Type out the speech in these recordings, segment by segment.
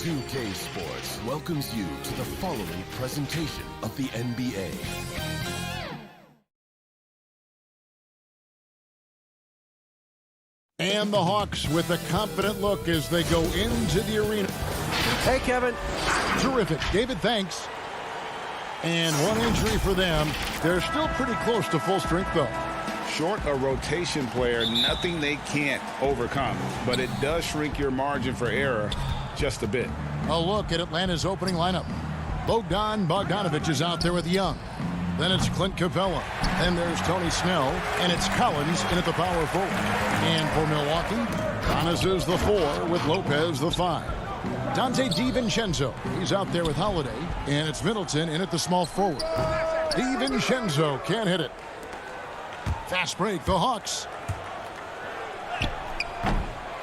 2K Sports welcomes you to the following presentation of the NBA. And the Hawks with a confident look as they go into the arena. Hey, Kevin. Terrific. David, thanks. And one injury for them. They're still pretty close to full strength, though. Short a rotation player, nothing they can't overcome. But it does shrink your margin for error just a bit. A look at Atlanta's opening lineup. Bogdanovich is out there with Young. Then it's Clint Capella. Then there's Tony Snell. And it's Collins in at the power forward. And for Milwaukee, Giannis is the 4 with Lopez the 5. Dante DiVincenzo, he's out there with Holiday. And it's Middleton in at the small forward. DiVincenzo can't hit it. Fast break, the Hawks.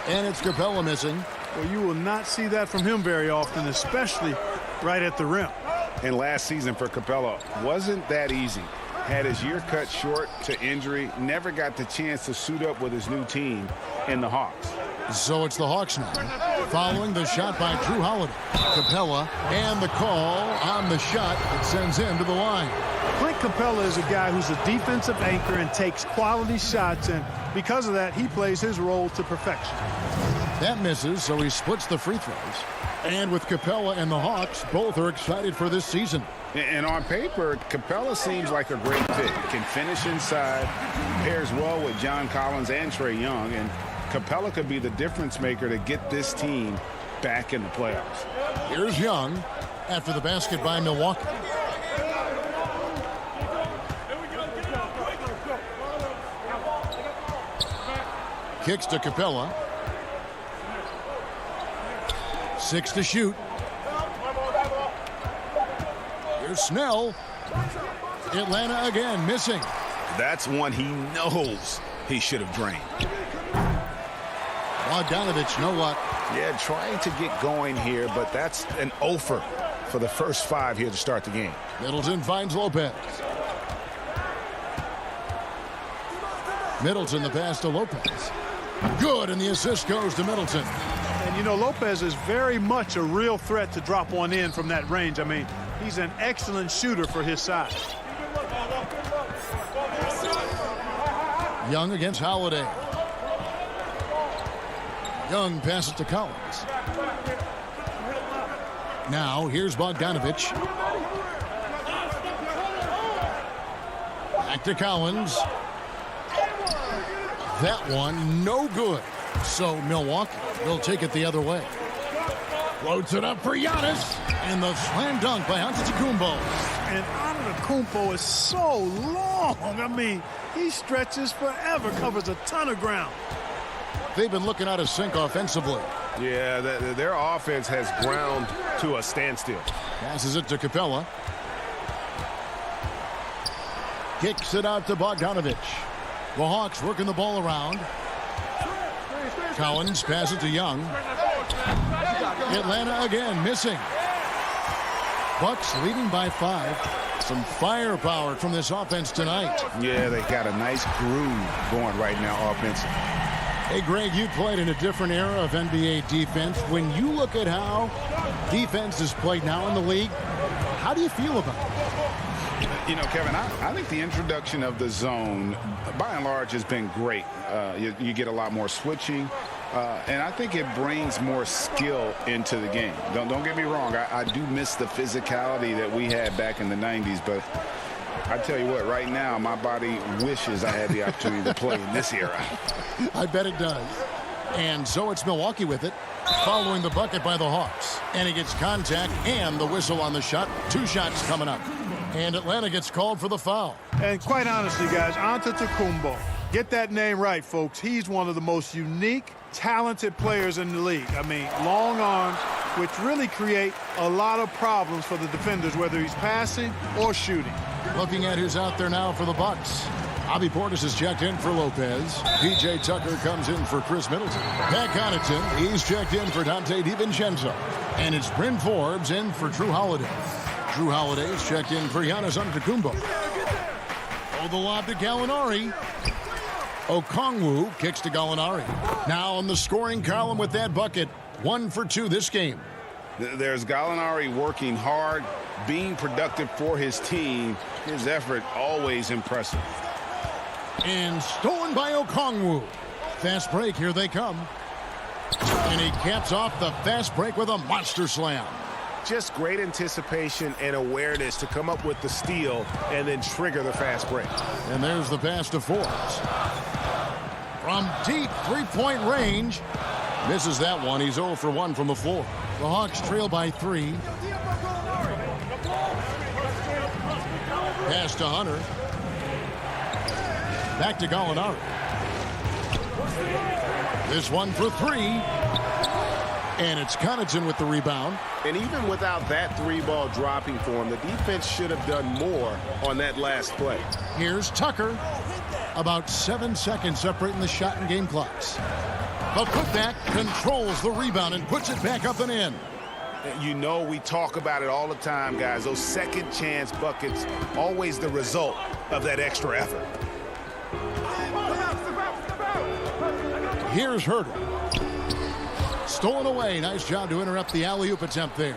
And it's Capella missing. Well, you will not see that from him very often, especially right at the rim. And last season for Capella wasn't that easy. Had his year cut short to injury, never got the chance to suit up with his new team in the Hawks. So it's the Hawks now, following the shot by Drew Holiday. Capella, and the call on the shot that sends him to the line. Clint Capella is a guy who's a defensive anchor and takes quality shots, and because of that, he plays his role to perfection. That misses, so he splits the free throws. And with Capella and the Hawks, both are excited for this season. And on paper, Capella seems like a great fit. Can finish inside, pairs well with John Collins and Trae Young, and Capella could be the difference maker to get this team back in the playoffs. Here's Young after the basket by Milwaukee. Kicks to Capella. 6 to shoot. Here's Snell. Atlanta again missing. That's one he knows he should have drained. Bogdanovich, no luck. Yeah, trying to get going here, but that's an offer for the first 5 here to start the game. Middleton finds Lopez. Middleton the pass to Lopez. Good, and the assist goes to Middleton. And, you know, Lopez is very much a real threat to drop one in from that range. I mean, he's an excellent shooter for his size. Young against Holiday. Young passes to Collins. Now, here's Bogdanovich. Back to Collins. That one, no good. So Milwaukee will take it the other way. Floats it up for Giannis. And the slam dunk by Antetokounmpo. And Antetokounmpo is so long. I mean, he stretches forever, covers a ton of ground. They've been looking out of sync offensively. Yeah, their offense has ground to a standstill. Passes it to Capella. Kicks it out to Bogdanovich. The Hawks working the ball around. Collins passes to Young. Atlanta again missing. Bucks leading by 5. Some firepower from this offense tonight. Yeah, they got a nice groove going right now offensively. Hey, Greg, you played in a different era of NBA defense. When you look at how defense is played now in the league, how do you feel about it? You know, Kevin, I think the introduction of the zone, by and large, has been great. You get a lot more switching, and I think it brings more skill into the game. Don't get me wrong. I do miss the physicality that we had back in the 90s, but I tell you what, right now, my body wishes I had the opportunity to play in this era. I bet it does. And so it's Milwaukee with it, following the bucket by the Hawks. And he gets contact and the whistle on the shot. 2 shots coming up. And Atlanta gets called for the foul. And quite honestly, guys, Antetokounmpo, get that name right, folks. He's one of the most unique, talented players in the league. I mean, long arms, which really create a lot of problems for the defenders, whether he's passing or shooting. Looking at who's out there now for the Bucks. Bobby Portis is checked in for Lopez. P.J. Tucker comes in for Chris Middleton. Pat Connaughton, he's checked in for Dante DiVincenzo. And it's Bryn Forbes in for Drew Holiday. Drew Holiday is checked in for Giannis Antetokounmpo. Oh, the lob to Gallinari. Okongwu kicks to Gallinari. Now on the scoring column with that bucket. 1 for 2 this game. There's Gallinari working hard, being productive for his team. His effort always impressive. And stolen by Okongwu. Fast break, here they come. And he caps off the fast break with a monster slam. Just great anticipation and awareness to come up with the steal and then trigger the fast break. And there's the pass to Forbes. From deep three-point range. Misses that one. He's 0 for 1 from the floor. The Hawks trail by 3. Pass to Hunter. Back to Gallinari. This one for 3. And it's Connaughton with the rebound. And even without that three-ball dropping for him, the defense should have done more on that last play. Here's Tucker. About 7 seconds separating the shot and game clocks. The putback controls the rebound and puts it back up and in. You know, we talk about it all the time, guys. Those second chance buckets, always the result of that extra effort. Here's Herter. Stolen away. Nice job to interrupt the alley-oop attempt there.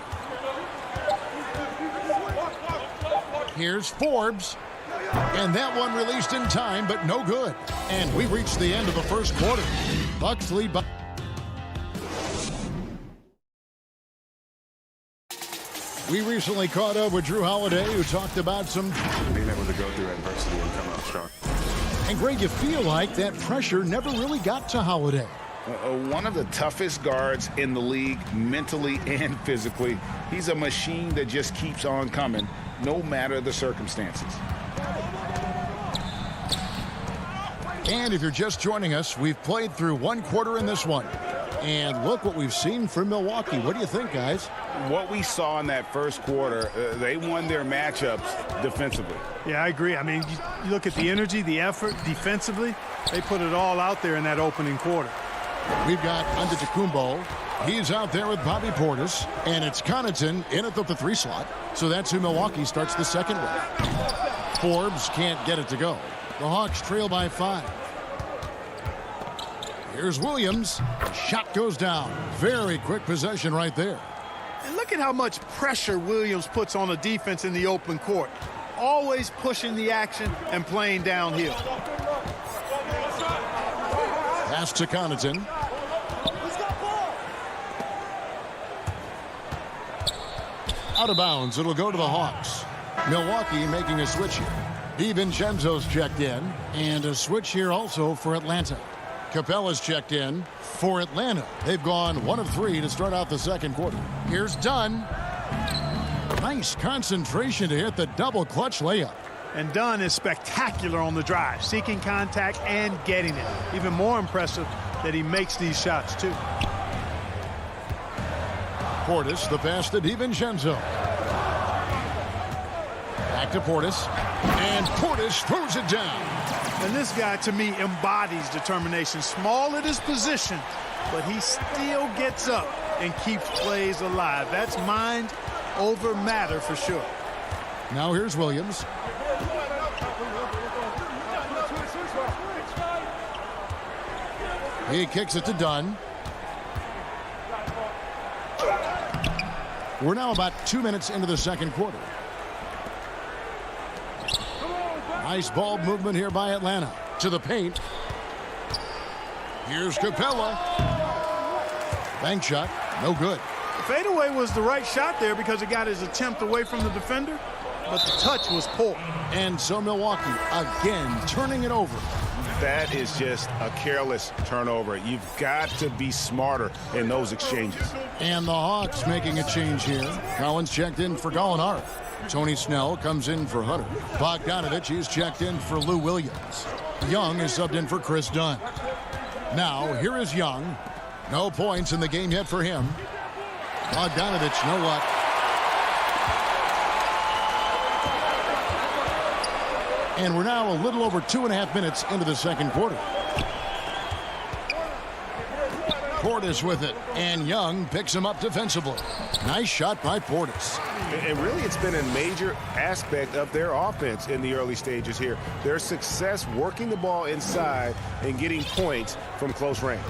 Here's Forbes. And that one released in time, but no good. And we reached the end of the first quarter. Bucks lead by... We recently caught up with Drew Holiday, who talked about some... being able to go through adversity and come out strong. And Greg, you feel like that pressure never really got to Holiday. One of the toughest guards in the league, mentally and physically. He's a machine that just keeps on coming, no matter the circumstances. And if you're just joining us, we've played through one quarter in this one. And look what we've seen from Milwaukee. What do you think, guys? What we saw in that first quarter, they won their matchups defensively. Yeah, I agree. I mean, you look at the energy, the effort defensively, they put it all out there in that opening quarter. We've got Antetokounmpo. He's out there with Bobby Portis. And it's Connaughton in at the 3 slot. So that's who Milwaukee starts the second with. Forbes can't get it to go. The Hawks trail by 5. Here's Williams. Shot goes down. Very quick possession right there. And look at how much pressure Williams puts on the defense in the open court. Always pushing the action and playing downhill. Pass to Connaughton. Out of bounds. It'll go to the Hawks. Milwaukee making a switch here. DiVincenzo's checked in. And a switch here also for Atlanta. Capella's checked in for Atlanta. They've gone 1 of 3 to start out the second quarter. Here's Dunn. Nice concentration to hit the double clutch layup. And Dunn is spectacular on the drive, seeking contact and getting it. Even more impressive that he makes these shots, too. Portis, the pass to DiVincenzo. Back to Portis. And Portis throws it down. And this guy, to me, embodies determination. Small at his position, but he still gets up and keeps plays alive. That's mind over matter for sure. Now here's Williams. He kicks it to Dunn. We're now about 2 minutes into the second quarter. Nice ball movement here by Atlanta. To the paint. Here's Capella. Bank shot. No good. The fadeaway was the right shot there because it got his attempt away from the defender, but the touch was poor. And so Milwaukee again turning it over. That is just a careless turnover. You've got to be smarter in those exchanges. And the Hawks making a change here. Collins checked in for Gallinari. Tony Snell comes in for Hunter. Bogdanovich is checked in for Lou Williams. Young is subbed in for Chris Dunn. Now, here is Young. No points in the game yet for him. Bogdanovich, you know what? And we're now a little over 2.5 minutes into the second quarter. Portis with it, and Young picks him up defensively. Nice shot by Portis. And really, it's been a major aspect of their offense in the early stages here. Their success working the ball inside and getting points from close range.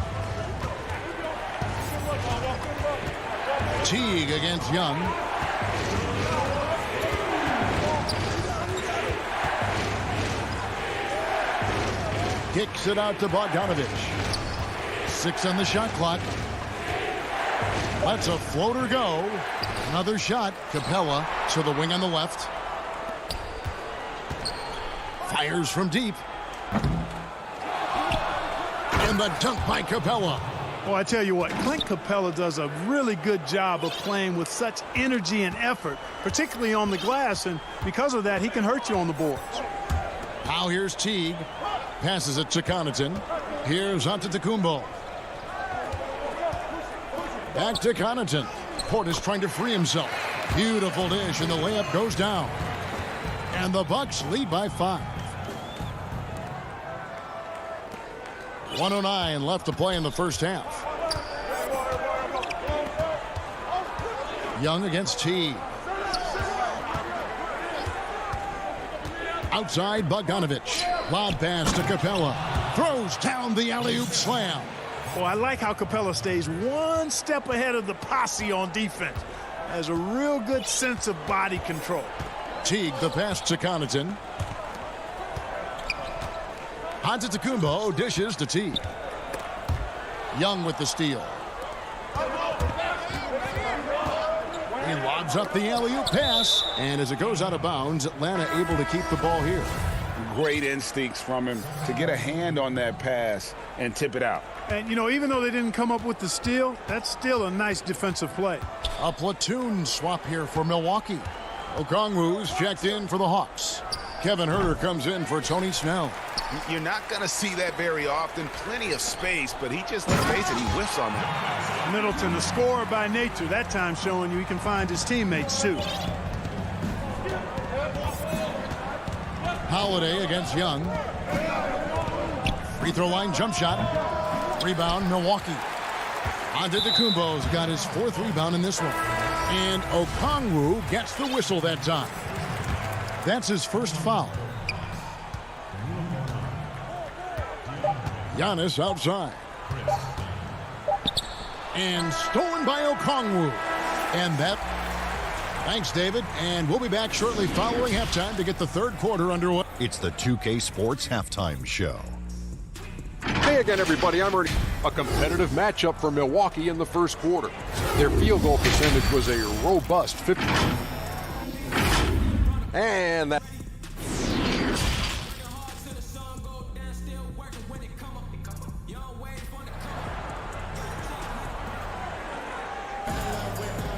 Teague against Young. Kicks it out to Bogdanovich. 6 on the shot clock. Lets a floater go. Another shot. Capella to the wing on the left. Fires from deep. And the dunk by Capella. Well, I tell you what, Clint Capella does a really good job of playing with such energy and effort, particularly on the glass, and because of that, he can hurt you on the boards. Now here's Teague. Passes it to Connaughton. Here's Antetokounmpo. Back to Connaughton. Portis trying to free himself. Beautiful dish, and the layup goes down. And the Bucks lead by 5. 1:09 left to play in the first half. Young against Teague. Outside Bogdanovich. Lob pass to Capella. Throws down the alley-oop slam. Well, I like how Capella stays one step ahead of the posse on defense. Has a real good sense of body control. Teague the pass to Connaughton. Antetokounmpo dishes to Teague. Young with the steal. He lobs up the alley-oop pass. And as it goes out of bounds, Atlanta able to keep the ball here. Great instincts from him to get a hand on that pass and tip it out. And, you know, even though they didn't come up with the steal, that's still a nice defensive play. A platoon swap here for Milwaukee. Okongwu's checked in for the Hawks. Kevin Huerter comes in for Tony Snell. You're not going to see that very often. Plenty of space, but he just, let's face it, he whiffs on that. Middleton, a scorer by nature, that time showing you he can find his teammates too. Holiday against Young. Free throw line jump shot. Rebound Milwaukee. Antetokounmpo's got his 4th rebound in this one. And Okongwu gets the whistle that time. That's his first foul. Giannis outside. And stolen by Okongwu. And that... Thanks, David. And we'll be back shortly following halftime to get the third quarter underway. It's the 2K Sports Halftime Show. Hey again, everybody. I'm Ernie. A competitive matchup for Milwaukee in the first quarter. Their field goal percentage was a robust 50. And that...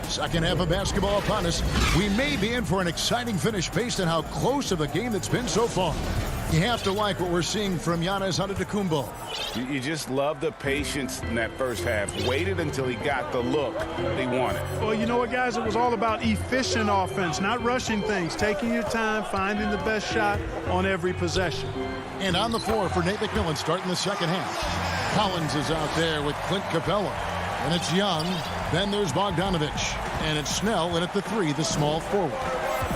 Second half of basketball upon us. We may be in for an exciting finish based on how close of a game it's been so far. You have to like what we're seeing from Giannis Antetokounmpo. You just love the patience in that first half. Waited until he got the look he wanted. Well, you know what, guys? It was all about efficient offense, not rushing things, taking your time, finding the best shot on every possession. And on the floor for Nate McMillan starting the second half. Collins is out there with Clint Capella. And it's Young. Then there's Bogdanovich. And it's Snell in at the 3, the small forward.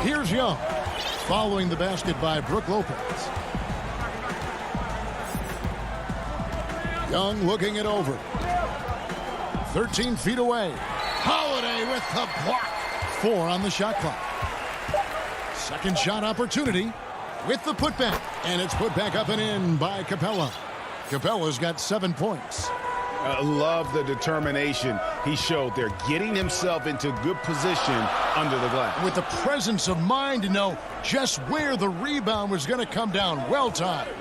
Here's Young. Following the basket by Brook Lopez. Young looking it over. 13 feet away. Holiday with the block. 4 on the shot clock. Second shot opportunity with the putback. And it's put back up and in by Capella. Capella's got 7 points. Love the determination he showed there, getting himself into good position under the glass. With the presence of mind to know just where the rebound was going to come down. Well timed.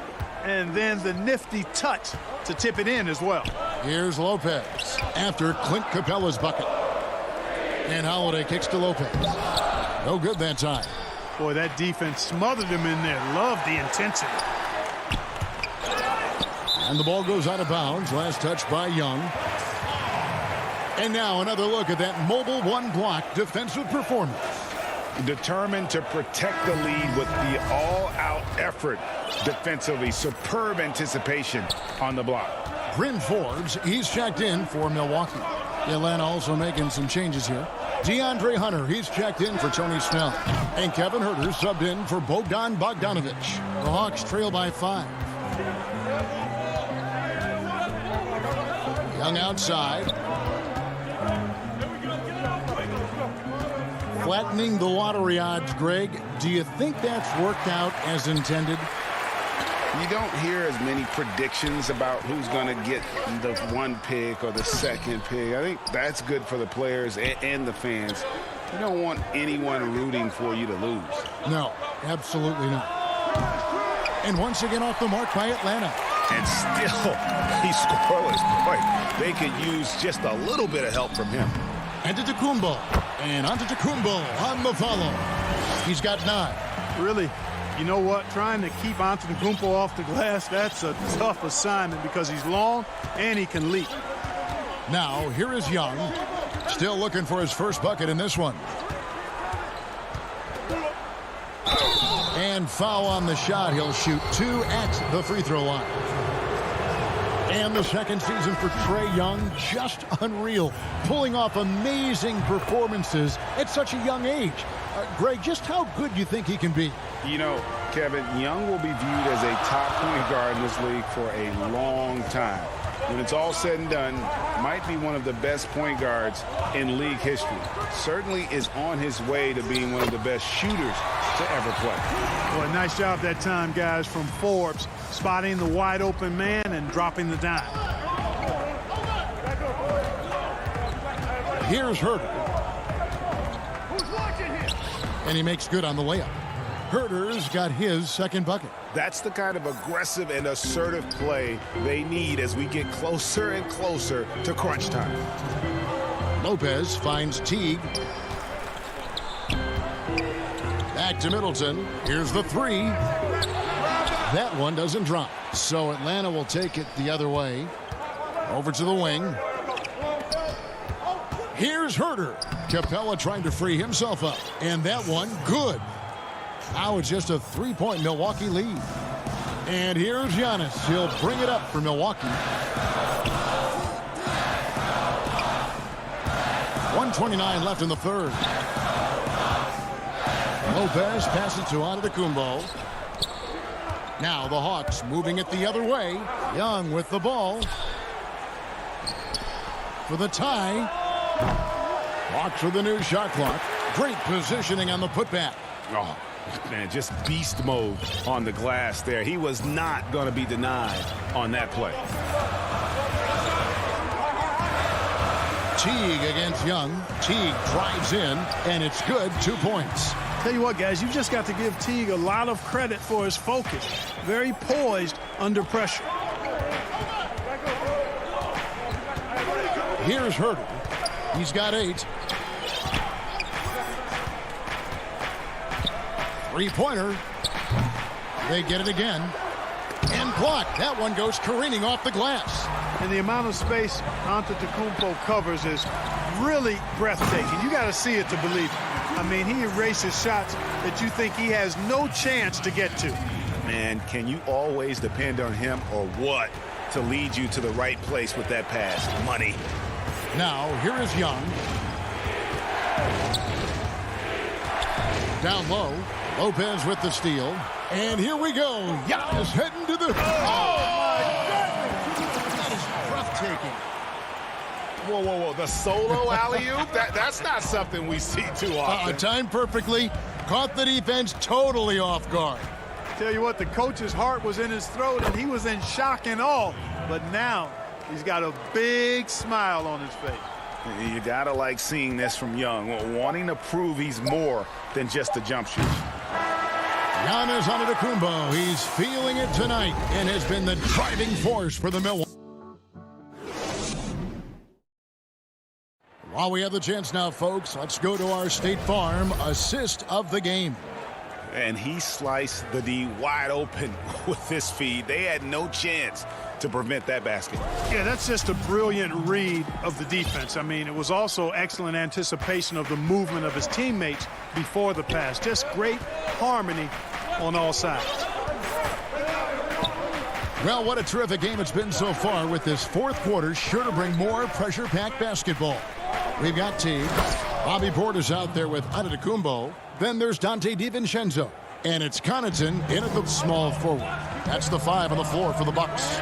And then the nifty touch to tip it in as well. Here's Lopez after Clint Capella's bucket. And Holiday kicks to Lopez. No good that time. Boy, that defense smothered him in there. Love the intensity. And the ball goes out of bounds. Last touch by Young. And now another look at that mobile one-block defensive performance. Determined to protect the lead with the all-out effort defensively. Superb anticipation on the block. Bryn Forbes, he's checked in for Milwaukee. Atlanta also making some changes here. DeAndre Hunter, he's checked in for Tony Snell. And Kevin Huerter subbed in for Bogdan Bogdanovich. The Hawks trail by 5. Young outside. Flattening the lottery odds, Greg. Do you think that's worked out as intended? You don't hear as many predictions about who's going to get the one pick or the second pick. I think that's good for the players and the fans. You don't want anyone rooting for you to lose. No, absolutely not. And once again off the mark by Atlanta. And still, he's scoreless. Boy, they could use just a little bit of help from him. Antetokounmpo. And Antetokounmpo on the follow. He's got 9. Really, you know what? Trying to keep Antetokounmpo off the glass, that's a tough assignment because he's long and he can leap. Now, here is Young. Still looking for his first bucket in this one. And foul on the shot. He'll shoot 2 at the free throw line. And the second season for Trae Young, just unreal. Pulling off amazing performances at such a young age. Greg, just how good do you think he can be? You know, Kevin, Young will be viewed as a top point guard in this league for a long time. When it's all said and done, might be one of the best point guards in league history. Certainly is on his way to being one of the best shooters to ever play. Boy, nice job that time, guys, from Forbes, spotting the wide open man and dropping the dime. Here's Herter. And he makes good on the layup. Herter's got his second bucket. That's the kind of aggressive and assertive play they need as we get closer and closer to crunch time. Lopez finds Teague. Back to Middleton. Here's the 3. That one doesn't drop. So Atlanta will take it the other way. Over to the wing. Here's Herter. Capella trying to free himself up. And that one, good. Now it's just a 3-point Milwaukee lead. And here's Giannis. He'll bring it up for Milwaukee. 1:29 left in the third. Lopez passes to Antetokounmpo. Now the Hawks moving it the other way. Young with the ball. For the tie. Hawks with the new shot clock. Great positioning on the putback. Oh, man, just beast mode on the glass there. He was not going to be denied on that play. Teague against Young. Teague drives in, and it's good. 2 points. Tell you what, guys, you've just got to give Teague a lot of credit for his focus. Very poised under pressure. Here's Herter. He's got 8. 3-pointer. They get it again. And blocked. That one goes careening off the glass. And the amount of space Antetokounmpo covers is really breathtaking. You got to see it to believe it. I mean, he erases shots that you think he has no chance to get to. Man, can you always depend on him or what to lead you to the right place with that pass? Money. Now, here is Young. Down low. Lopez with the steal. And here we go. Giannis heading to the... Oh, my goodness. That is breathtaking. Whoa, whoa, whoa. The solo alley-oop? That's not something we see too often. Timed perfectly. Caught the defense totally off guard. Tell you what, the coach's heart was in his throat, and he was in shock and awe. But now he's got a big smile on his face. You gotta like seeing this from Young, wanting to prove he's more than just a jump shooter. Giannis Antetokounmpo, he's feeling it tonight and has been the driving force for the Milwaukee. While we have the chance now, folks, let's go to our State Farm assist of the game. And he sliced the D wide open with this feed. They had no chance to prevent that basket. Yeah, that's just a brilliant read of the defense. I mean, it was also excellent anticipation of the movement of his teammates before the pass. Just great harmony on all sides. Well, what a terrific game it's been so far, with this fourth quarter sure to bring more pressure-packed basketball. We've got Teague. Bobby Portis out there with Antetokounmpo. Then there's Dante DiVincenzo. And it's Connaughton in at the small forward. That's the 5 on the floor for the Bucks.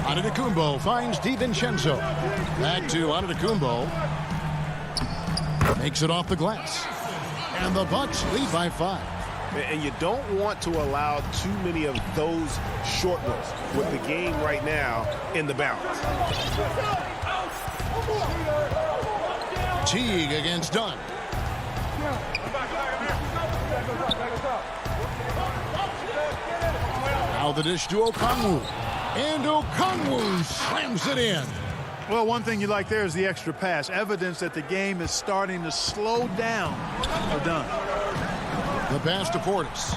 Antetokounmpo finds DiVincenzo. Back to Antetokounmpo. Makes it off the glass. And the Bucks lead by 5. And you don't want to allow too many of those short ones with the game right now in the balance. Teague against Dunn. Now the dish to Okongwu. And Okongwu slams it in. Well, one thing you like there is the extra pass. Evidence that the game is starting to slow down for Dunn. The pass to Portis.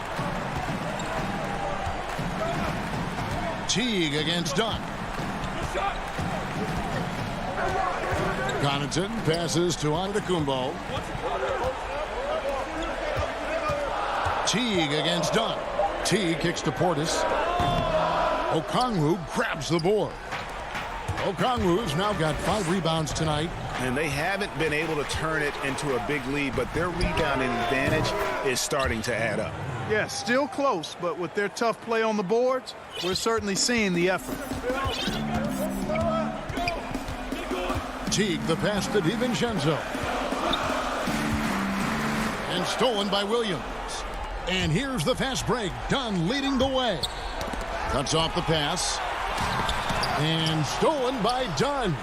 Teague against Dunn. Connaughton passes to Antetokounmpo. Teague against Dunn. Teague kicks to Portis. Okongwu grabs the board. Okongwu's now got 5 rebounds tonight. And they haven't been able to turn it into a big lead, but their rebounding advantage is starting to add up. Yeah, still close, but with their tough play on the boards, we're certainly seeing the effort. Teague, the pass to DiVincenzo. And stolen by Williams. And here's the fast break. Dunn leading the way. Cuts off the pass. And stolen by Dunn.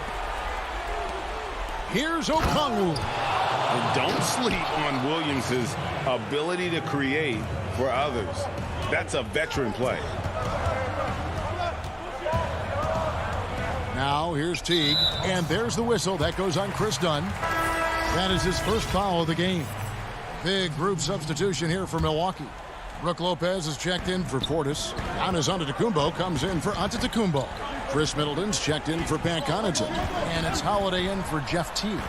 Here's Okongwu. And don't sleep on Williams' ability to create for others. That's a veteran play. Now here's Teague. And there's the whistle. That goes on Chris Dunn. That is his first foul of the game. Big group substitution here for Milwaukee. Brook Lopez is checked in for Portis. Giannis Antetokounmpo comes in for Antetokounmpo. Chris Middleton's checked in for Pat Connaughton. And it's Holiday in for Jeff Teague.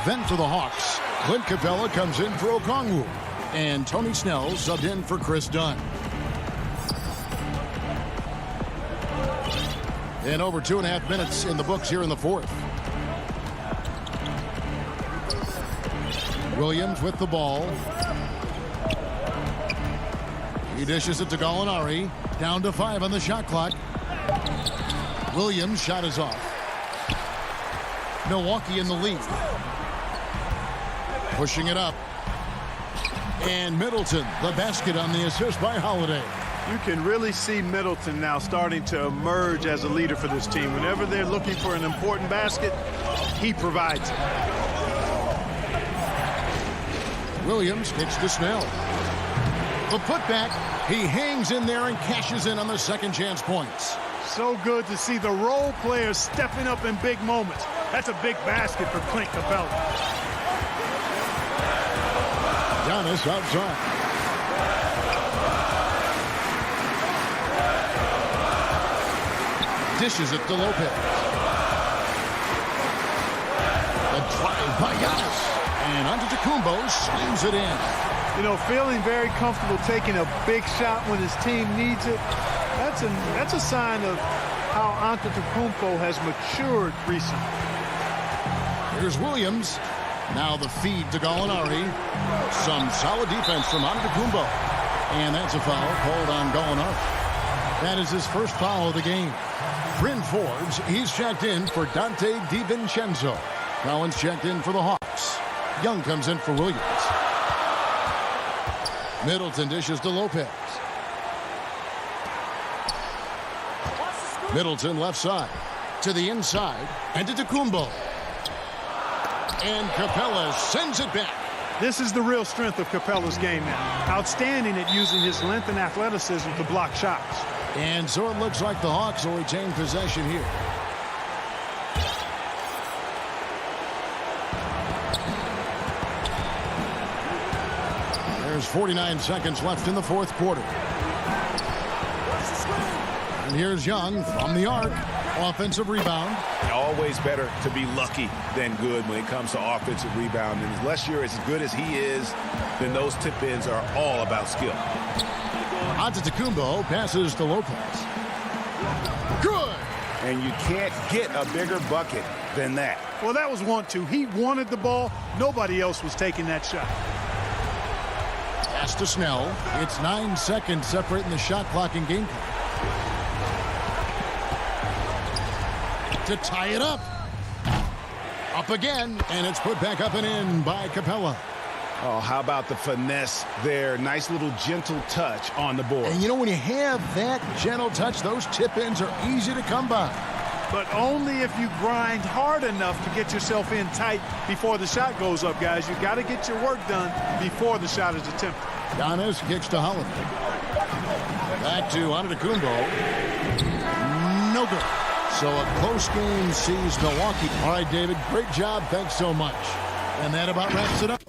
Then for the Hawks, Clint Capella comes in for Okongwu. And Tony Snell subbed in for Chris Dunn. And over 2.5 minutes in the books here in the fourth. Williams with the ball. He dishes it to Gallinari. Down to 5 on the shot clock. Williams' shot is off. Milwaukee in the lead. Pushing it up. And Middleton, the basket on the assist by Holiday. You can really see Middleton now starting to emerge as a leader for this team. Whenever they're looking for an important basket, he provides it. Williams kicks to Snell. The putback, he hangs in there and cashes in on the second chance points. So good to see the role players stepping up in big moments. That's a big basket for Clint Capella. Giannis outside. Dishes it to Lopez. The drive by Giannis. And Antetokounmpo slams it in. You know, feeling very comfortable taking a big shot when his team needs it. That's a sign of how Antetokounmpo has matured recently. Here's Williams. Now the feed to Gallinari. Some solid defense from Antetokounmpo. And that's a foul called on Gallinari. That is his first foul of the game. Bryn Forbes, he's checked in for Dante DiVincenzo. Collins checked in for the Hawks. Young comes in for Williams. Middleton dishes to Lopez. Middleton left side. To the inside. And to Antetokounmpo. And Capella sends it back. This is the real strength of Capella's game now. Outstanding at using his length and athleticism to block shots. And so it looks like the Hawks will retain possession here. There's 49 seconds left in the fourth quarter. And here's Young from the arc. Offensive rebound. Always better to be lucky than good when it comes to offensive rebound. And unless you're as good as he is, then those tip-ins are all about skill. Antetokounmpo passes to Lopez. Good! And you can't get a bigger bucket than that. Well, that was 1-2. He wanted the ball. Nobody else was taking that shot. Pass to Snell. It's 9 seconds separating the shot clock and game clock. To tie it up. Up again, and it's put back up and in by Capella. Oh, how about the finesse there? Nice little gentle touch on the board. And you know, when you have that gentle touch, those tip-ins are easy to come by. But only if you grind hard enough to get yourself in tight before the shot goes up, guys. You got to get your work done before the shot is attempted. Giannis kicks to Holiday. Back to Antetokounmpo. No good. So a close game sees Milwaukee. All right, David, great job. Thanks so much. And that about wraps it up.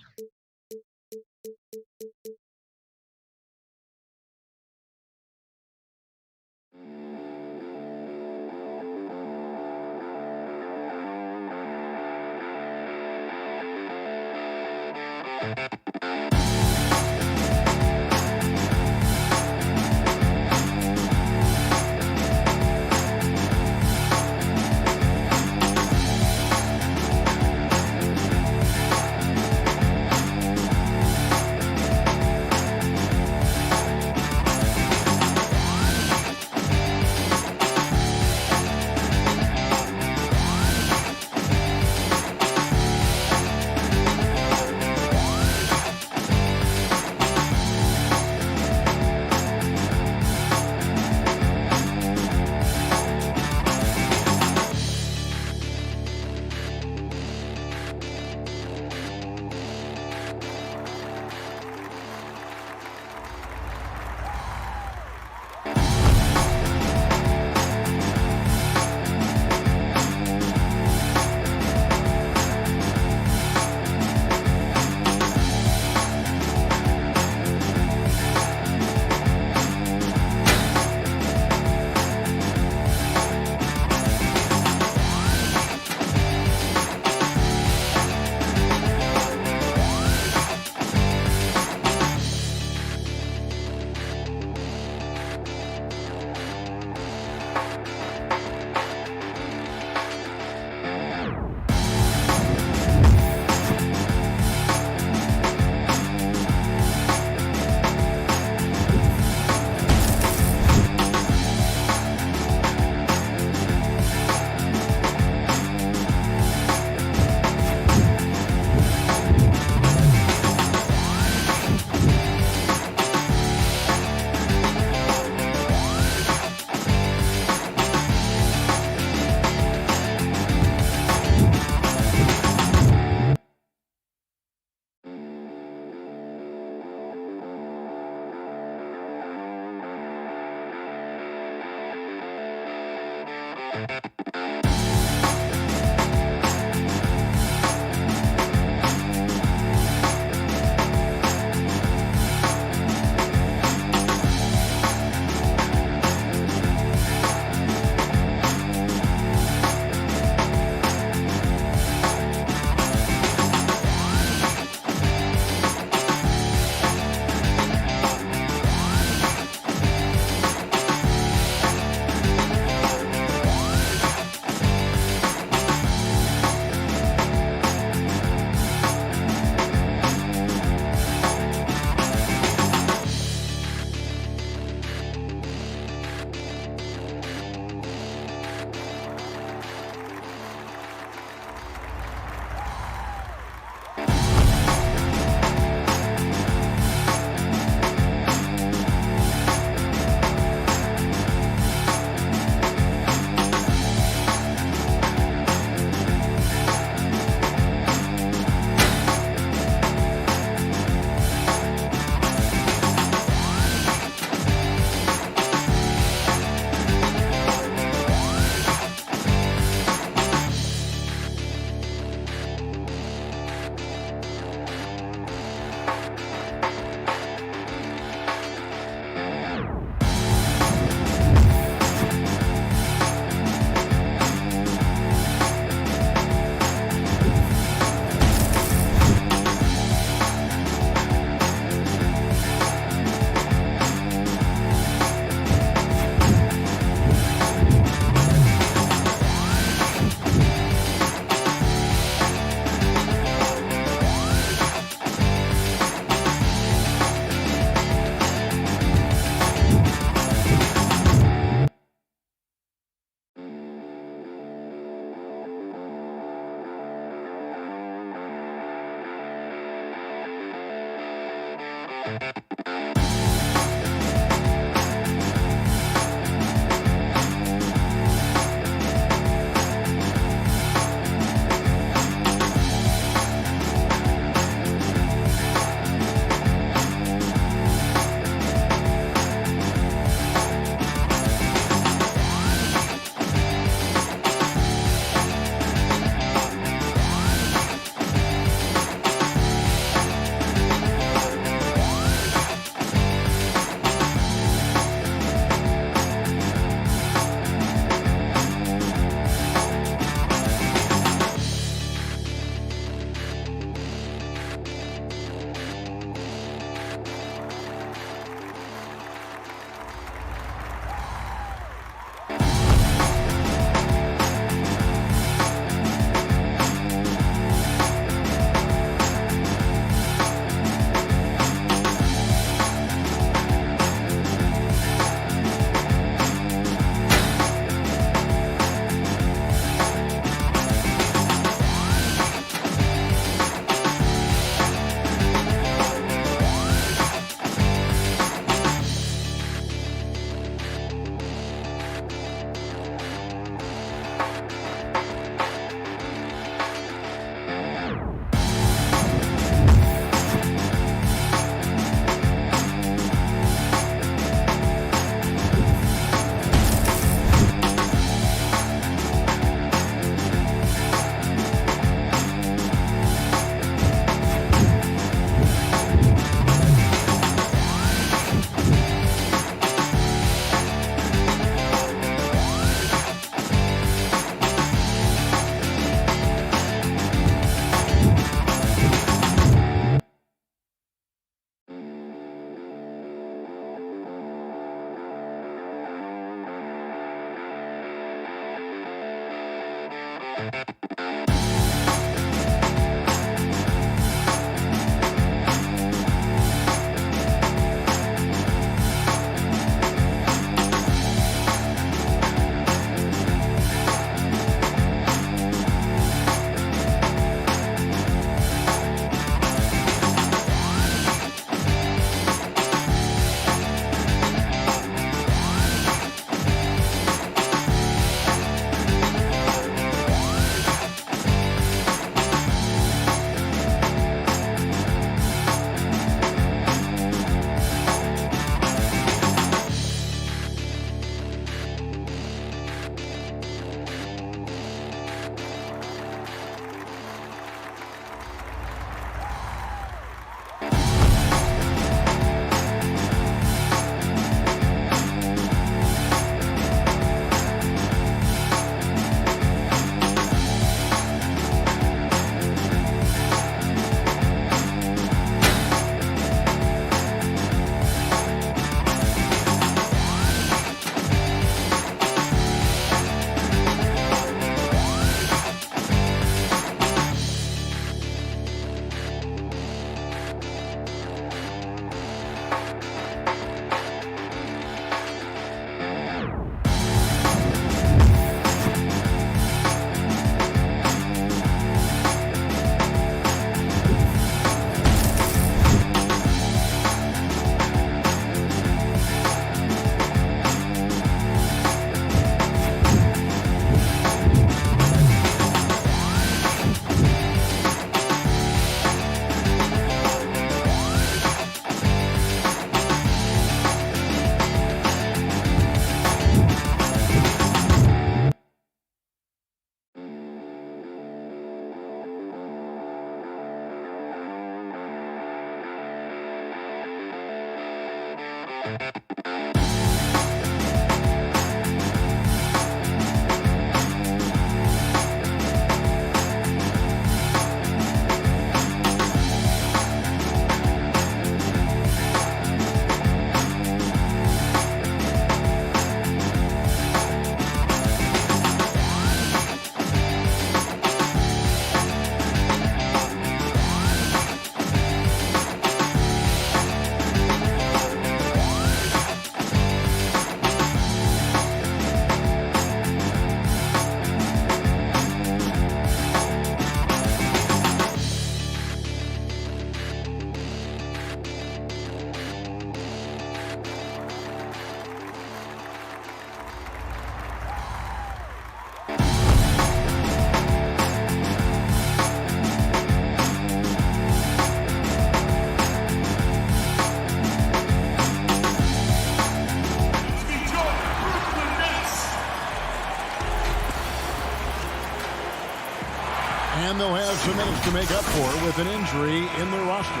have to make up for with an injury in their roster.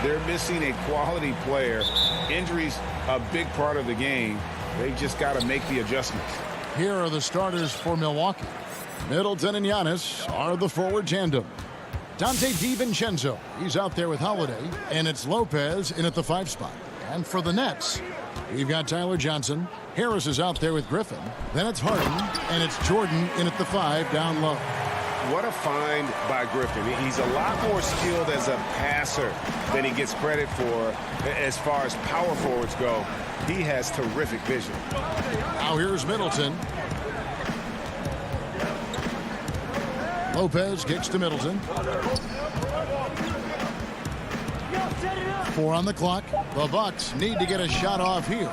They're missing a quality player. Injuries a big part of the game. They've just got to make the adjustments. Here are the starters for Milwaukee. Middleton and Giannis are the forward tandem. Dante DiVincenzo, he's out there with Holiday, and it's Lopez in at the 5 spot. And for the Nets, we've got Tyler Johnson. Harris is out there with Griffin. Then it's Harden, and it's Jordan in at the 5 down low. What a find by Griffin. He's a lot more skilled as a passer than he gets credit for as far as power forwards go. He has terrific vision. Now here's Middleton. Lopez kicks to Middleton. 4 on the clock. The Bucks need to get a shot off here.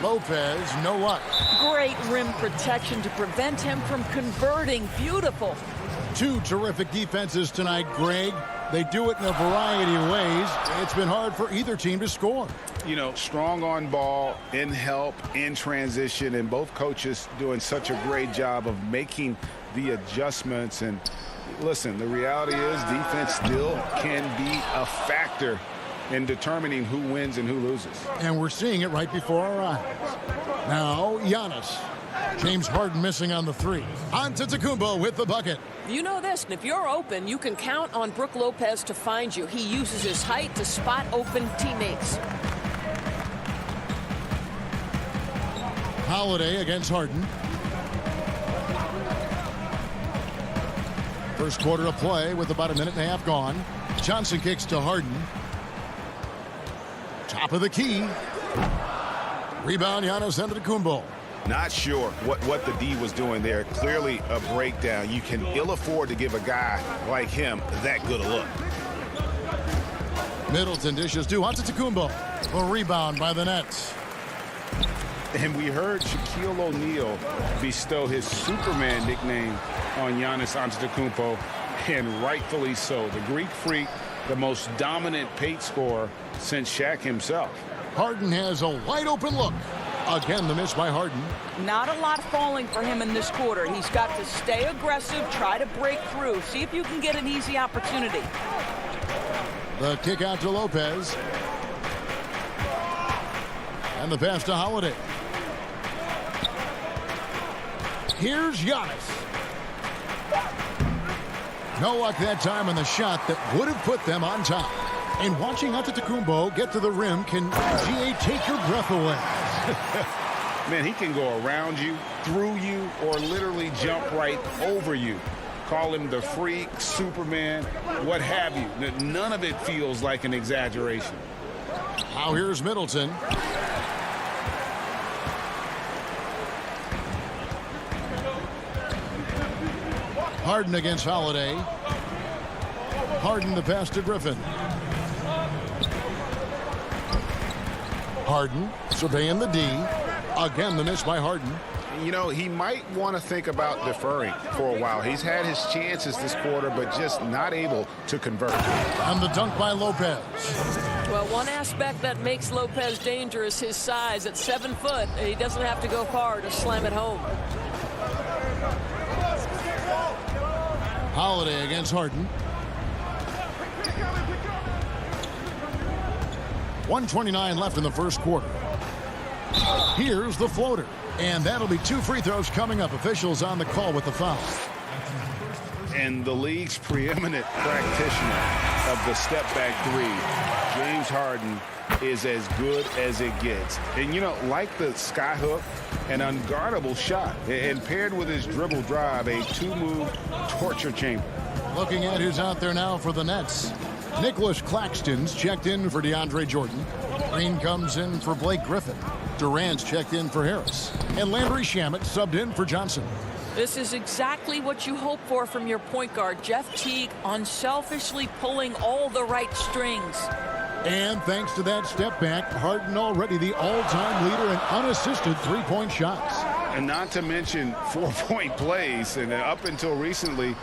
Lopez, no luck. Great rim protection to prevent him from converting. Beautiful. 2 terrific defenses tonight, Greg. They do it in a variety of ways. It's been hard for either team to score. You know, strong on ball, in help, in transition, and both coaches doing such a great job of making the adjustments. And listen, the reality is defense still can be a factor in determining who wins and who loses. And we're seeing it right before our eyes. Now, Giannis. James Harden missing on the 3. Antetokounmpo with the bucket. You know this, and if you're open, you can count on Brook Lopez to find you. He uses his height to spot open teammates. Holiday against Harden. First quarter of play with about a minute and a half gone. Johnson kicks to Harden. Top of the key. Rebound, Giannis Antetokounmpo. Not sure what the D was doing there. Clearly a breakdown. You can ill afford to give a guy like him that good a look. Middleton dishes to Antetokounmpo. A rebound by the Nets. And we heard Shaquille O'Neal bestow his Superman nickname on Giannis Antetokounmpo, and rightfully so. The Greek Freak, the most dominant paint scorer since Shaq himself. Harden has a wide open look. Again, the miss by Harden. Not a lot falling for him in this quarter. He's got to stay aggressive, try to break through. See if you can get an easy opportunity. The kick out to Lopez. And the pass to Holiday. Here's Giannis. No luck that time on the shot that would have put them on top. And watching Antetokounmpo get to the rim can take your breath away. Man, he can go around you, through you, or literally jump right over you. Call him the Freak, Superman, what have you. None of it feels like an exaggeration. Now here's Middleton. Harden against Holiday. Harden the pass to Griffin. Harden surveying the D. Again, the miss by Harden. You know, he might want to think about deferring for a while. He's had his chances this quarter, but just not able to convert. And the dunk by Lopez. Well, one aspect that makes Lopez dangerous, his size. At 7 foot, he doesn't have to go far to slam it home. Holiday against Harden. 1:29 left in the first quarter. Here's the floater. And that'll be 2 free throws coming up. Officials on the call with the foul. And the league's preeminent practitioner of the step-back 3, James Harden, is as good as it gets. And, you know, like the skyhook, an unguardable shot. And paired with his dribble drive, a 2-move torture chamber. Looking at who's out there now for the Nets. Nicholas Claxton's checked in for DeAndre Jordan. Green comes in for Blake Griffin. Durant's checked in for Harris. And Landry Shamet subbed in for Johnson. This is exactly what you hope for from your point guard, Jeff Teague, unselfishly pulling all the right strings. And thanks to that step back, Harden already the all-time leader in unassisted three-point shots. And not to mention 4-point plays. And up until recently,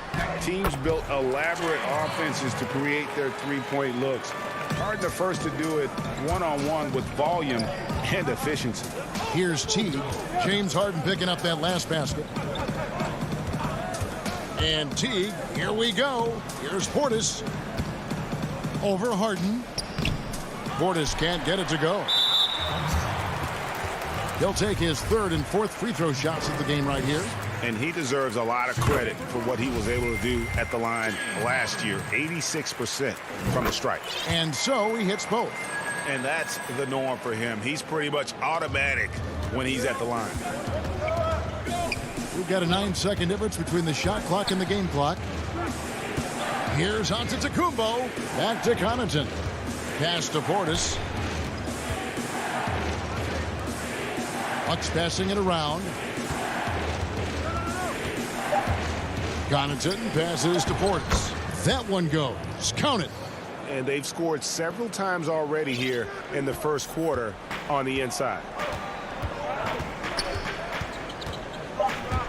teams built elaborate offenses to create their three-point looks. Harden the first to do it one-on-one with volume and efficiency. Here's Teague. James Harden picking up that last basket. And Teague, here we go. Here's Portis. Over Harden. Portis can't get it to go. He'll take his third and fourth free throw shots of the game right here. And he deserves a lot of credit for what he was able to do at the line last year. 86% from the stripe. And so he hits both. And that's the norm for him. He's pretty much automatic when he's at the line. We've got a 9-second difference between the shot clock and the game clock. Here's Antetokounmpo. Back to Connaughton. Pass to Portis. Bucks passing it around. Connaughton passes to Portis. That one goes. Count it. And they've scored several times already here in the first quarter on the inside.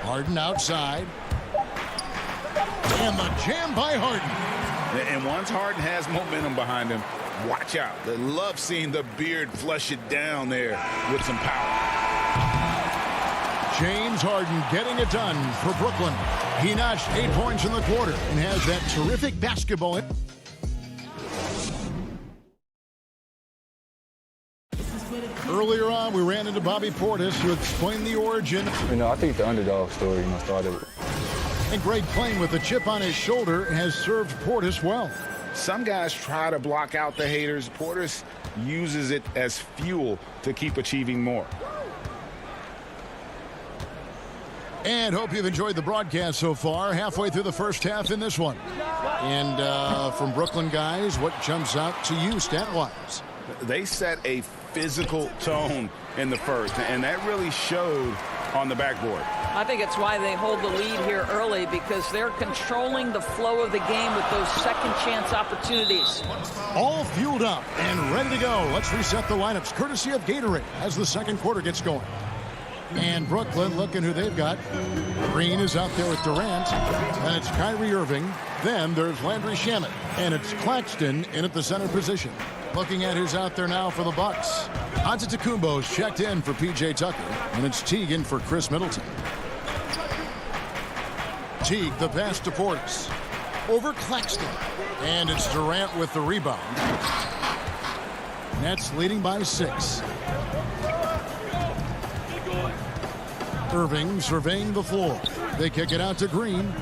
Harden outside. And the jam by Harden. And once Harden has momentum behind him, watch out. They love seeing the beard flush it down there with some power. James Harden getting it done for Brooklyn. He notched 8 points in the quarter and has that terrific basketball. Earlier on, we ran into Bobby Portis, who explained the origin. I think the underdog story, started. And Greg playing with a chip on his shoulder has served Portis well. Some guys try to block out the haters. Portis uses it as fuel to keep achieving more. And hope you've enjoyed the broadcast so far. Halfway through the first half in this one. And from Brooklyn guys, what jumps out to you stat-wise? They set a physical tone in the first, and that really showed on the backboard. I think it's why they hold the lead here early, because they're controlling the flow of the game with those second chance opportunities. All fueled up and ready to go. Let's reset the lineups courtesy of Gatorade as the second quarter gets going. And Brooklyn looking who they've got. Green is out there with Durant. And it's Kyrie Irving. Then there's Landry Shamet. And it's Claxton in at the center position. Looking at who's out there now for the Bucks. Antetokounmpo's checked in for P.J. Tucker. And it's Teague in for Chris Middleton. Teague, the pass to Portis. Over Claxton. And it's Durant with the rebound. Nets leading by 6. Irving surveying the floor. They kick it out to Green.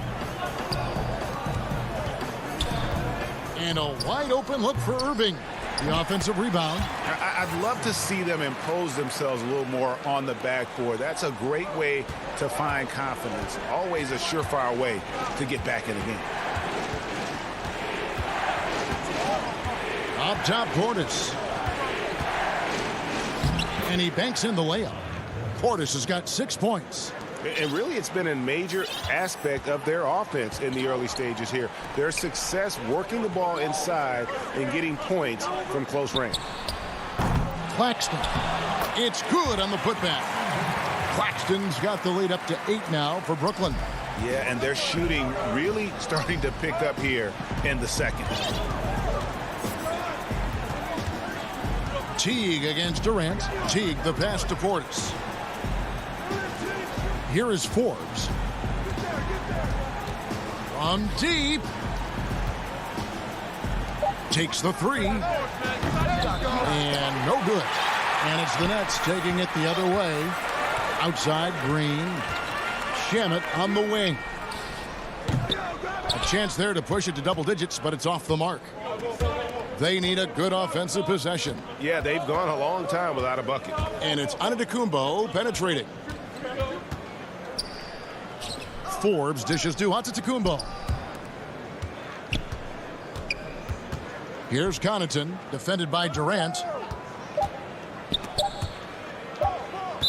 And a wide open look for Irving. The offensive rebound. I'd love to see them impose themselves a little more on the backboard. That's a great way to find confidence. Always a surefire way to get back in the game. Up top, Portis. And he banks in the layup. Portis has got 6 points. And really, it's been a major aspect of their offense in the early stages here. Their success working the ball inside and getting points from close range. Claxton. It's good on the putback. Claxton's got the lead up to 8 now for Brooklyn. Yeah, and their shooting really starting to pick up here in the second. Teague against Durant. Teague, the pass to Portis. Here is Forbes. From deep. Takes the 3. And no good. And it's the Nets taking it the other way. Outside, Green. Shamet on the wing. A chance there to push it to double digits, but it's off the mark. They need a good offensive possession. Yeah, they've gone a long time without a bucket. And it's Antetokounmpo penetrating. Forbes dishes to Antetokounmpo. Here's Connaughton, defended by Durant.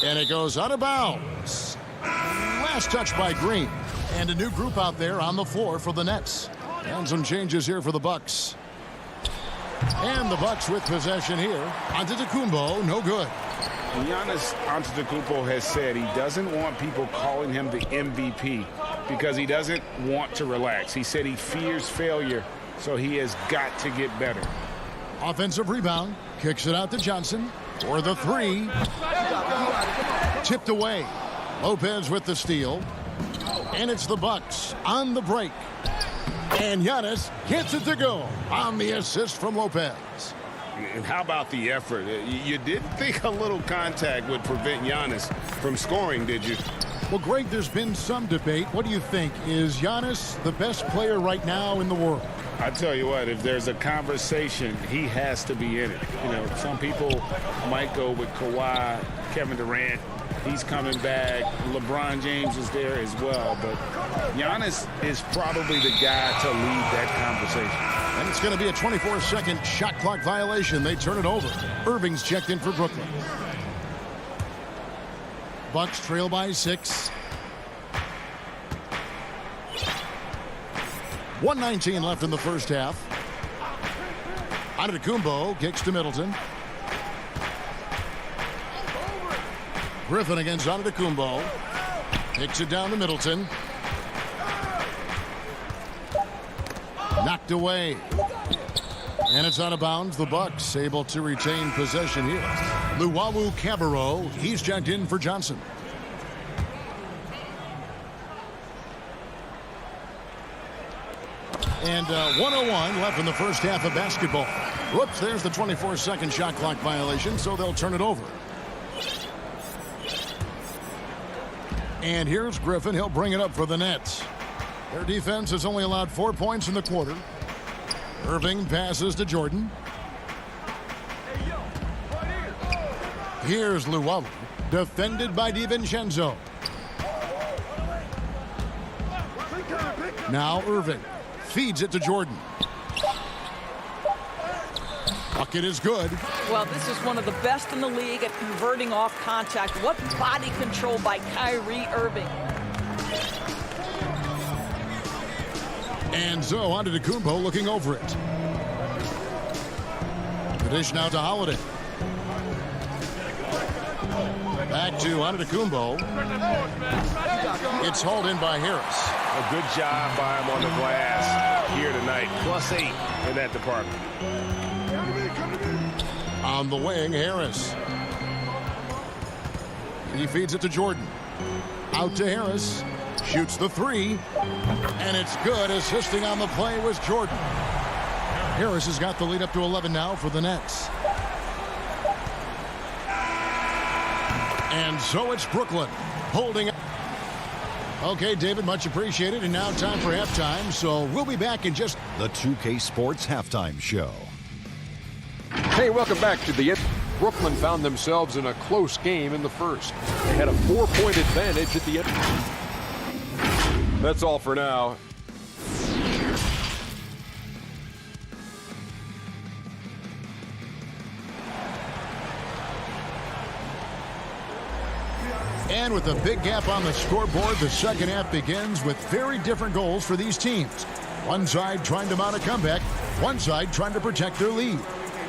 And it goes out of bounds. Last touch by Green. And a new group out there on the floor for the Nets. And some changes here for the Bucks. And the Bucks with possession here. Antetokounmpo, no good. Giannis Antetokounmpo has said he doesn't want people calling him the MVP because he doesn't want to relax. He said he fears failure, so he has got to get better. Offensive rebound. Kicks it out to Johnson for the 3. Tipped away. Lopez with the steal. And it's the Bucks on the break. And Giannis gets it to go on the assist from Lopez. And how about the effort? You didn't think a little contact would prevent Giannis from scoring, did you? Well, Greg, there's been some debate. What do you think? Is Giannis the best player right now in the world? I tell you what, if there's a conversation, he has to be in it. You know, some people might go with Kawhi, Kevin Durant. He's coming back. LeBron James is there as well. But Giannis is probably the guy to lead that conversation. And it's going to be a 24-second shot clock violation. They turn it over. Irving's checked in for Brooklyn. Bucks trail by 6. 1:19 left in the first half. Antetokounmpo kicks to Middleton. Griffin against Antetokounmpo. Kicks it down to Middleton. Knocked away. And it's out of bounds. The Bucks able to retain possession here. Luwawu Cabarro, he's checked in for Johnson. And 1:01 left in the first half of basketball. Whoops, there's the 24-second shot clock violation, so they'll turn it over. And here's Griffin. He'll bring it up for the Nets. Their defense has only allowed 4 points in the quarter. Irving passes to Jordan. Here's Luwawu, defended by DiVincenzo. Now Irving feeds it to Jordan. Bucket is good. Well, this is one of the best in the league at converting off contact. What body control by Kyrie Irving. And so Antetokounmpo looking over it. The dish now to Holiday. Back to Antetokounmpo. It's hauled in by Harris. A good job by him on the glass here tonight. +8 in that department. On the wing, Harris. He feeds it to Jordan. Out to Harris. Shoots the 3. And it's good. Assisting on the play was Jordan. Harris has got the lead up to 11 now for the Nets. And so it's Brooklyn holding it. Okay, David, much appreciated. And now time for halftime. So we'll be back in just the 2K Sports Halftime Show. Hey, welcome back to the end. Brooklyn found themselves in a close game in the first. They had a 4-point advantage at the end. That's all for now. And with a big gap on the scoreboard, the second half begins with very different goals for these teams. One side trying to mount a comeback, one side trying to protect their lead.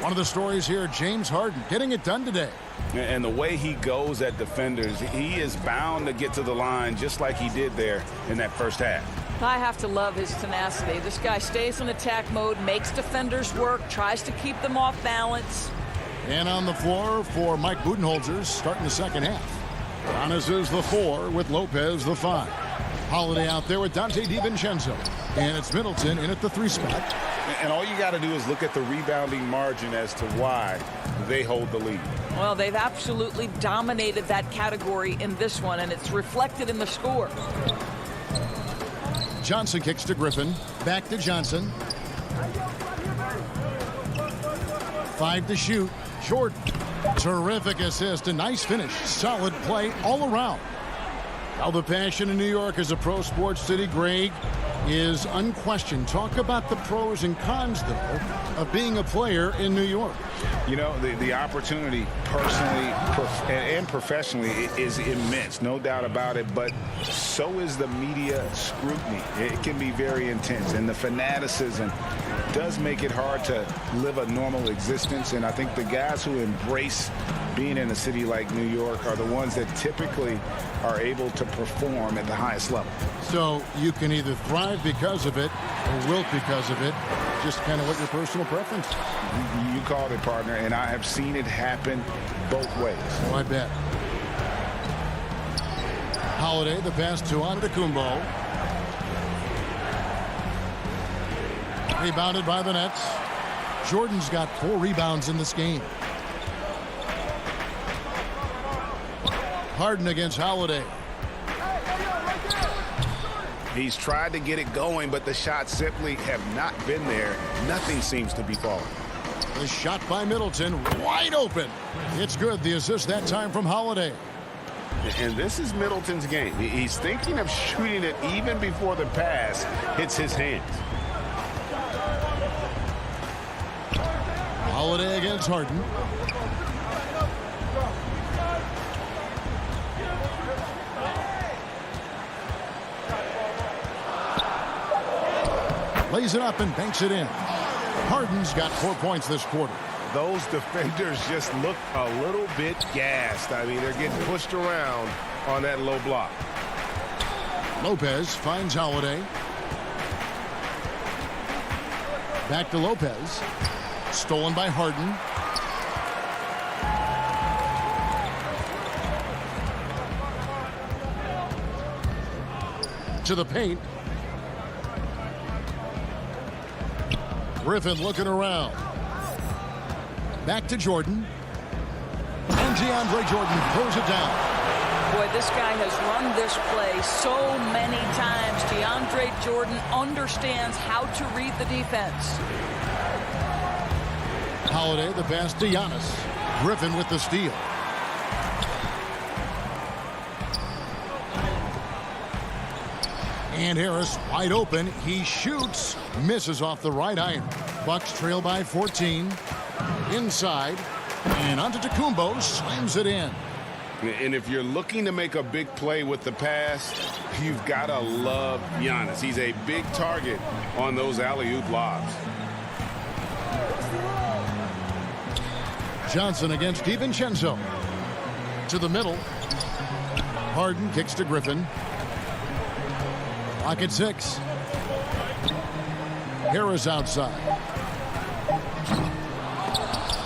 One of the stories here, James Harden getting it done today. And the way he goes at defenders, he is bound to get to the line just like he did there in that first half. I have to love his tenacity. This guy stays in attack mode, makes defenders work, tries to keep them off balance. And on the floor for Mike Budenholzer starting the second half. Giannis is the 4 with Lopez the 5. Holiday out there with Dante DiVincenzo. And it's Middleton in at the 3 spot. And all you got to do is look at the rebounding margin as to why they hold the lead. Well, they've absolutely dominated that category in this one, and it's reflected in the score. Johnson kicks to Griffin. Back to Johnson. 5 to shoot. Jordan. Terrific assist. A nice finish. Solid play all around. How the passion in New York is a pro sports city, Greg, is unquestioned. Talk about the pros and cons, though, of being a player in New York. You know, the opportunity personally and professionally is immense, no doubt about it, but so is the media scrutiny. It can be very intense, and the fanaticism does make it hard to live a normal existence, and I think the guys who embrace being in a city like New York are the ones that typically are able to perform at the highest level. So you can either thrive because of it or wilt because of it. Just kind of what your personal preference is. You called it, partner, and I have seen it happen both ways. Oh, I bet. Holiday, the pass to Antetokounmpo. Rebounded by the Nets. Jordan's got 4 rebounds in this game. Harden against Holiday. He's tried to get it going, but the shots simply have not been there. Nothing seems to be falling. The shot by Middleton, wide open. It's good. The assist that time from Holiday. And this is Middleton's game. He's thinking of shooting it even before the pass hits his hands. Holiday against Harden. Lays it up and banks it in. Harden's got 4 points this quarter. Those defenders just look a little bit gassed. I mean, they're getting pushed around on that low block. Lopez finds Holiday. Back to Lopez. Stolen by Harden. To the paint. Griffin looking around. Back to Jordan. And DeAndre Jordan throws it down. Boy, this guy has run this play so many times. DeAndre Jordan understands how to read the defense. Holiday, the pass to Giannis. Griffin with the steal. And Harris wide open. He shoots. Misses off the right iron. Bucks trail by 14. Inside. And Antetokounmpo slams it in. And if you're looking to make a big play with the pass, you've got to love Giannis. He's a big target on those alley-oop lobs. Johnson against DiVincenzo. To the middle. Harden kicks to Griffin. Clock at 6. Harris outside.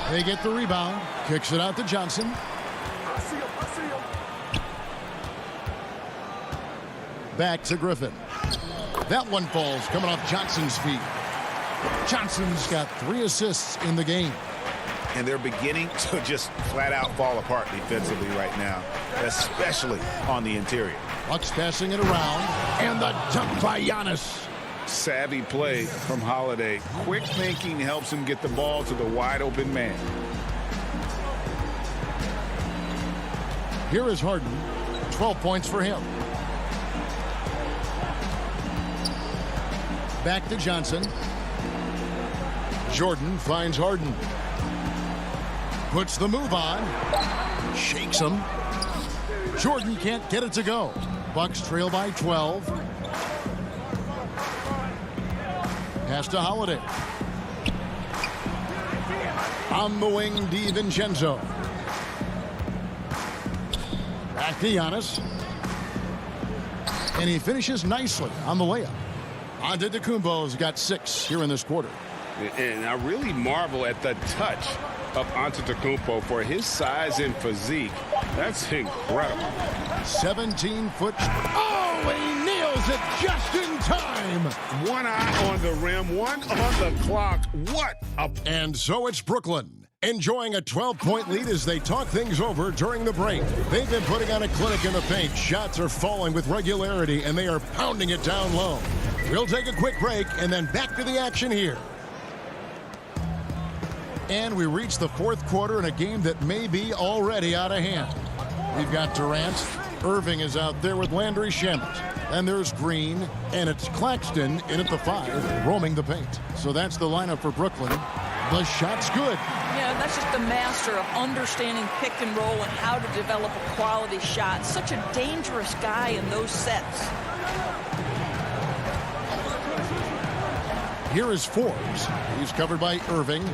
They get the rebound. Kicks it out to Johnson. Back to Griffin. That one falls coming off Johnson's feet. Johnson's got 3 assists in the game. And they're beginning to just flat out fall apart defensively right now, especially on the interior. Bucks passing it around. And the dunk by Giannis. Savvy play from Holiday. Quick thinking helps him get the ball to the wide open man. Here is Harden. 12 points for him. Back to Johnson. Jordan finds Harden. Puts the move on. Shakes him. Jordan can't get it to go. Bucks trail by 12. Pass to Holiday. On the wing, DiVincenzo. Back to Giannis. And he finishes nicely on the layup. Antetokounmpo's got 6 here in this quarter. And I really marvel at the touch of Antetokounmpo for his size and physique. That's incredible. 17-foot. Oh, he nails it just in time. One eye on the rim, one on the clock. What a... And so it's Brooklyn, enjoying a 12-point lead as they talk things over during the break. They've been putting on a clinic in the paint. Shots are falling with regularity, and they are pounding it down low. We'll take a quick break, and then back to the action here. And we reach the 4th quarter in a game that may be already out of hand. We've got Durant. Irving is out there with Landry Shamet. And there's Green, and it's Claxton in at the 5, roaming the paint. So that's the lineup for Brooklyn. The shot's good. Yeah, that's just the master of understanding pick and roll and how to develop a quality shot. Such a dangerous guy in those sets. Here is Forbes. He's covered by Irving.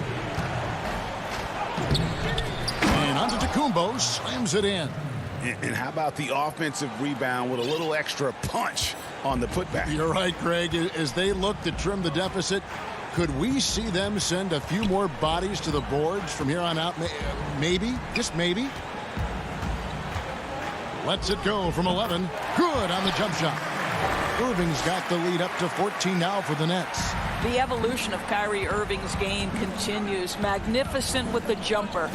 And Antetokounmpo slams it in. And how about the offensive rebound with a little extra punch on the putback? You're right, Greg. As they look to trim the deficit, could we see them send a few more bodies to the boards from here on out? Maybe, just maybe. Lets it go from 11. Good on the jump shot. Irving's got the lead up to 14 now for the Nets. The evolution of Kyrie Irving's game continues. Magnificent with the jumper.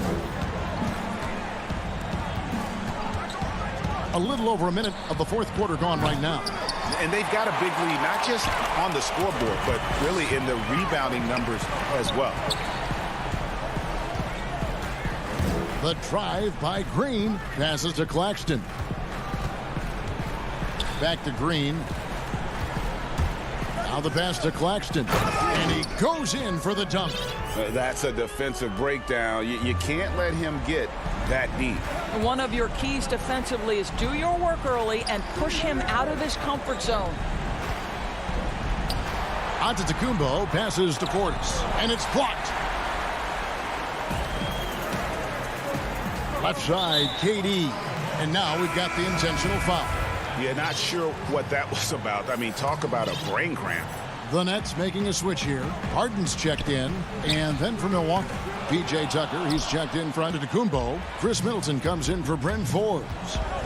A little over a minute of the fourth quarter gone right now. And they've got a big lead, not just on the scoreboard, but really in the rebounding numbers as well. The drive by Green. Passes to Claxton. Back to Green. Now the pass to Claxton. And he goes in for the dunk. That's a defensive breakdown. You can't let him get that deep. One of your keys defensively is do your work early and push him out of his comfort zone. Antetokounmpo passes to Portis. And it's blocked. Left side, KD. And now we've got the intentional foul. Yeah, not sure what that was about. I mean, talk about a brain cramp. The Nets making a switch here. Harden's checked in. And then for Milwaukee, P.J. Tucker, he's checked in for Antetokounmpo. Chris Middleton comes in for Bryn Forbes.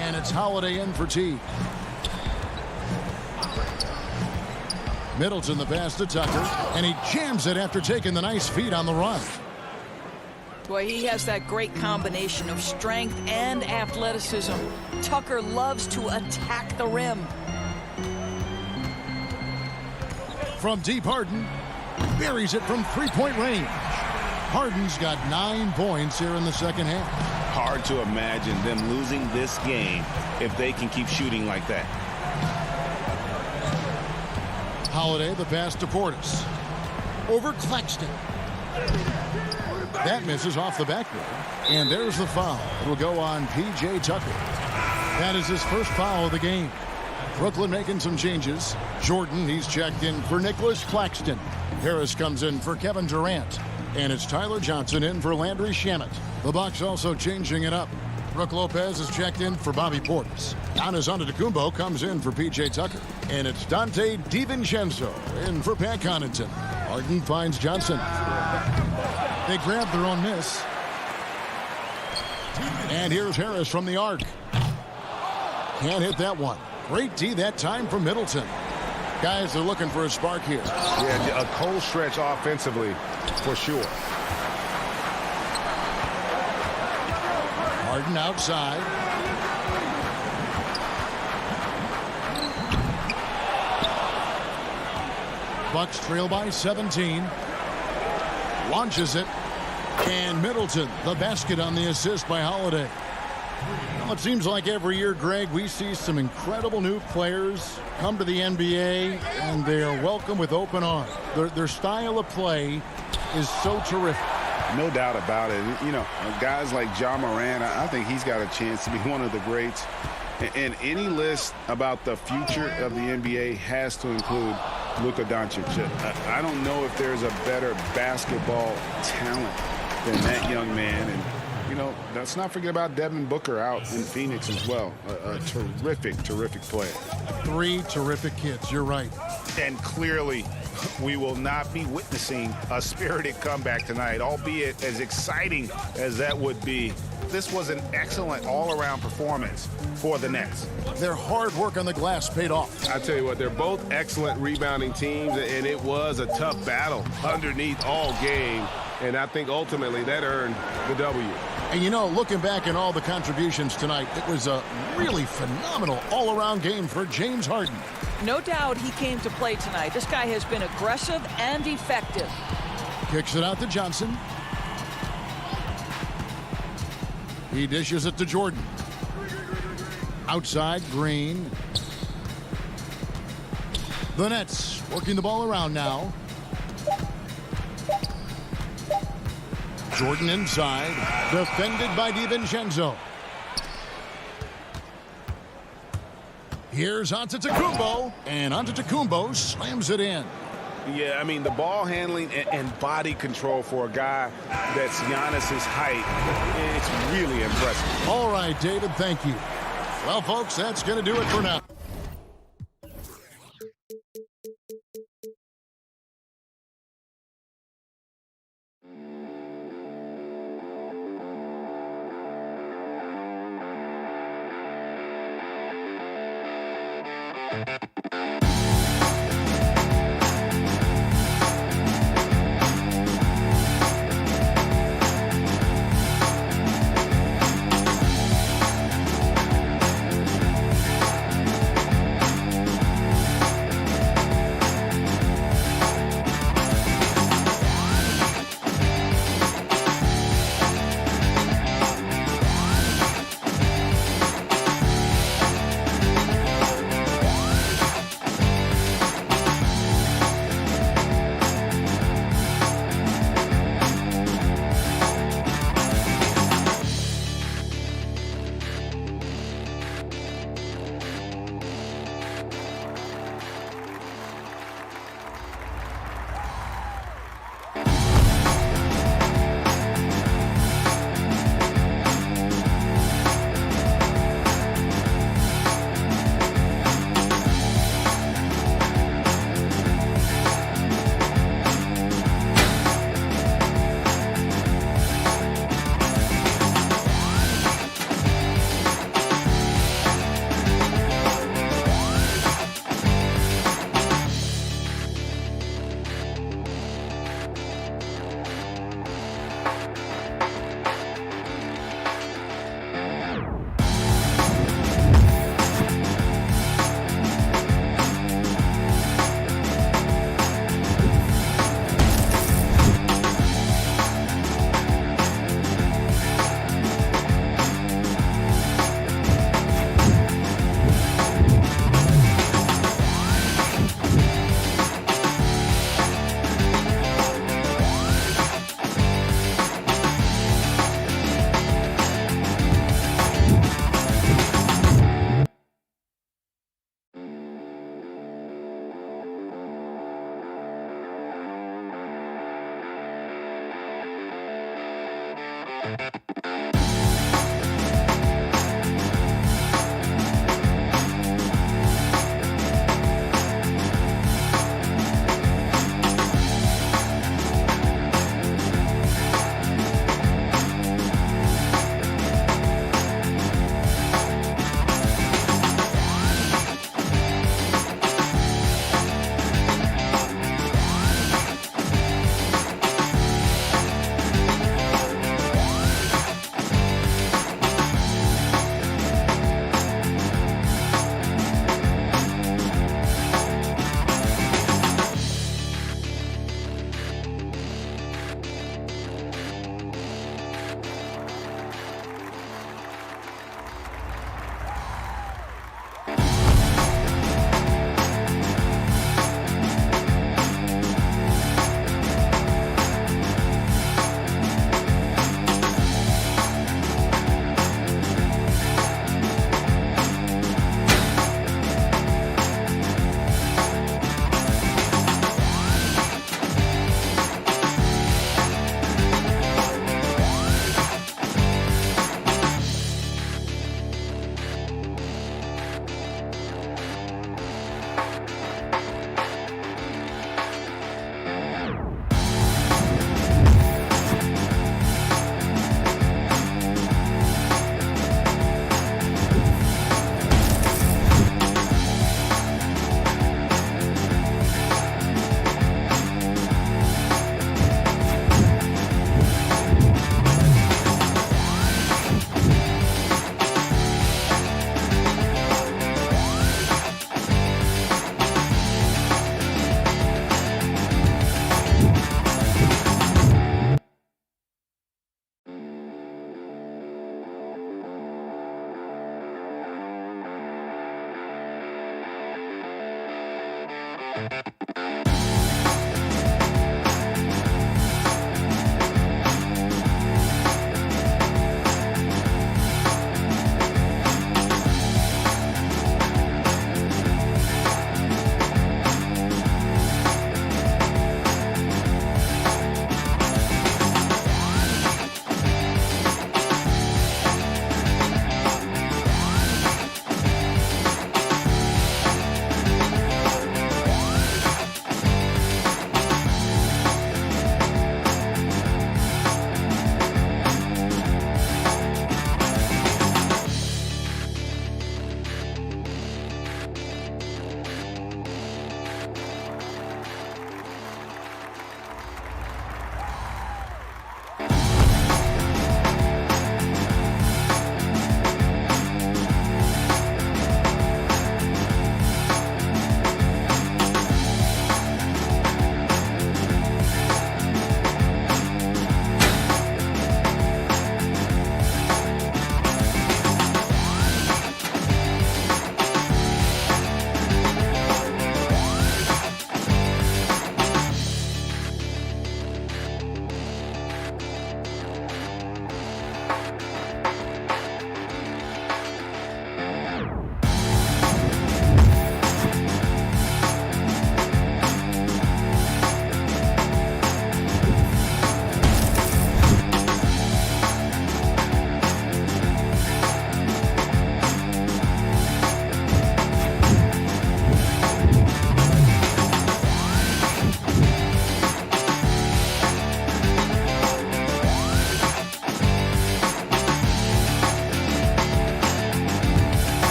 And it's Holiday in for T. Middleton the pass to Tucker. And he jams it after taking the nice feed on the run. Boy, he has that great combination of strength and athleticism. Tucker loves to attack the rim. From deep, Harden buries it from three-point range. Harden's got 9 points here in the second half. Hard to imagine them losing this game if they can keep shooting like that. Holiday, the pass to Portis. Over Claxton. That misses off the backboard. And there's the foul. It'll go on P.J. Tucker. That is his first foul of the game. Brooklyn making some changes. Jordan, he's checked in for Nicholas Claxton. Harris comes in for Kevin Durant. And it's Tyler Johnson in for Landry Shamet. The Bucks also changing it up. Brook Lopez is checked in for Bobby Portis. Giannis Antetokounmpo comes in for P.J. Tucker. And it's Dante DiVincenzo in for Pat Connaughton. Harden finds Johnson. They grab their own miss. And here's Harris from the arc. Can't hit that one. Great D that time from Middleton. Guys are looking for a spark here. Yeah, a cold stretch offensively for sure. Harden outside. Bucks trail by 17. Launches it. And Middleton, the basket on the assist by Holiday. Well, it seems like every year, Greg, we see some incredible new players come to the NBA, and they are welcome with open arms. Their style of play is so terrific. No doubt about it. You know, guys like Ja Morant, I think he's got a chance to be one of the greats. And any list about the future of the NBA has to include Luka Doncic. I don't know if there's a better basketball talent than that young man. And, you know, let's not forget about Devin Booker out in Phoenix as well. A terrific, terrific player. 3 terrific kids. You're right. And clearly, we will not be witnessing a spirited comeback tonight, albeit as exciting as that would be. This was an excellent all-around performance for the Nets. Their hard work on the glass paid off. I tell you what, they're both excellent rebounding teams, and it was a tough battle underneath all game. And I think ultimately that earned the W. And, you know, looking back at all the contributions tonight, it was a really phenomenal all-around game for James Harden. No doubt he came to play tonight. This guy has been aggressive and effective. Kicks it out to Johnson. He dishes it to Jordan. Outside, Green. The Nets working the ball around now. Jordan inside, defended by DiVincenzo. Here's Antetokounmpo, and Antetokounmpo slams it in. Yeah, I mean, the ball handling and body control for a guy that's Giannis's height, it's really impressive. All right, David, thank you. Well, folks, that's going to do it for now.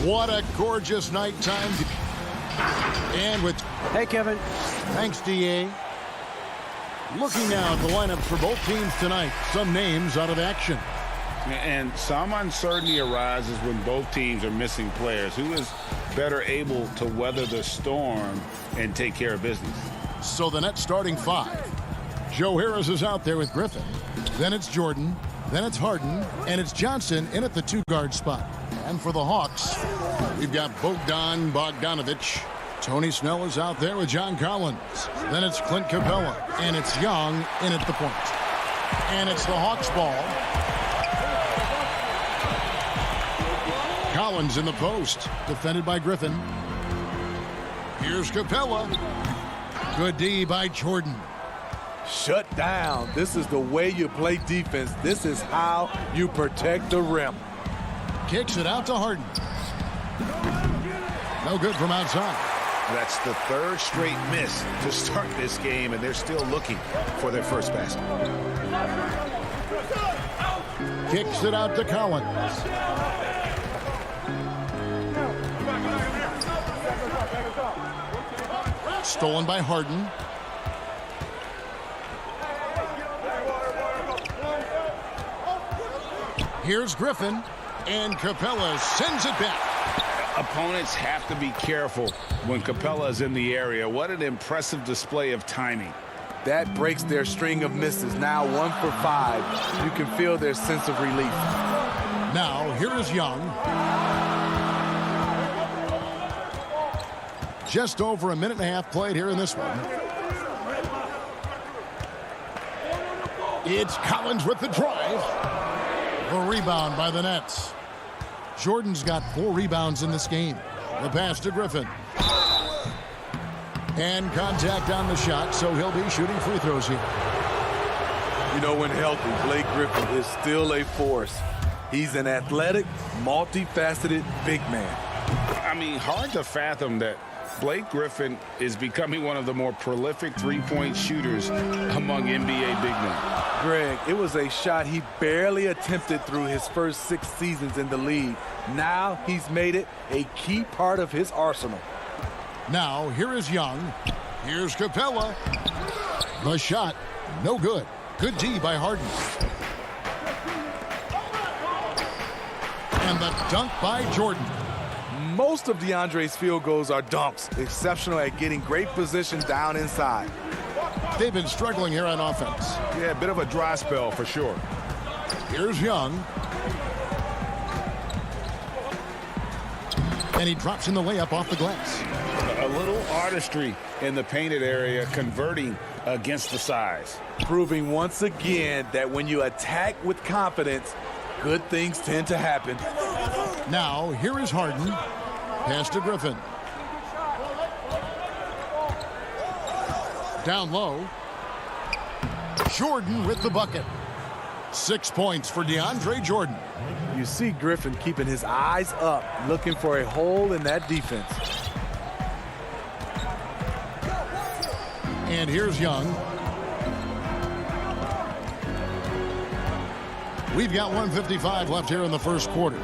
What a gorgeous nighttime. And with... Hey, Kevin. Thanks, D.A. Looking now at the lineups for both teams tonight. Some names out of action. And some uncertainty arises when both teams are missing players. Who is better able to weather the storm and take care of business? So the Nets starting five. Joe Harris is out there with Griffin. Then it's Jordan. Then it's Harden. And it's Johnson in at the two-guard spot. And for the Hawks, we've got Bogdan Bogdanovic. Tony Snell is out there with John Collins. Then it's Clint Capella. And it's Young in at the point. And it's the Hawks ball. Collins in the post, defended by Griffin. Here's Capella. Good D by Jordan. Shut down. This is the way you play defense. This is how you protect the rim. Kicks it out to Harden. No good from outside. That's the third straight miss to start this game, and they're still looking for their first basket. Kicks it out to Collins. Stolen by Harden. Here's Griffin, and Capella sends it back. Opponents have to be careful when Capella is in the area. What an impressive display of timing. That breaks their string of misses. Now 1 for 5. You can feel their sense of relief. Now, here is Young. Just over a minute and a half played here in this one. It's Collins with the drive. The rebound by the Nets. Jordan's got 4 rebounds in this game. The pass to Griffin. And contact on the shot, so he'll be shooting free throws here. You know, when healthy, Blake Griffin is still a force. He's an athletic, multifaceted big man. I mean, hard to fathom that Blake Griffin is becoming one of the more prolific three-point shooters among NBA big men. Greg, it was a shot he barely attempted through his first 6 seasons in the league. Now he's made it a key part of his arsenal. Now, here is Young. Here's Capella. The shot, no good. Good D by Harden. And the dunk by Jordan. Most of DeAndre's field goals are dunks. Exceptional at getting great position down inside. They've been struggling here on offense. Yeah, a bit of a dry spell for sure. Here's Young. And he drops in the layup off the glass. A little artistry in the painted area, converting against the size. Proving once again that when you attack with confidence, good things tend to happen. Now, here is Harden. Pass to Griffin. Down low. Jordan with the bucket. 6 points for DeAndre Jordan. You see Griffin keeping his eyes up, looking for a hole in that defense. And here's Young. We've got 1:55 left here in the first quarter.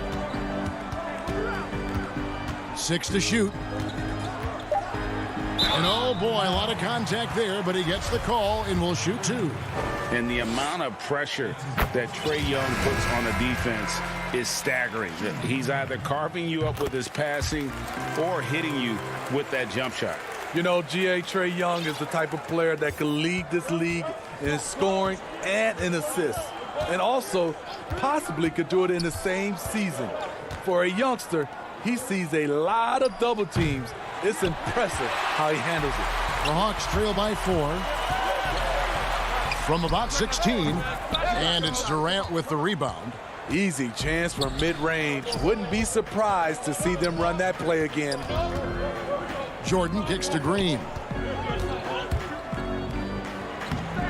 6 to shoot. And oh boy, a lot of contact there, but he gets the call and will shoot 2. And the amount of pressure that Trae Young puts on the defense is staggering. He's either carving you up with his passing or hitting you with that jump shot. You know, Trae Young is the type of player that can lead this league in scoring and in assists. And also possibly could do it in the same season. For a youngster, he sees a lot of double teams. It's impressive how he handles it. The Hawks trail by 4 from about 16, and it's Durant with the rebound. Easy chance from mid-range. Wouldn't be surprised to see them run that play again. Jordan kicks to Green.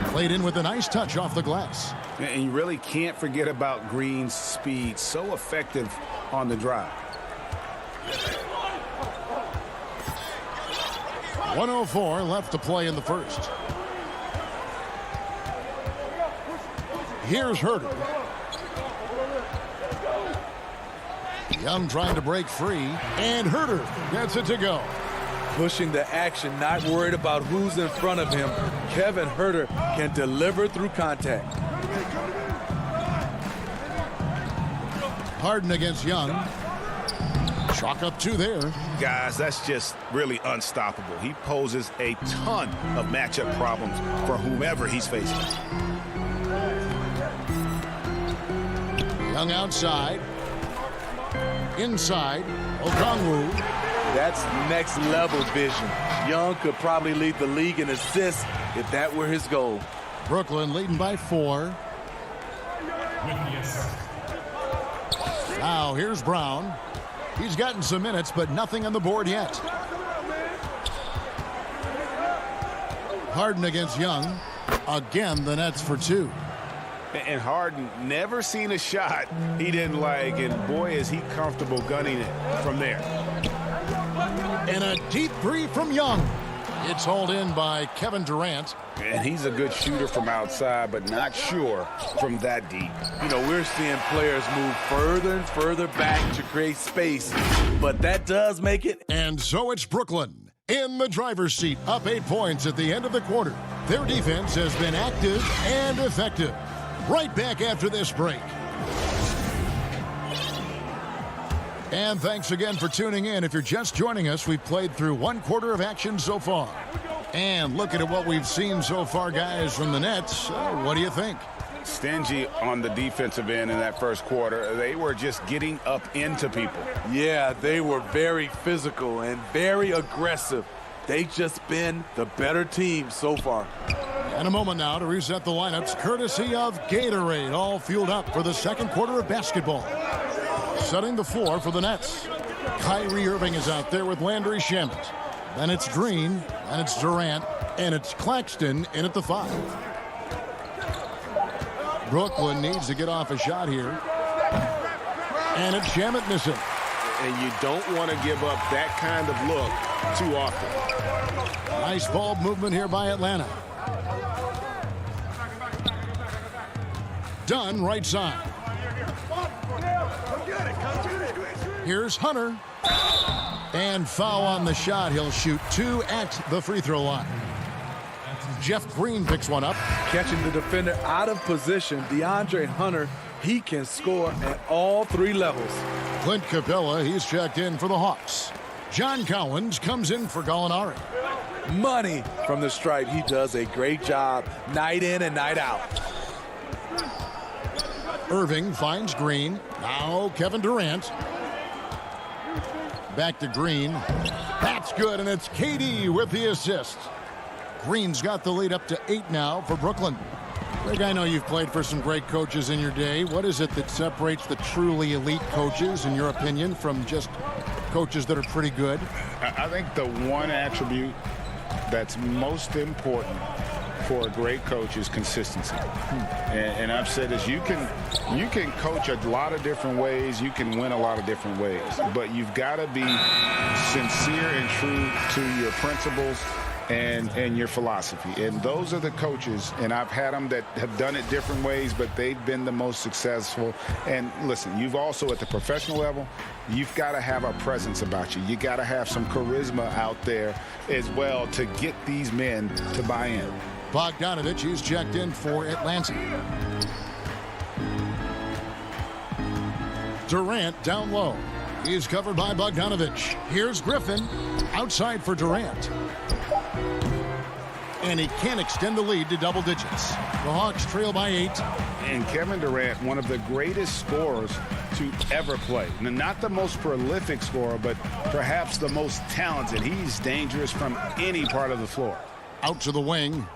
Played in with a nice touch off the glass. And you really can't forget about Green's speed. So effective on the drive. 1:04 left to play in the first. Here's Herter. Young trying to break free, and Herter gets it to go. Pushing the action, not worried about who's in front of him. Kevin Herter can deliver through contact. Harden against Young. Chalk up 2 there. Guys, that's just really unstoppable. He poses a ton of matchup problems for whomever he's facing. Young outside. Inside. Okongwu. That's next level vision. Young could probably lead the league in assists if that were his goal. Brooklyn leading by 4. Now here's Brown. He's gotten some minutes, but nothing on the board yet. Harden against Young. Again, the Nets for 2. And Harden never seen a shot he didn't like, and boy, is he comfortable gunning it from there. And a deep three from Young. It's hauled in by Kevin Durant. And he's a good shooter from outside, but not sure from that deep. You know, we're seeing players move further and further back to create space, but that does make it. And so it's Brooklyn in the driver's seat, up 8 points at the end of the quarter. Their defense has been active and effective. Right back after this break. And thanks again for tuning in. If you're just joining us, we've played through 1 quarter of action so far. And looking at what we've seen so far, guys, from the Nets, what do you think? Stingy on the defensive end in that first quarter. They were just getting up into people. Yeah, they were very physical and very aggressive. They've just been the better team so far. And a moment now to reset the lineups, courtesy of Gatorade, all fueled up for the second quarter of basketball. Setting the floor for the Nets. Kyrie Irving is out there with Landry Shamet. Then it's Green, and it's Durant, and it's Claxton in at the 5. Brooklyn needs to get off a shot here. And it's Shamet missing. And you don't want to give up that kind of look too often. Nice ball movement here by Atlanta. Dunn right side. Here's Hunter. And foul on the shot. He'll shoot 2 at the free throw line. Jeff Green picks one up. Catching the defender out of position, DeAndre Hunter, he can score at all 3 levels. Clint Capella, he's checked in for the Hawks. John Collins comes in for Gallinari. Money from the stripe. He does a great job night in and night out. Irving finds Green. Now Kevin Durant. Back to Green. That's good, and it's KD with the assist. Green's got the lead up to 8 now for Brooklyn. Greg, I know you've played for some great coaches in your day. What is it that separates the truly elite coaches, in your opinion, from just coaches that are pretty good? I think the one attribute that's most important for a great coach is consistency. And I've said this, you can coach a lot of different ways, you can win a lot of different ways, but you've got to be sincere and true to your principles and your philosophy. And those are the coaches, and I've had them that have done it different ways, but they've been the most successful. And listen, you've also, at the professional level, you've got to have a presence about you. You got to have some charisma out there as well to get these men to buy in. Bogdanovich, he's checked in for Atlanta. Durant down low. He's covered by Bogdanovich. Here's Griffin. Outside for Durant. And he can't extend the lead to double digits. The Hawks trail by 8. And Kevin Durant, one of the greatest scorers to ever play. Now, not the most prolific scorer, but perhaps the most talented. He's dangerous from any part of the floor. Out to the wing.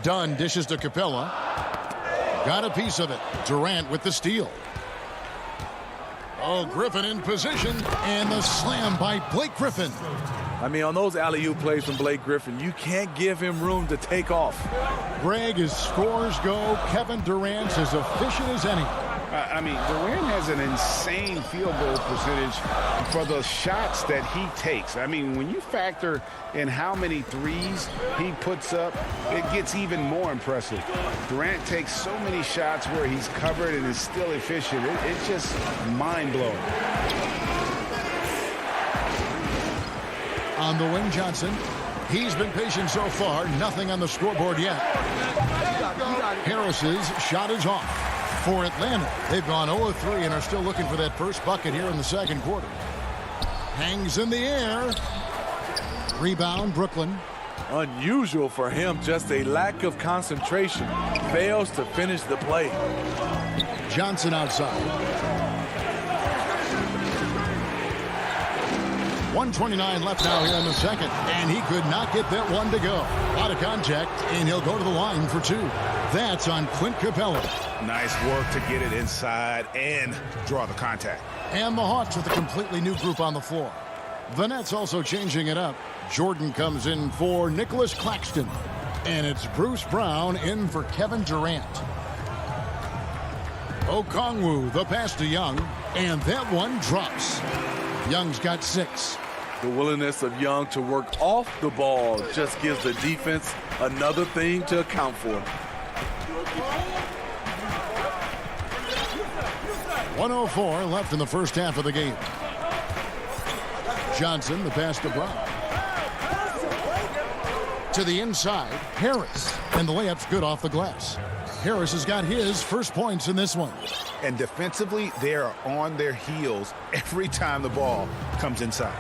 Dunn dishes to Capella. Got a piece of it. Durant with the steal. Oh, Griffin in position. And the slam by Blake Griffin. I mean, on those alley-oop plays from Blake Griffin, you can't give him room to take off. Greg, as scores go, Kevin Durant's as efficient as any. I mean, Durant has an insane field goal percentage for the shots that he takes. I mean, when you factor in how many threes he puts up, it gets even more impressive. Durant takes so many shots where he's covered and is still efficient. It's just mind-blowing. On the wing, Johnson. He's been patient so far. Nothing on the scoreboard yet. Harris's shot is off. For Atlanta, they've gone 0-3 and are still looking for that first bucket here in the second quarter. Hangs in the air. Rebound, Brooklyn. Unusual for him, just a lack of concentration. Fails to finish the play. Johnson outside. 1:29 left now here in the second, and he could not get that one to go. Out of contact, and he'll go to the line for two. That's on Clint Capella. Nice work to get it inside and draw the contact. And the Hawks with a completely new group on the floor. The Nets also changing it up. Jordan comes in for Nicholas Claxton. And it's Bruce Brown in for Kevin Durant. Okongwu, the pass to Young, and that one drops. Young's got 6. The willingness of Young to work off the ball just gives the defense another thing to account for. 1:04 left in the first half of the game. Johnson, the pass to Brown. To the inside, Harris. And the layup's good off the glass. Harris has got his first points in this one. And defensively, they are on their heels every time the ball comes inside.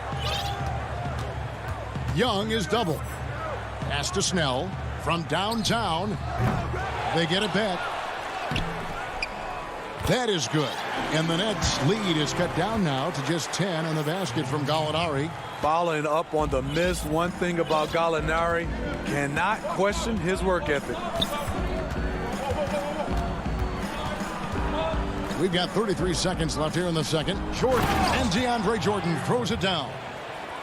Young is double. Pass to Snell from downtown. They get it back. That is good. And the Nets' lead is cut down now to just 10 on the basket from Gallinari. Following up on the miss, one thing about Gallinari, cannot question his work ethic. We've got 33 seconds left here in the second. Jordan and DeAndre Jordan throws it down.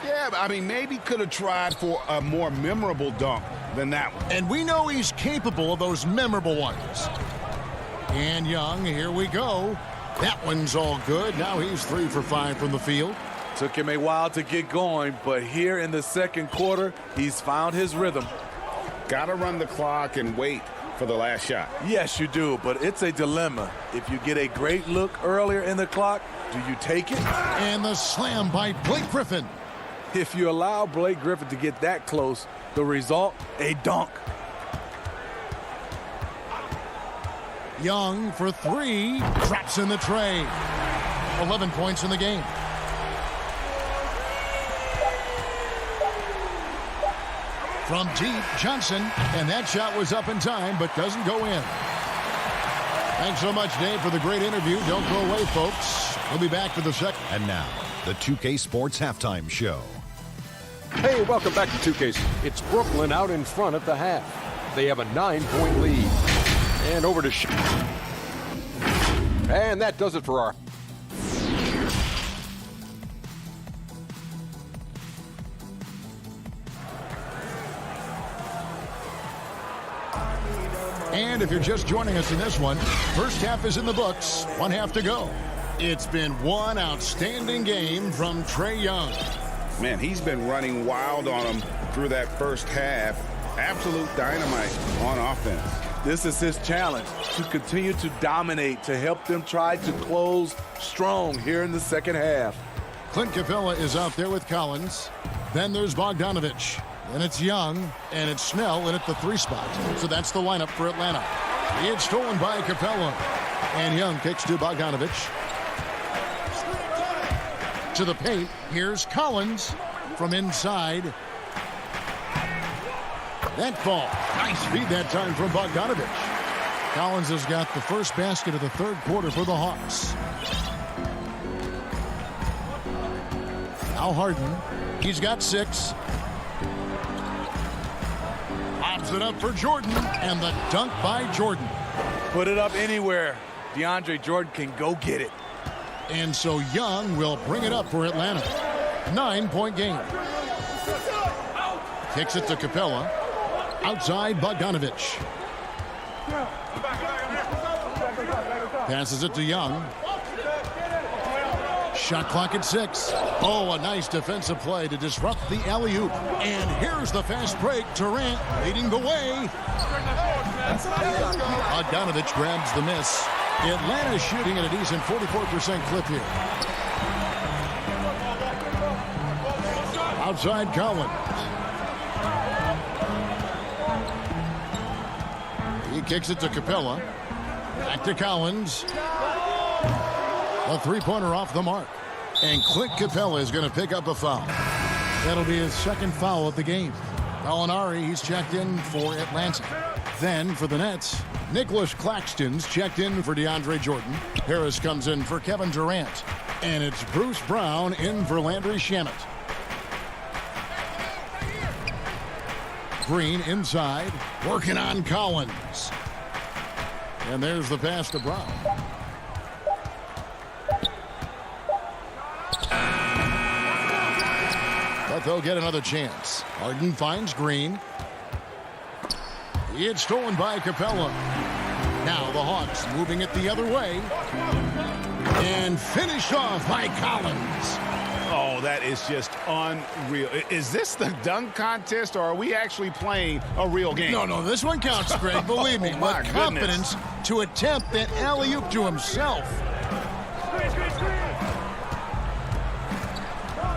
Yeah, I mean, maybe could have tried for a more memorable dunk than that one. And we know he's capable of those memorable ones. And Young, here we go. That one's all good. Now he's 3 for 5 from the field. Took him a while to get going, but here in the second quarter, he's found his rhythm. Got to run the clock and wait for the last shot. Yes, you do, but it's a dilemma. If you get a great look earlier in the clock, do you take it? And the slam by Blake Griffin. If you allow Blake Griffin to get that close, the result, a dunk. Young for 3, drops in the tray. 11 points in the game. From deep, Johnson, and that shot was up in time, but doesn't go in. Thanks so much, Dave, for the great interview. Don't go away, folks. We'll be back for the second. And now, the 2K Sports Halftime Show. Hey, welcome back to 2K. It's Brooklyn out in front at the half. They have a 9-point lead. And over to and that does it for our And if you're just joining us in this one, first half is in the books, 1 half to go. It's been one outstanding game from Trae Young. Man, he's been running wild on him through that first half. Absolute dynamite on offense. This is his challenge, to continue to dominate, to help them try to close strong here in the second half. Clint Capella is out there with Collins. Then there's Bogdanovich. Then it's Young, and it's Snell in at the 3 spot. So that's the lineup for Atlanta. It's stolen by Capella. And Young kicks to Bogdanovich. To the paint, here's Collins from inside. That ball, nice feed that time from Bogdanovich. Collins has got the first basket of the third quarter for the Hawks. Now Harden, he's got 6. Pops it up for Jordan, and the dunk by Jordan. Put it up anywhere. DeAndre Jordan can go get it. And so Young will bring it up for Atlanta. 9-point game. Kicks it to Capella. Outside Bogdanovich. Passes it to Young. Shot clock at 6. Oh, a nice defensive play to disrupt the alley-oop. And here's the fast break. Durant leading the way. Bogdanovich grabs the miss. Atlanta shooting at a decent 44% clip here. Outside Collins. He kicks it to Capella. Back to Collins. A three-pointer off the mark. And Clint Capella is going to pick up a foul. That'll be his second foul of the game. Gallinari, he's checked in for Atlanta. Then for the Nets, Nicholas Claxton's checked in for DeAndre Jordan. Harris comes in for Kevin Durant. And it's Bruce Brown in for Landry Shamet. Green inside, working on Collins. And there's the pass to Brown. But they'll get another chance. Harden finds Green. It's stolen by Capella. Now the Hawks moving it the other way. And finished off by Collins. Oh, that is just unreal. Is this the dunk contest, or are we actually playing a real game? No, this one counts, Greg. Believe me. My with confidence to attempt that alley-oop to himself.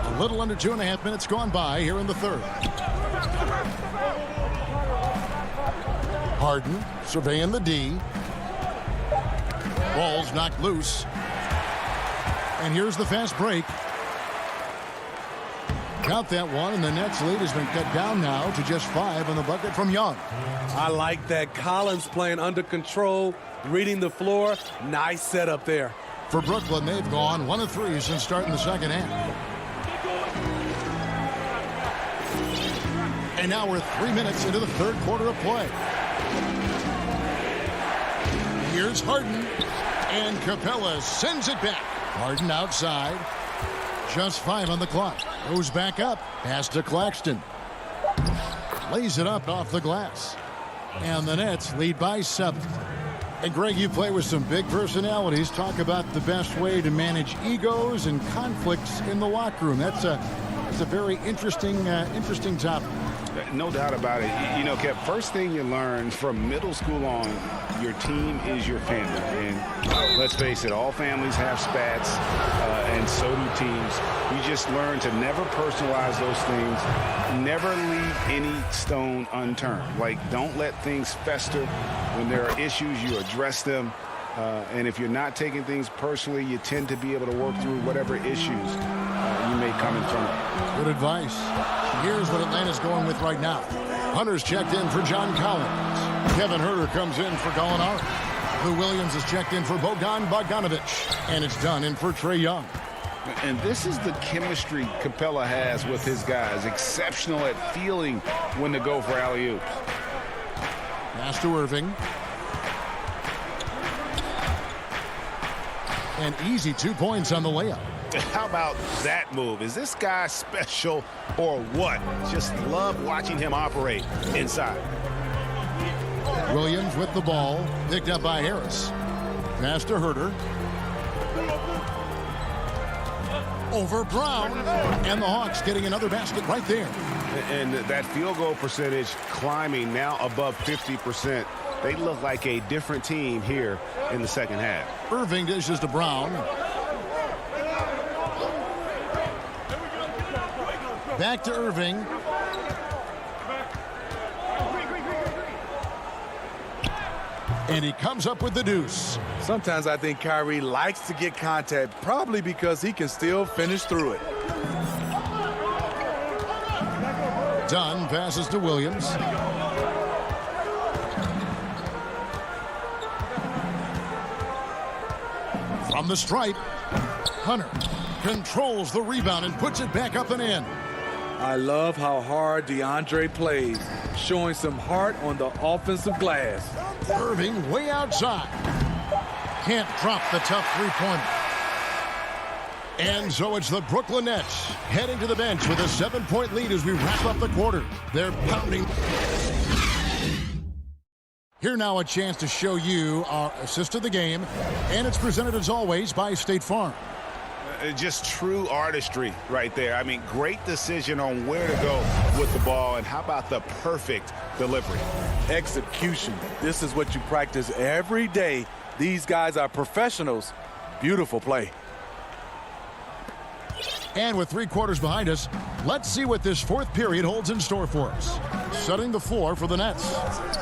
A little under 2.5 minutes gone by here in the third. Harden surveying the D. Ball's knocked loose. And here's the fast break. Count that one, and the Nets lead has been cut down now to just 5 on the bucket from Young. I like that. Collins playing under control, reading the floor. Nice setup there. For Brooklyn, they've gone 1 of 3 since starting the second half. And now we're 3 minutes into the third quarter of play. Here's Harden, and Capella sends it back. Harden outside. Just 5 on the clock. Goes back up. Pass to Claxton. Lays it up off the glass. And the Nets lead by 7. And Greg, you play with some big personalities. Talk about the best way to manage egos and conflicts in the locker room. That's a very interesting topic. No doubt about it. You know, Kev, first thing you learn from middle school on, your team is your family. And let's face it, all families have spats, and so do teams. You just learn to never personalize those things. Never leave any stone unturned. Like, don't let things fester. When there are issues, you address them. And if you're not taking things personally, you tend to be able to work through whatever issues you may come in front of. Good advice. Here's what Atlanta's going with right now. Hunter's checked in for John Collins. Kevin Huerter comes in for Gallinari. Lou Williams is checked in for Bogdanovich. And it's done in for Trae Young. And this is the chemistry Capella has with his guys. Exceptional at feeling when to go for alley-oops. Pass to Irving. An easy 2 points on the layup. How about that move? Is this guy special or what? Just love watching him operate inside. Williams with the ball. Picked up by Harris. Pass to Huerter. Over Brown. And the Hawks getting another basket right there. And that field goal percentage climbing now above 50%. They look like a different team here in the second half. Irving dishes to Brown. Back to Irving. And he comes up with the deuce. Sometimes I think Kyrie likes to get contact, probably because he can still finish through it. Dunn passes to Williams. From the stripe, Hunter controls the rebound and puts it back up and in. I love how hard DeAndre plays, showing some heart on the offensive glass. Irving way outside. Can't drop the tough three-pointer. And so it's the Brooklyn Nets heading to the bench with a 7-point lead as we wrap up the quarter. They're pounding. Here now a chance to show you our assist of the game, and it's presented as always by State Farm. Just true artistry right there. I mean, great decision on where to go with the ball, and how about the perfect delivery? Execution. This is what you practice every day. These guys are professionals. Beautiful play. And with 3 quarters behind us, let's see what this 4th period holds in store for us. Setting the floor for the Nets.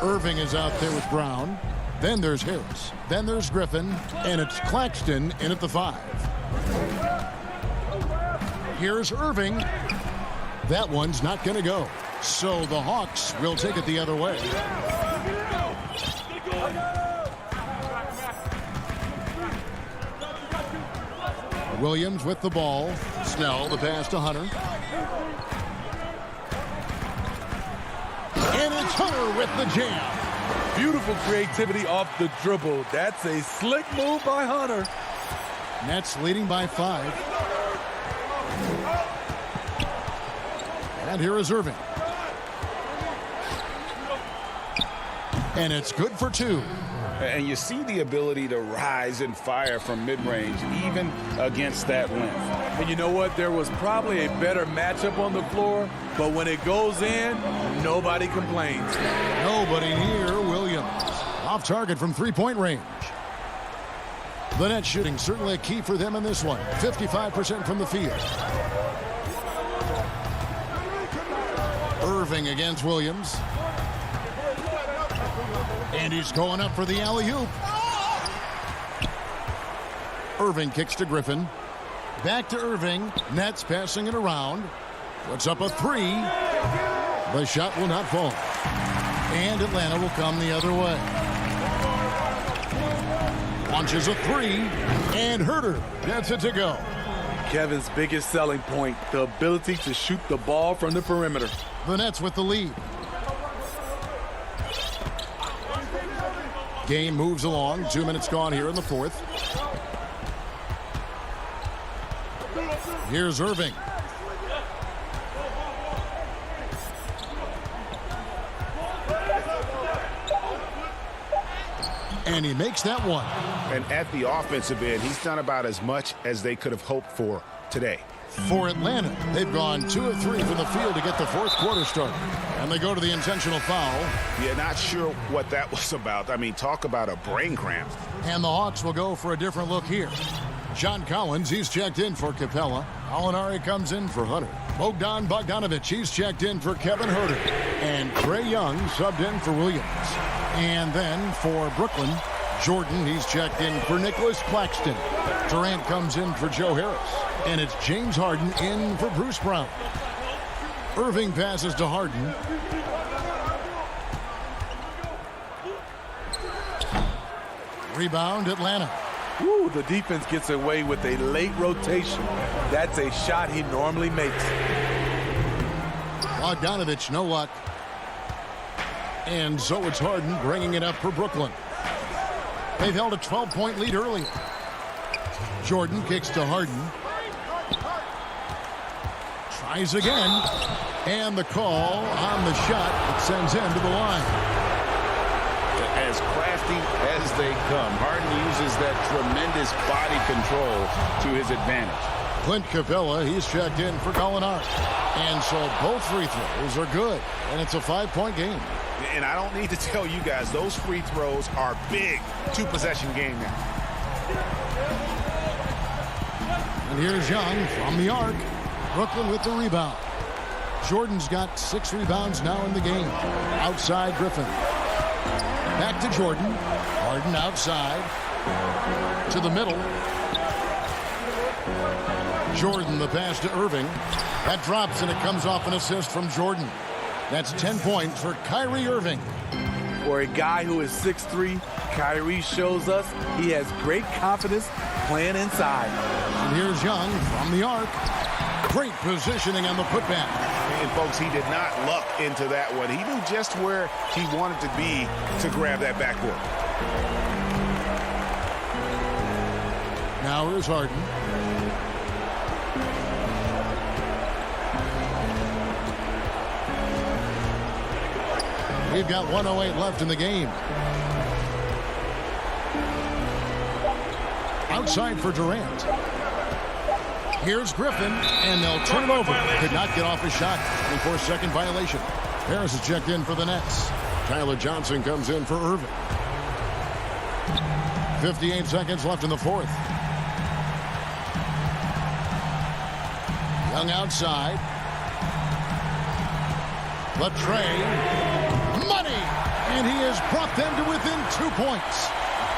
Irving is out there with Brown. Then there's Harris. Then there's Griffin. And it's Claxton in at the 5. Here's Irving. That one's not going to go. So the Hawks will take it the other way. Williams with the ball. Snell, the pass to Hunter. And it's Hunter with the jam. Beautiful creativity off the dribble. That's a slick move by Hunter. Nets leading by 5. And here is Irving. And it's good for 2. And you see the ability to rise and fire from mid-range, even against that length. And you know what? There was probably a better matchup on the floor, but when it goes in, nobody complains. Nobody near Williams. Off target from 3-point range. The net shooting certainly a key for them in this one. 55% from the field. Irving against Williams. And he's going up for the alley-oop. Irving kicks to Griffin. Back to Irving. Nets passing it around. Puts up a 3. The shot will not fall. And Atlanta will come the other way. Launches a 3. And Herter gets it to go. Kevin's biggest selling point, the ability to shoot the ball from the perimeter. The Nets with the lead. Game moves along. 2 minutes gone here in the 4th. Here's Irving. And he makes that one. And at the offensive end, he's done about as much as they could have hoped for today. For Atlanta, they've gone 2 of 3 from the field to get the 4th quarter started. And they go to the intentional foul. Yeah, not sure what that was about. I mean, talk about a brain cramp. And the Hawks will go for a different look here. John Collins, he's checked in for Capella. Alinari comes in for Hunter. Bogdanovich, he's checked in for Kevin Herter. And Trae Young subbed in for Williams. And then for Brooklyn, Jordan, he's checked in for Nicholas Claxton. Durant comes in for Joe Harris. And it's James Harden in for Bruce Brown. Irving passes to Harden. Rebound, Atlanta. Ooh, the defense gets away with a late rotation. That's a shot he normally makes. Bogdanovich, no luck. And so it's Harden bringing it up for Brooklyn. They've held a 12-point lead earlier. Jordan kicks to Harden. Tries again. And the call on the shot that sends him to the line. As crafty as they come, Harden uses that tremendous body control to his advantage. Clint Capella, he's checked in for Gallinari. And so both free throws are good. And it's a 5-point game. And I don't need to tell you guys, those free throws are big. 2-possession game now. And here's Young from the arc. Brooklyn with the rebound. Jordan's got 6 rebounds now in the game. Outside Griffin. Back to Jordan. Harden outside. To the middle. Jordan, the pass to Irving. That drops and it comes off an assist from Jordan. That's 10 points for Kyrie Irving. For a guy who is 6'3", Kyrie shows us he has great confidence playing inside. And here's Young from the arc. Great positioning on the putback. And folks, he did not luck into that one. He knew just where he wanted to be to grab that backboard. Now here's Harden. We've got 1:08 left in the game. Outside for Durant. Here's Griffin, and they'll turn it over. Could not get off his shot. 24-second violation. Harris is checked in for the Nets. Tyler Johnson comes in for Irving. 58 seconds left in the fourth. Young outside. Latrey. Money! And he has brought them to within 2 points.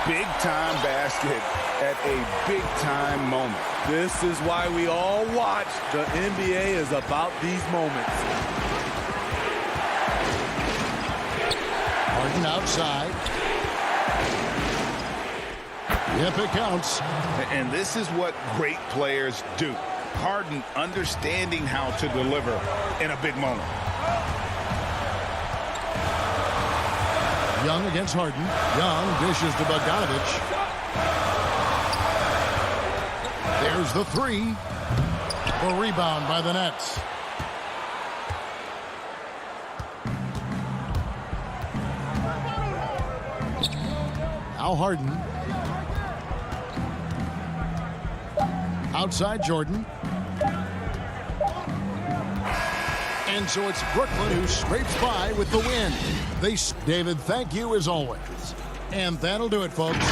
Big-time basket at a big-time moment. This is why we all watch. The NBA is about these moments. Harden outside. Yep, it counts. And this is what great players do. Harden understanding how to deliver in a big moment. Young against Harden. Young dishes to Bogdanovich. There's the three. A rebound by the Nets. Now Harden. Outside Jordan. And so it's Brooklyn who scrapes by with the win. David, thank you as always. And that'll do it, folks.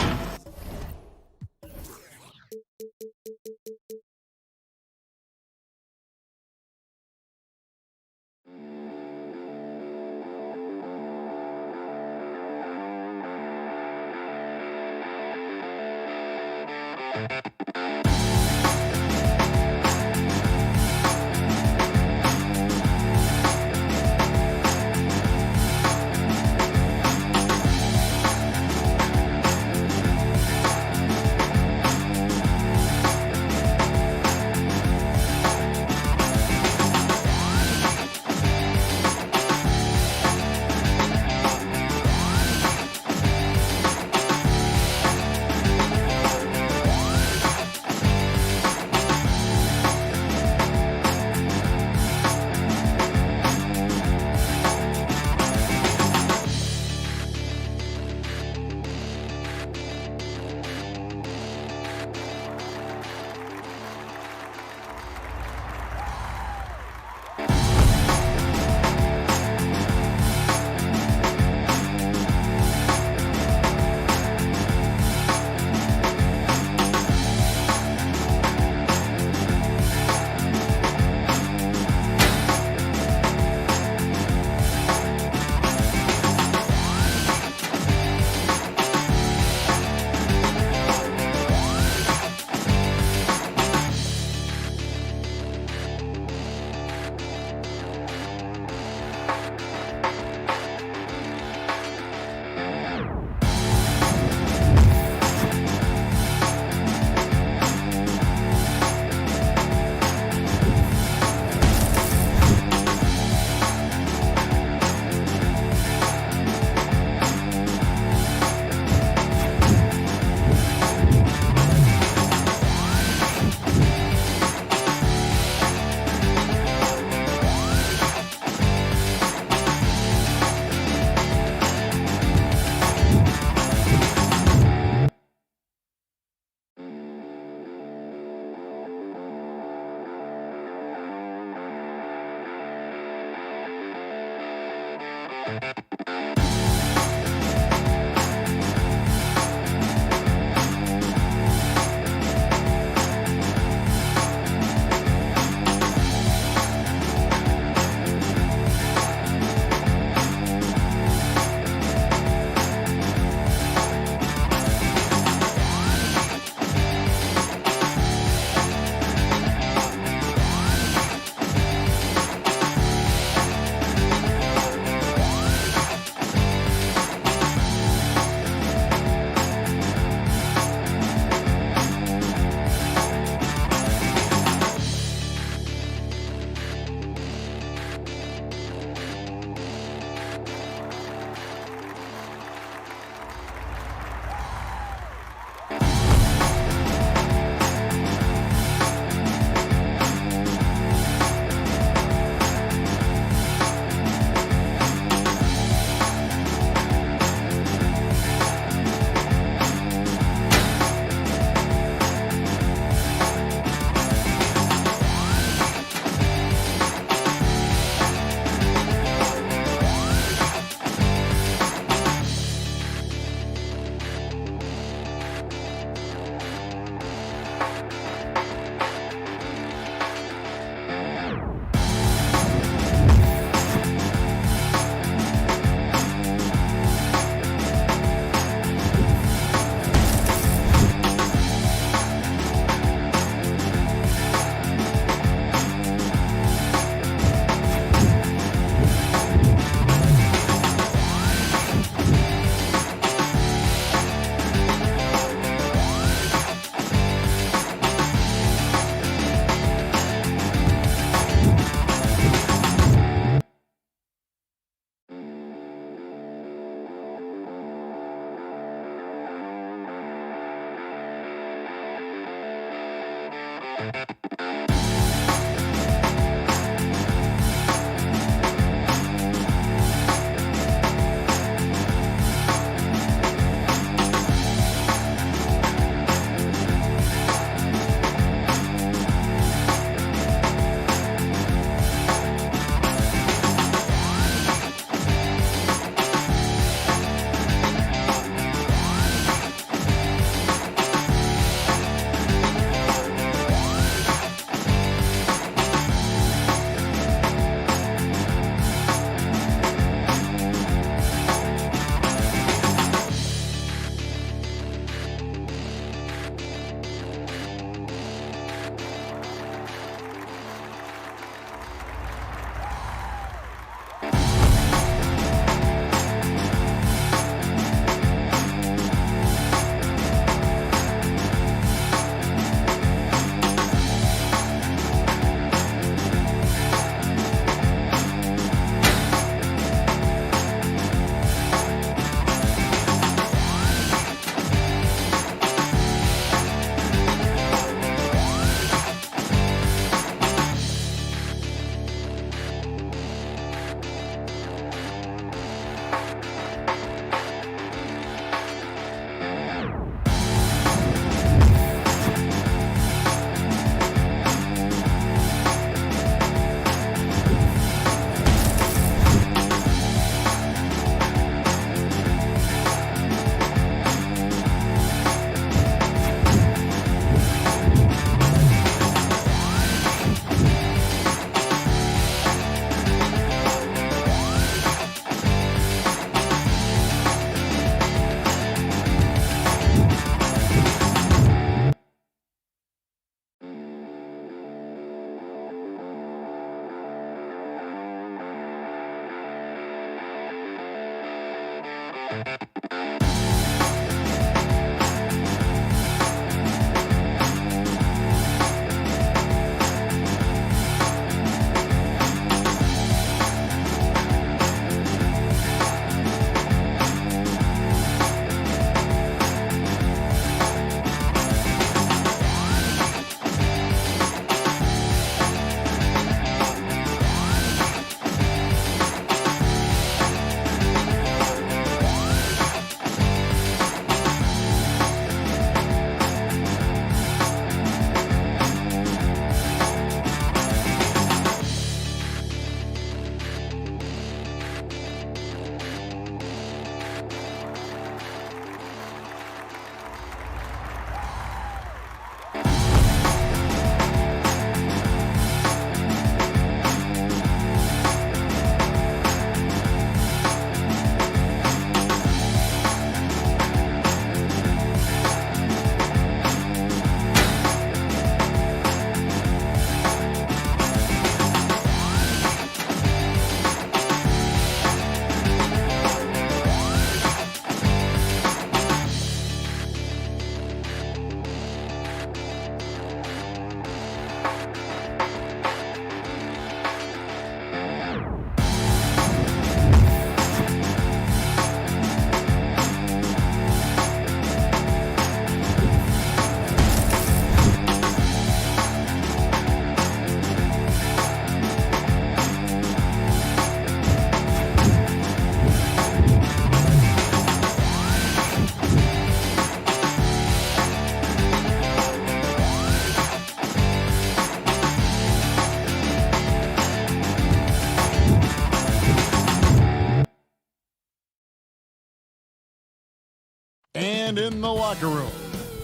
And in the locker room,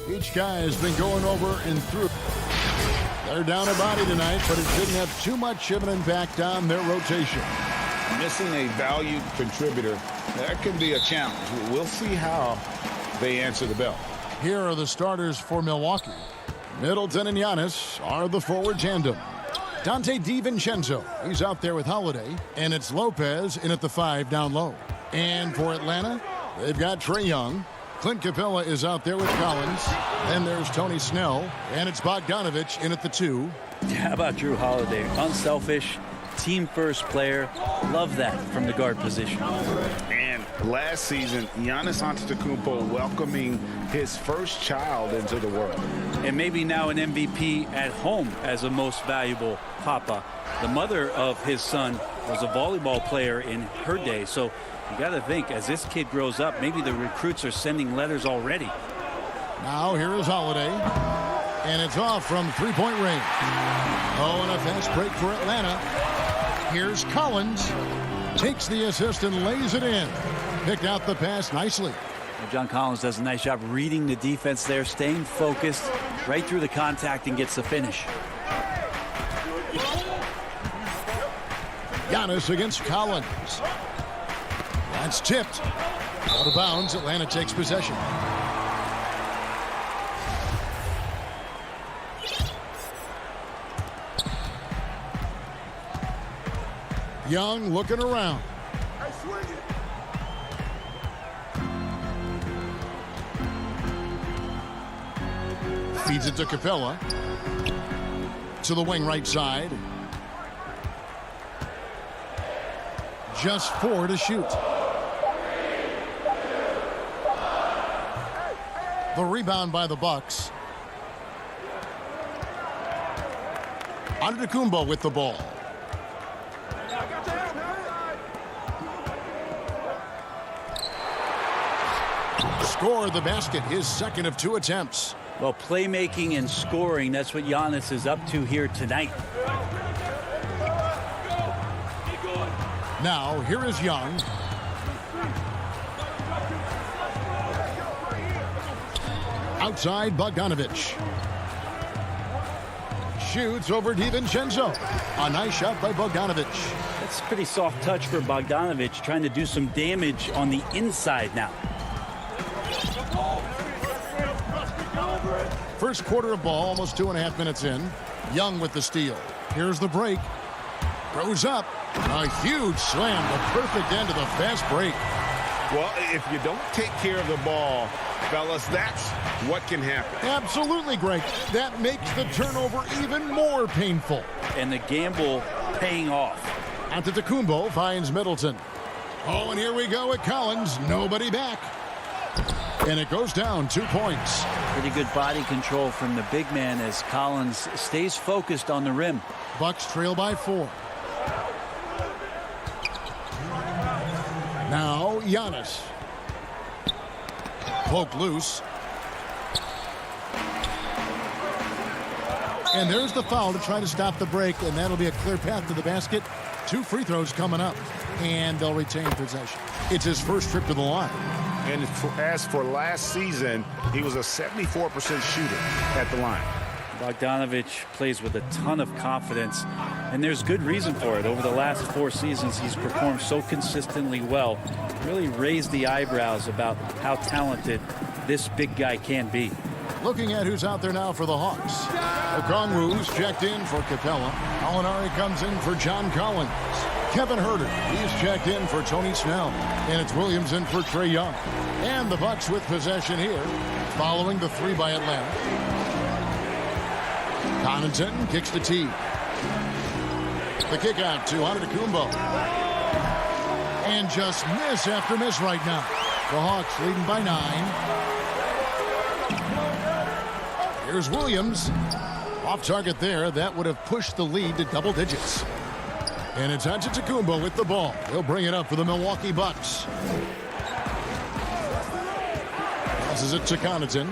each guy has been going over and through. They're down a body tonight, but it didn't have too much of an impact on their rotation. Missing a valued contributor, that can be a challenge. We'll see how they answer the bell. Here are the starters for Milwaukee. Middleton and Giannis are the forward tandem. Dante DiVincenzo, he's out there with Holiday, and it's Lopez in at the 5 down low. And for Atlanta, they've got Trae Young. Clint Capella is out there with Collins. Then there's Tony Snell, and it's Bogdanovich in at the 2. How about Drew Holiday? Unselfish, team-first player. Love that from the guard position. And last season, Giannis Antetokounmpo welcoming his first child into the world. And maybe now an MVP at home as a most valuable papa. The mother of his son was a volleyball player in her day, so you got to think, as this kid grows up, maybe the recruits are sending letters already. Now here is Holiday, and it's off from three-point range. Oh, and a fast break for Atlanta. Here's Collins, takes the assist and lays it in. Picked out the pass nicely. Well, John Collins does a nice job reading the defense there, staying focused right through the contact and gets the finish. Giannis against Collins. That's tipped. Out of bounds, Atlanta takes possession. Young looking around. Feeds it to Capella. To the wing right side. Just 4 to shoot. The rebound by the Bucks. Antetokounmpo with the ball. Scored the basket, his second of 2 attempts. Well, playmaking and scoring, that's what Giannis is up to here tonight. Now, here is Young. Outside, Bogdanovich. Shoots over DiVincenzo. A nice shot by Bogdanovich. That's a pretty soft touch for Bogdanovich, trying to do some damage on the inside now. First quarter of ball, almost 2.5 minutes in. Young with the steal. Here's the break. Throws up. A huge slam, the perfect end of the fast break. Well, if you don't take care of the ball, fellas, that's what can happen. Absolutely, Greg. That makes the turnover even more painful. And the gamble paying off. Antetokounmpo finds Middleton. Oh, and here we go at Collins. Nobody back. And it goes down 2 points. Pretty good body control from the big man as Collins stays focused on the rim. Bucks trail by 4. Now Giannis. Poke loose. And there's the foul to try to stop the break, and that'll be a clear path to the basket. 2 free throws coming up, and they'll retain possession. It's his first trip to the line. And as for last season, he was a 74% shooter at the line. Bogdanovich plays with a ton of confidence, and there's good reason for it. Over the last 4 seasons, he's performed so consistently well. Really raised the eyebrows about how talented this big guy can be. Looking at who's out there now for the Hawks. Okongwu's checked in for Capella. Gallinari comes in for John Collins. Kevin Huerter, he's checked in for Tony Snell. And it's Williams in for Trae Young. And the Bucks with possession here, following the 3 by Atlanta. Connaughton kicks to T. The kick out to Antetokounmpo. And just miss after miss right now. The Hawks leading by 9. Here's Williams. Off target there. That would have pushed the lead to double digits. And it's Antetokounmpo with the ball. He'll bring it up for the Milwaukee Bucks. Passes it to Connaughton.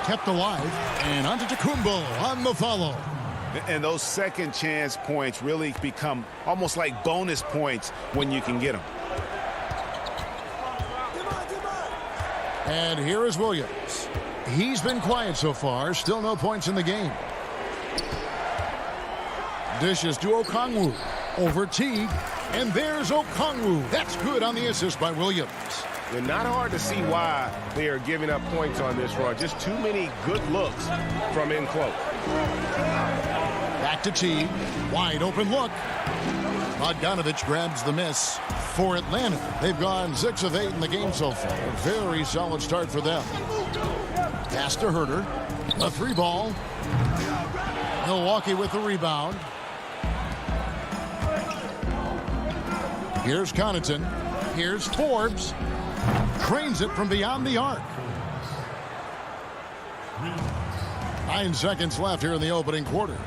Kept alive. And Antetokounmpo on the follow. And those second chance points really become almost like bonus points when you can get them. And here is Williams. He's been quiet so far. Still no points in the game. Dishes to Okongwu. Over Teague. And there's Okongwu. That's good on the assist by Williams. It's not hard to see why they are giving up points on this run. Just too many good looks from in close. Back to Teague. Wide open look. Bogdanovich grabs the miss for Atlanta. They've gone 6 of 8 in the game so far. A very solid start for them. Pass to Huerter. A 3 ball. Milwaukee with the rebound. Here's Connaughton. Here's Forbes. Trains it from beyond the arc. 9 seconds left here in the opening quarter.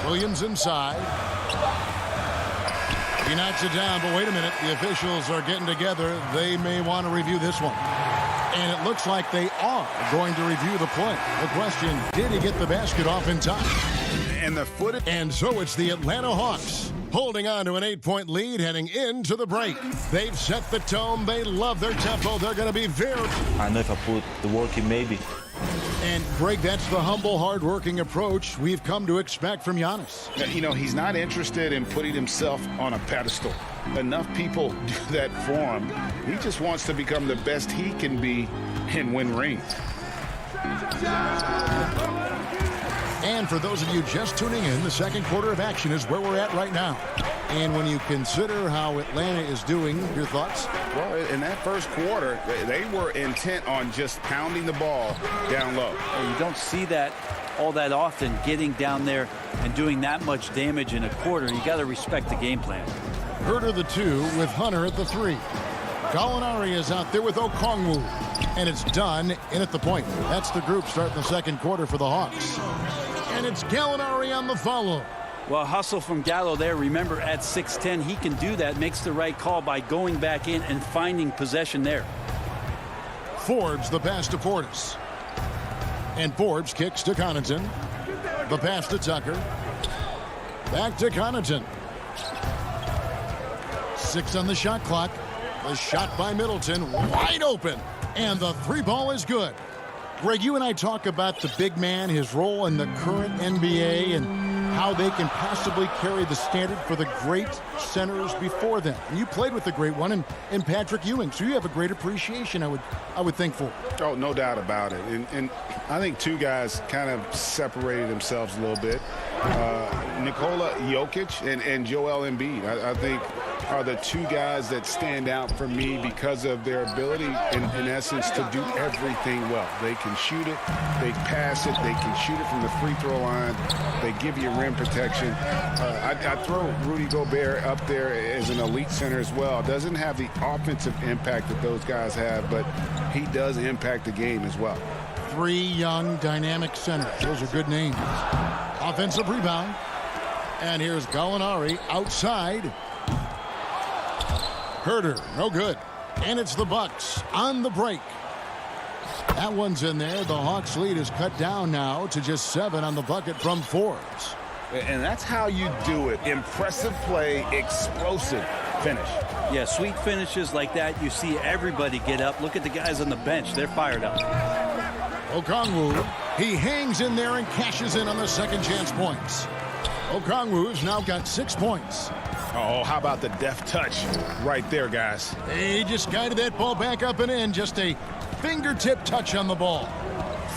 Williams inside. He knocks it down, but wait a minute. The officials are getting together. They may want to review this one. And it looks like they are going to review the play. The question, did he get the basket off in time? And the footage. And so it's the Atlanta Hawks holding on to an 8-point lead heading into the break. They've set the tone. They love their tempo. They're going to be very... I know if I put the work in, maybe. And, Greg, that's the humble, hard-working approach we've come to expect from Giannis. You know, he's not interested in putting himself on a pedestal. Enough people do that for him. He just wants to become the best he can be and win rings. And for those of you just tuning in, the second quarter of action is where we're at right now. And when you consider how Atlanta is doing, your thoughts? Well, in that first quarter, they were intent on just pounding the ball down low. You don't see that all that often, getting down there and doing that much damage in a quarter. You got to respect the game plan. Huerter the 2 with Hunter at the 3. Gallinari is out there with Okongwu. And it's done in at the point. That's the group starting the second quarter for the Hawks. And it's Gallinari on the follow. Well, hustle from Gallo there. Remember, at 6'10", he can do that. Makes the right call by going back in and finding possession there. Forbes the pass to Portis. And Forbes kicks to Connaughton. The pass to Tucker. Back to Connaughton. 6 on the shot clock. The shot by Middleton, wide open. And the 3 ball is good. Greg, you and I talk about the big man, his role in the current NBA, and how they can possibly carry the standard for the great centers before them. And you played with the great one in Patrick Ewing, so you have a great appreciation, I would think, for. Oh, no doubt about it. And I think two guys kind of separated themselves a little bit. Nikola Jokic and Joel Embiid, I think, are the two guys that stand out for me because of their ability, in essence, to do everything well. They can shoot it, they pass it, they can shoot it from the free throw line, they give you rim protection. I throw Rudy Gobert up there as an elite center as well. Doesn't have the offensive impact that those guys have, but he does impact the game as well. Three young, dynamic centers. Those are good names. Offensive rebound. And here's Gallinari outside. Herter, no good. And it's the Bucks on the break. That one's in there. The Hawks lead is cut down now to just 7 on the bucket from Forbes. And that's how you do it. Impressive play, explosive finish. Yeah, sweet finishes like that, you see everybody get up. Look at the guys on the bench. They're fired up. Okongwu, he hangs in there and cashes in on the second chance points. Okongwu's now got 6 points. Oh, how about the deft touch right there, guys? He just guided that ball back up and in. Just a fingertip touch on the ball.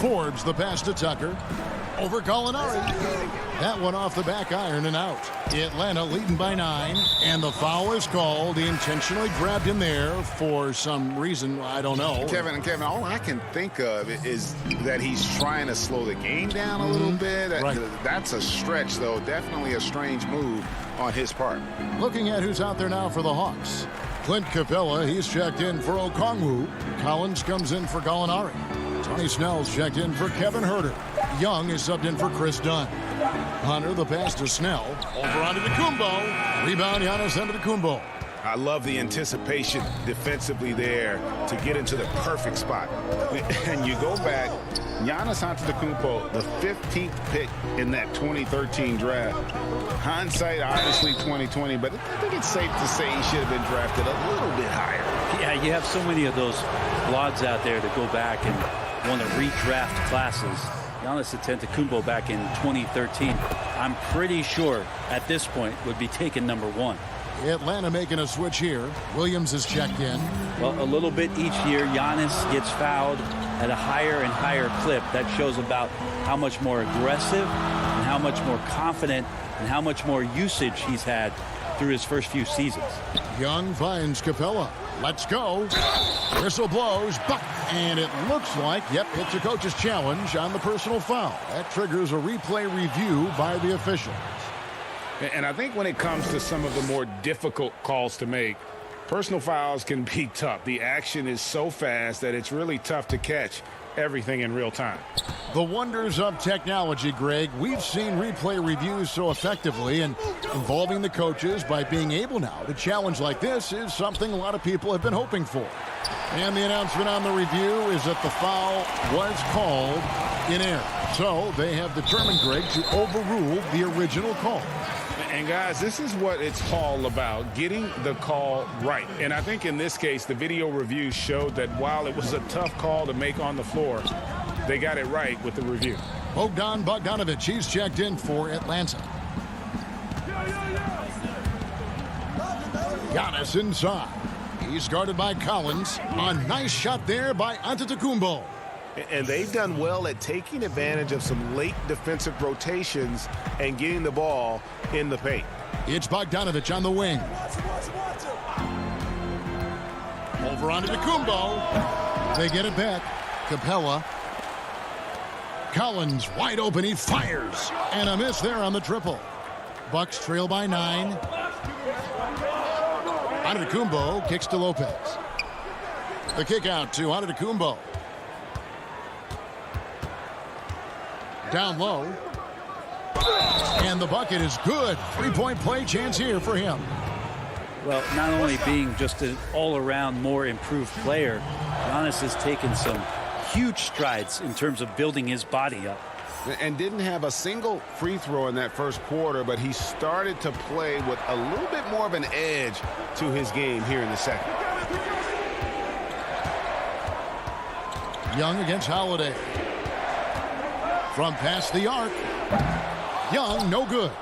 Forbes the pass to Tucker. Over Gallinari. That one off the back iron and out. Atlanta leading by 9. And the foul is called. He intentionally grabbed him there for some reason. I don't know. Kevin, all I can think of is that he's trying to slow the game down a little bit. Right. That's a stretch, though. Definitely a strange move on his part. Looking at who's out there now for the Hawks. Clint Capella, he's checked in for Okongwu. Collins comes in for Gallinari. Tony Snell's checked in for Kevin Herter. Young is subbed in for Chris Dunn. Hunter, the pass to Snell. Over onto Kumbo. Rebound, Giannis Antetokounmpo. I love the anticipation defensively there to get into the perfect spot. And you go back, Giannis Antetokounmpo, the 15th pick in that 2013 draft. Hindsight, obviously 2020, but I think it's safe to say he should have been drafted a little bit higher. Yeah, you have so many of those blogs out there to go back and want to redraft classes. Giannis Antetokounmpo back in 2013, I'm pretty sure at this point would be taken number 1. Atlanta making a switch here. Williams is checked in. Well, a little bit each year, Giannis gets fouled at a higher and higher clip. That shows about how much more aggressive and how much more confident and how much more usage he's had through his first few seasons. Young finds Capella. Let's go. Whistle blows. Buck. And it looks like, yep, it's a coach's challenge on the personal foul. That triggers a replay review by the officials. And I think when it comes to some of the more difficult calls to make, personal fouls can be tough. The action is so fast that it's really tough to catch everything in real time. The wonders of technology, Greg. We've seen replay reviews so effectively, and involving the coaches by being able now to challenge like this is something a lot of people have been hoping for. And the announcement on the review is that the foul was called in error. So they have determined, Greg, to overrule the original call. And guys, this is what it's all about, getting the call right. And I think in this case, the video review showed that while it was a tough call to make on the floor, they got it right with the review. Bogdan Bogdanovic, he's checked in for Atlanta. Giannis inside. He's guarded by Collins. A nice shot there by Antetokounmpo. And they've done well at taking advantage of some late defensive rotations and getting the ball in the paint. It's Bogdanovic on the wing. Over onto Antetokounmpo. They get it back. Capella. Collins wide open. He fires. And a miss there on the triple. Bucks trail by 9. Antetokounmpo kicks to Lopez. The kick out to Antetokounmpo. Down low. And the bucket is good. 3-point play chance here for him. Well, not only being just an all-around more improved player, Giannis has taken some huge strides in terms of building his body up. And didn't have a single free throw in that first quarter, but he started to play with a little bit more of an edge to his game here in the second. Young against Holiday. From past the arc. Young, no good.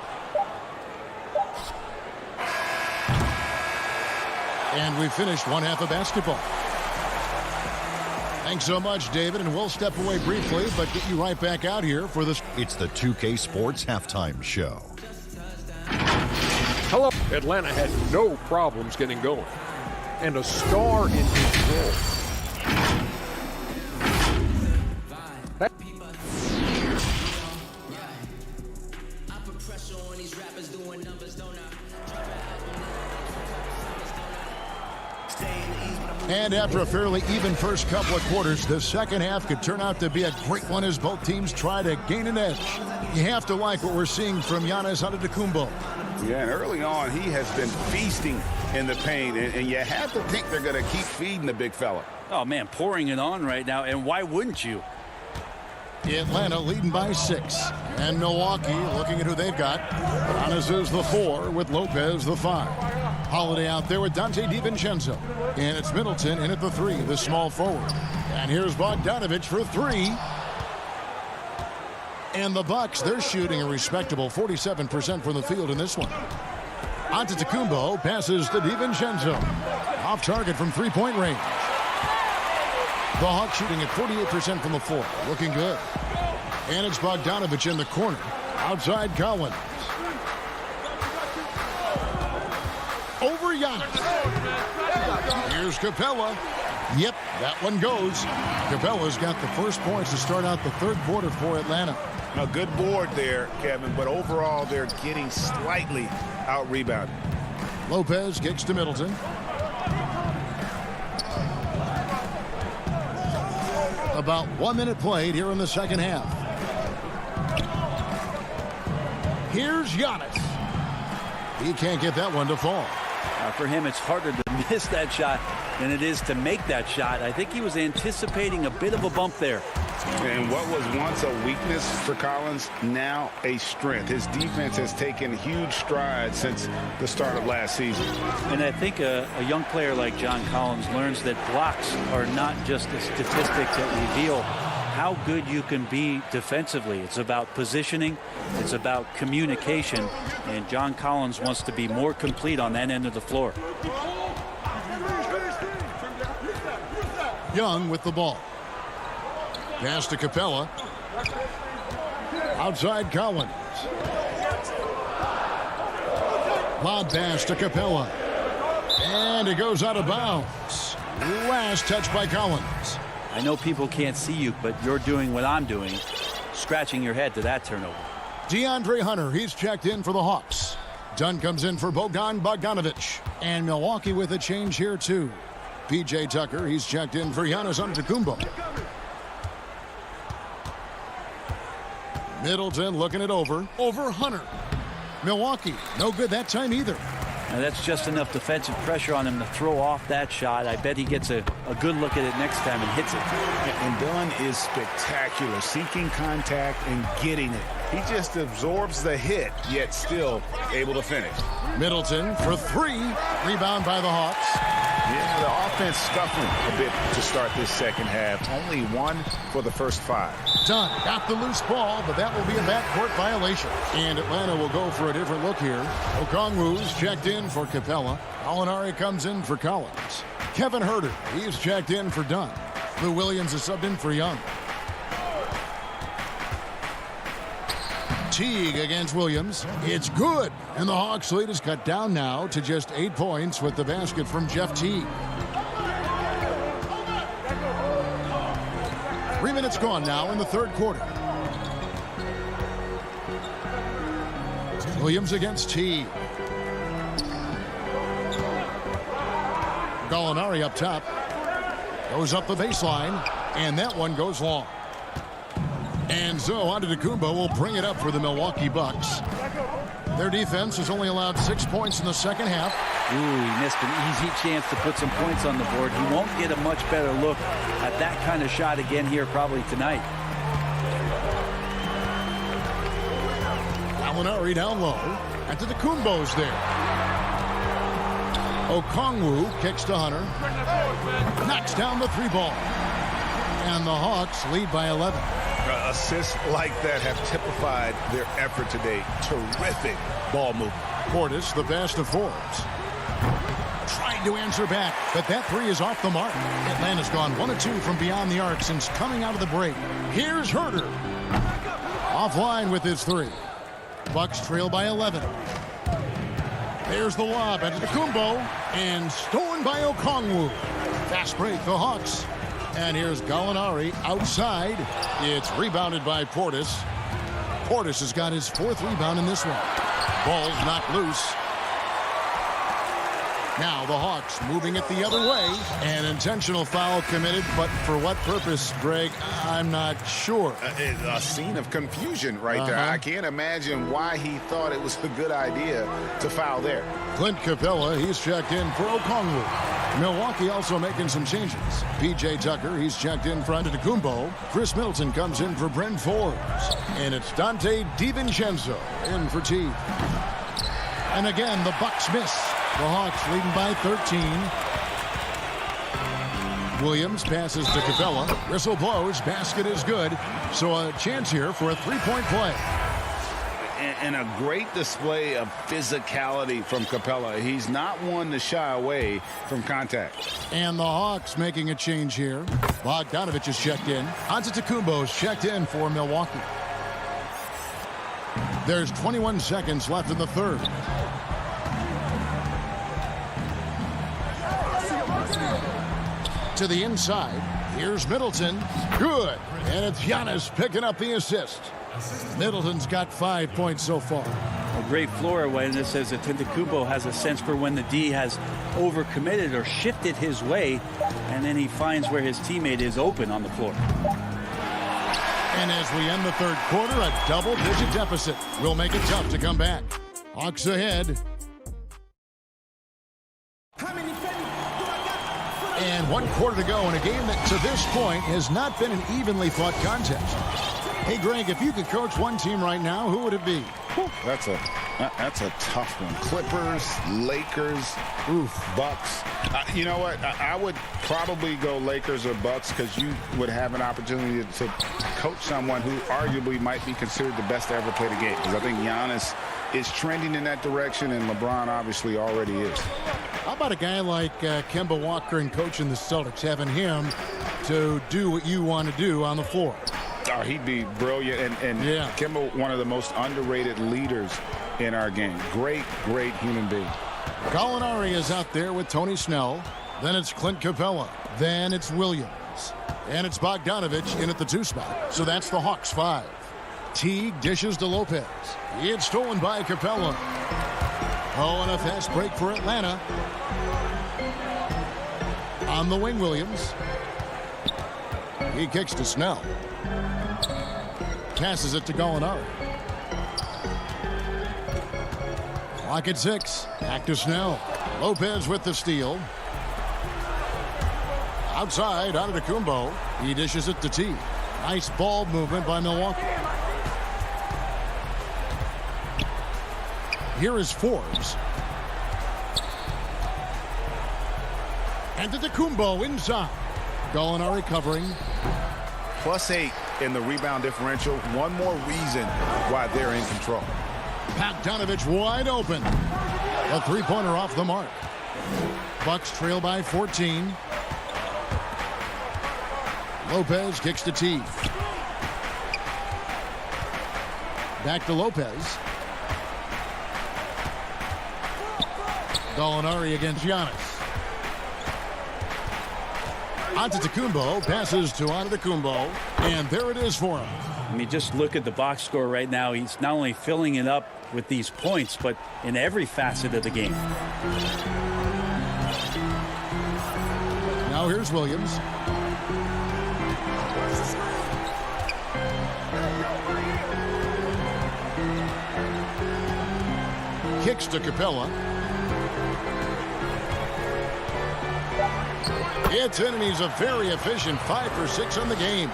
And we finished one half of basketball. Thanks so much, David, and we'll step away briefly, but get you right back out here for this. It's the 2K Sports Halftime Show. Hello. Atlanta had no problems getting going. And a star in his role. And after a fairly even first couple of quarters, the second half could turn out to be a great one as both teams try to gain an edge. You have to like what we're seeing from Giannis Antetokounmpo. Yeah, and early on, he has been feasting in the paint, and you have to think they're going to keep feeding the big fella. Oh, man, pouring it on right now, and why wouldn't you? Atlanta leading by 6. And Milwaukee looking at who they've got. Giannis is the 4 with Lopez the 5. Holiday out there with Dante DiVincenzo. And it's Middleton in at the 3, the small forward. And here's Bogdanovich for 3. And the Bucks, they're shooting a respectable 47% from the field in this one. Antetokounmpo passes to DiVincenzo. Off target from three-point range. The Hawks shooting at 48% from the floor. Looking good. And it's Bogdanovich in the corner. Outside Collins. Over Giannis. Here's Capella. Yep, that one goes. Capella's got the first points to start out the third quarter for Atlanta. A good board there, Kevin, but overall they're getting slightly out-rebounded. Lopez kicks to Middleton. About 1 minute played here in the second half. Here's Giannis. He can't get that one to fall. For him, it's harder to miss that shot than it is to make that shot. I think he was anticipating a bit of a bump there. And what was once a weakness for Collins, now a strength. His defense has taken huge strides since the start of last season. And I think a young player like John Collins learns that blocks are not just a statistic that reveal how good you can be defensively. It's about positioning. It's about communication. And John Collins wants to be more complete on that end of the floor. Young with the ball. Pass to Capella. Outside Collins. Lob pass to Capella. And it goes out of bounds. Last touch by Collins. I know people can't see you, but you're doing what I'm doing. Scratching your head to that turnover. DeAndre Hunter, he's checked in for the Hawks. Dunn comes in for Bogdanovich. And Milwaukee with a change here too. P.J. Tucker, he's checked in for Giannis Antetokounmpo. Middleton looking it over Hunter. Milwaukee, no good that time either. Now that's just enough defensive pressure on him to throw off that shot. I bet he gets a good look at it next time and hits it. And Dunn is spectacular, seeking contact and getting it. He just absorbs the hit, yet still able to finish. Middleton for 3. Rebound by the Hawks. Yeah, the offense scuffling a bit to start this second half. Only 1 for the first 5. Dunn got the loose ball, but that will be a backcourt violation. And Atlanta will go for a different look here. Okongwu's checked in for Capella. Gallinari comes in for Collins. Kevin Huerter, he's checked in for Dunn. Lou Williams is subbed in for Young. Teague against Williams. It's good. And the Hawks lead is cut down now to just 8 points with the basket from Jeff Teague. 3 minutes gone now in the third quarter. Williams against Teague. Gallinari up top. Goes up the baseline. And that one goes long. And so Antetokounmpo will bring it up for the Milwaukee Bucks. Their defense has only allowed 6 points in the second half. Ooh, he missed an easy chance to put some points on the board. He won't get a much better look at that kind of shot again here probably tonight. Gallinari down low. Antetokounmpo's there. Okongwu kicks to Hunter. Knocks down the 3 ball. And the Hawks lead by 11. Assists like that have typified their effort today. Terrific ball movement. Portis, the best of Forbes. Trying to answer back, but that three is off the mark. Atlanta's gone 1 of 2 from beyond the arc since coming out of the break. Here's Herter. Offline with his three. Bucks trail by 11. There's the lob at Kumbo, and stolen by Okongwu. Fast break, the Hawks. And here's Gallinari outside. It's rebounded by Portis. Portis has got his 4th rebound in this one. Ball's knocked loose. Now the Hawks moving it the other way. An intentional foul committed, but for what purpose, Greg? I'm not sure. A scene of confusion right there. I can't imagine why he thought it was a good idea to foul there. Clint Capella, he's checked in for Okongwu. Milwaukee also making some changes. P.J. Tucker, he's checked in for Antetokounmpo. Chris Middleton comes in for Brent Forbes. And it's Dante DiVincenzo in for T. And again, the Bucks miss. The Hawks leading by 13. Williams passes to Capella. Whistle blows. Basket is good. So a chance here for a three-point play. And a great display of physicality from Capella. He's not one to shy away from contact. And the Hawks making a change here. Bogdanovich is checked in. Antetokounmpo is checked in for Milwaukee. There's 21 seconds left in the third. To the inside. Here's Middleton. Good. And it's Giannis picking up the assist. Middleton's got 5 points so far. A great floor awareness as Antetokounmpo has a sense for when the D has overcommitted or shifted his way, and then he finds where his teammate is open on the floor. And as we end the third quarter, a double-digit deficit will make it tough to come back. Hawks ahead. And 1 quarter to go in a game that to this point has not been an evenly fought contest. Hey, Greg, if you could coach one team right now, who would it be? That's a tough one. Clippers, Lakers, Bucks. You know what? I would probably go Lakers or Bucks because you would have an opportunity to coach someone who arguably might be considered the best to ever play the game. Because I think Giannis is trending in that direction, and LeBron obviously already is. How about a guy like Kemba Walker and coaching the Celtics, having him to do what you want to do on the floor? Oh, he'd be brilliant. And yeah. Kemba, one of the most underrated leaders in our game. Great, great human being. Gallinari is out there with Tony Snell. Then it's Clint Capella. Then it's Williams. And it's Bogdanovich in at the 2 spot. So that's the Hawks 5. Teague dishes to Lopez. It's stolen by Capella. Oh, and a fast break for Atlanta. On the wing, Williams. He kicks to Snell. Passes it to Gallinari. Clock at 6. Back to Snell. Lopez with the steal. Outside, Antetokounmpo. He dishes it to T. Nice ball movement by Milwaukee. Here is Forbes. Antetokounmpo inside. Gallinari covering. +8 in the rebound differential. One more reason why they're in control. Bogdanovich wide open. A three-pointer off the mark. Bucks trail by 14. Lopez kicks to T. Back to Lopez. Gallinari against Giannis. Antetokounmpo passes to Antetokounmpo, and there it is for him. I mean, just look at the box score right now. He's not only filling it up with these points, but in every facet of the game. Now here's Williams. Kicks to Capella. It's in, and he's a very efficient 5 for 6 on the game.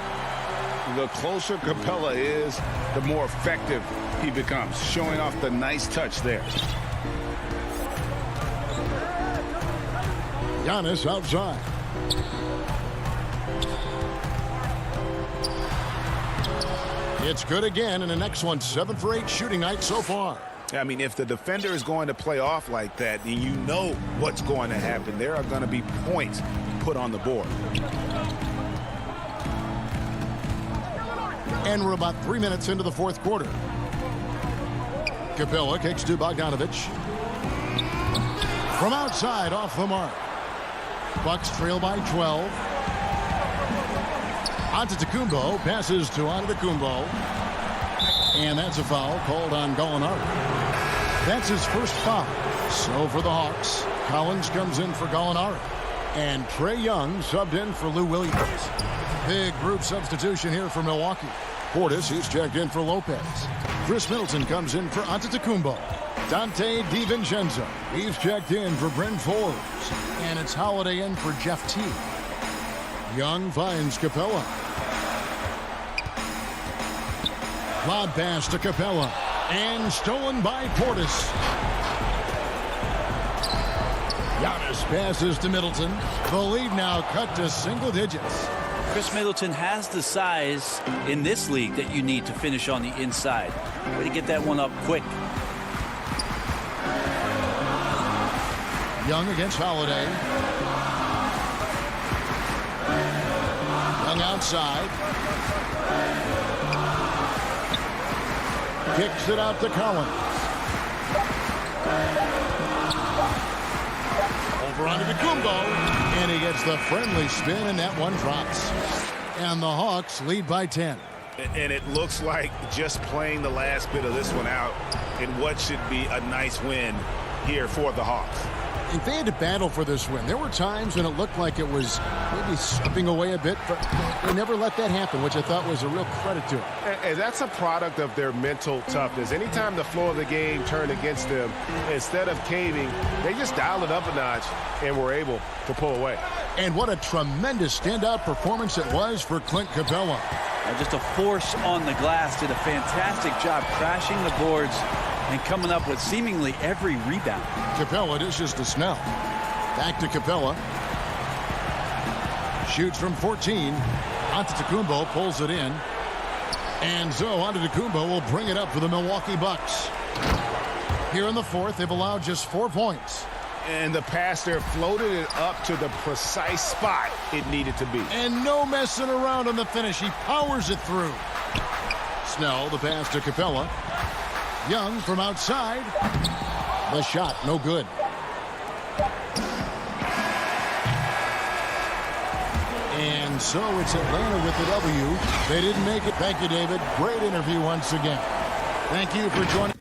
The closer Capella is, the more effective he becomes, showing off the nice touch there. Giannis outside. It's good again, and the next one 7 for 8 shooting night so far. I mean, if the defender is going to play off like that, then you know what's going to happen. There are going to be points put on the board. And we're about 3 minutes into the fourth quarter. Capella kicks to Bogdanovich. From outside, off the mark. Bucks trail by 12. Antetokounmpo passes to Antetokounmpo. And that's a foul called on Gallinari. That's his first foul. So for the Hawks, Collins comes in for Gallinari. And Trae Young subbed in for Lou Williams. Big group substitution here for Milwaukee. Portis, he's checked in for Lopez. Chris Middleton comes in for Antetokounmpo. Dante DiVincenzo, he's checked in for Bryn Forbes. And it's Holiday in for Jeff T. Young finds Capella. Lob pass to Capella. And stolen by Portis. Giannis passes to Middleton. The lead now cut to single digits. Chris Middleton has the size in this league that you need to finish on the inside. Way to get that one up quick. Young against Holiday. Young outside. Kicks it out to Collins. Over onto Antetokounmpo. And he gets the friendly spin, and that one drops. And the Hawks lead by 10. And it looks like just playing the last bit of this one out in what should be a nice win here for the Hawks. If they had to battle for this win, there were times when it looked like it was maybe slipping away a bit, but they never let that happen, which I thought was a real credit to them. And that's a product of their mental toughness. Anytime the flow of the game turned against them, instead of caving, they just dialed it up a notch and were able to pull away. And what a tremendous standout performance it was for Clint Capella. Just a force on the glass. Did a fantastic job crashing the boards and coming up with seemingly every rebound. Capella dishes to Snell. Back to Capella. Shoots from 14. Antetokounmpo pulls it in. And so Antetokounmpo will bring it up for the Milwaukee Bucks. Here in the fourth, they've allowed just 4 points. And the pass there floated it up to the precise spot it needed to be. And no messing around on the finish. He powers it through. Snell, the pass to Capella. Young from outside. The shot, no good. And so it's Atlanta with the W. They didn't make it. Thank you, David. Great interview once again. Thank you for joining.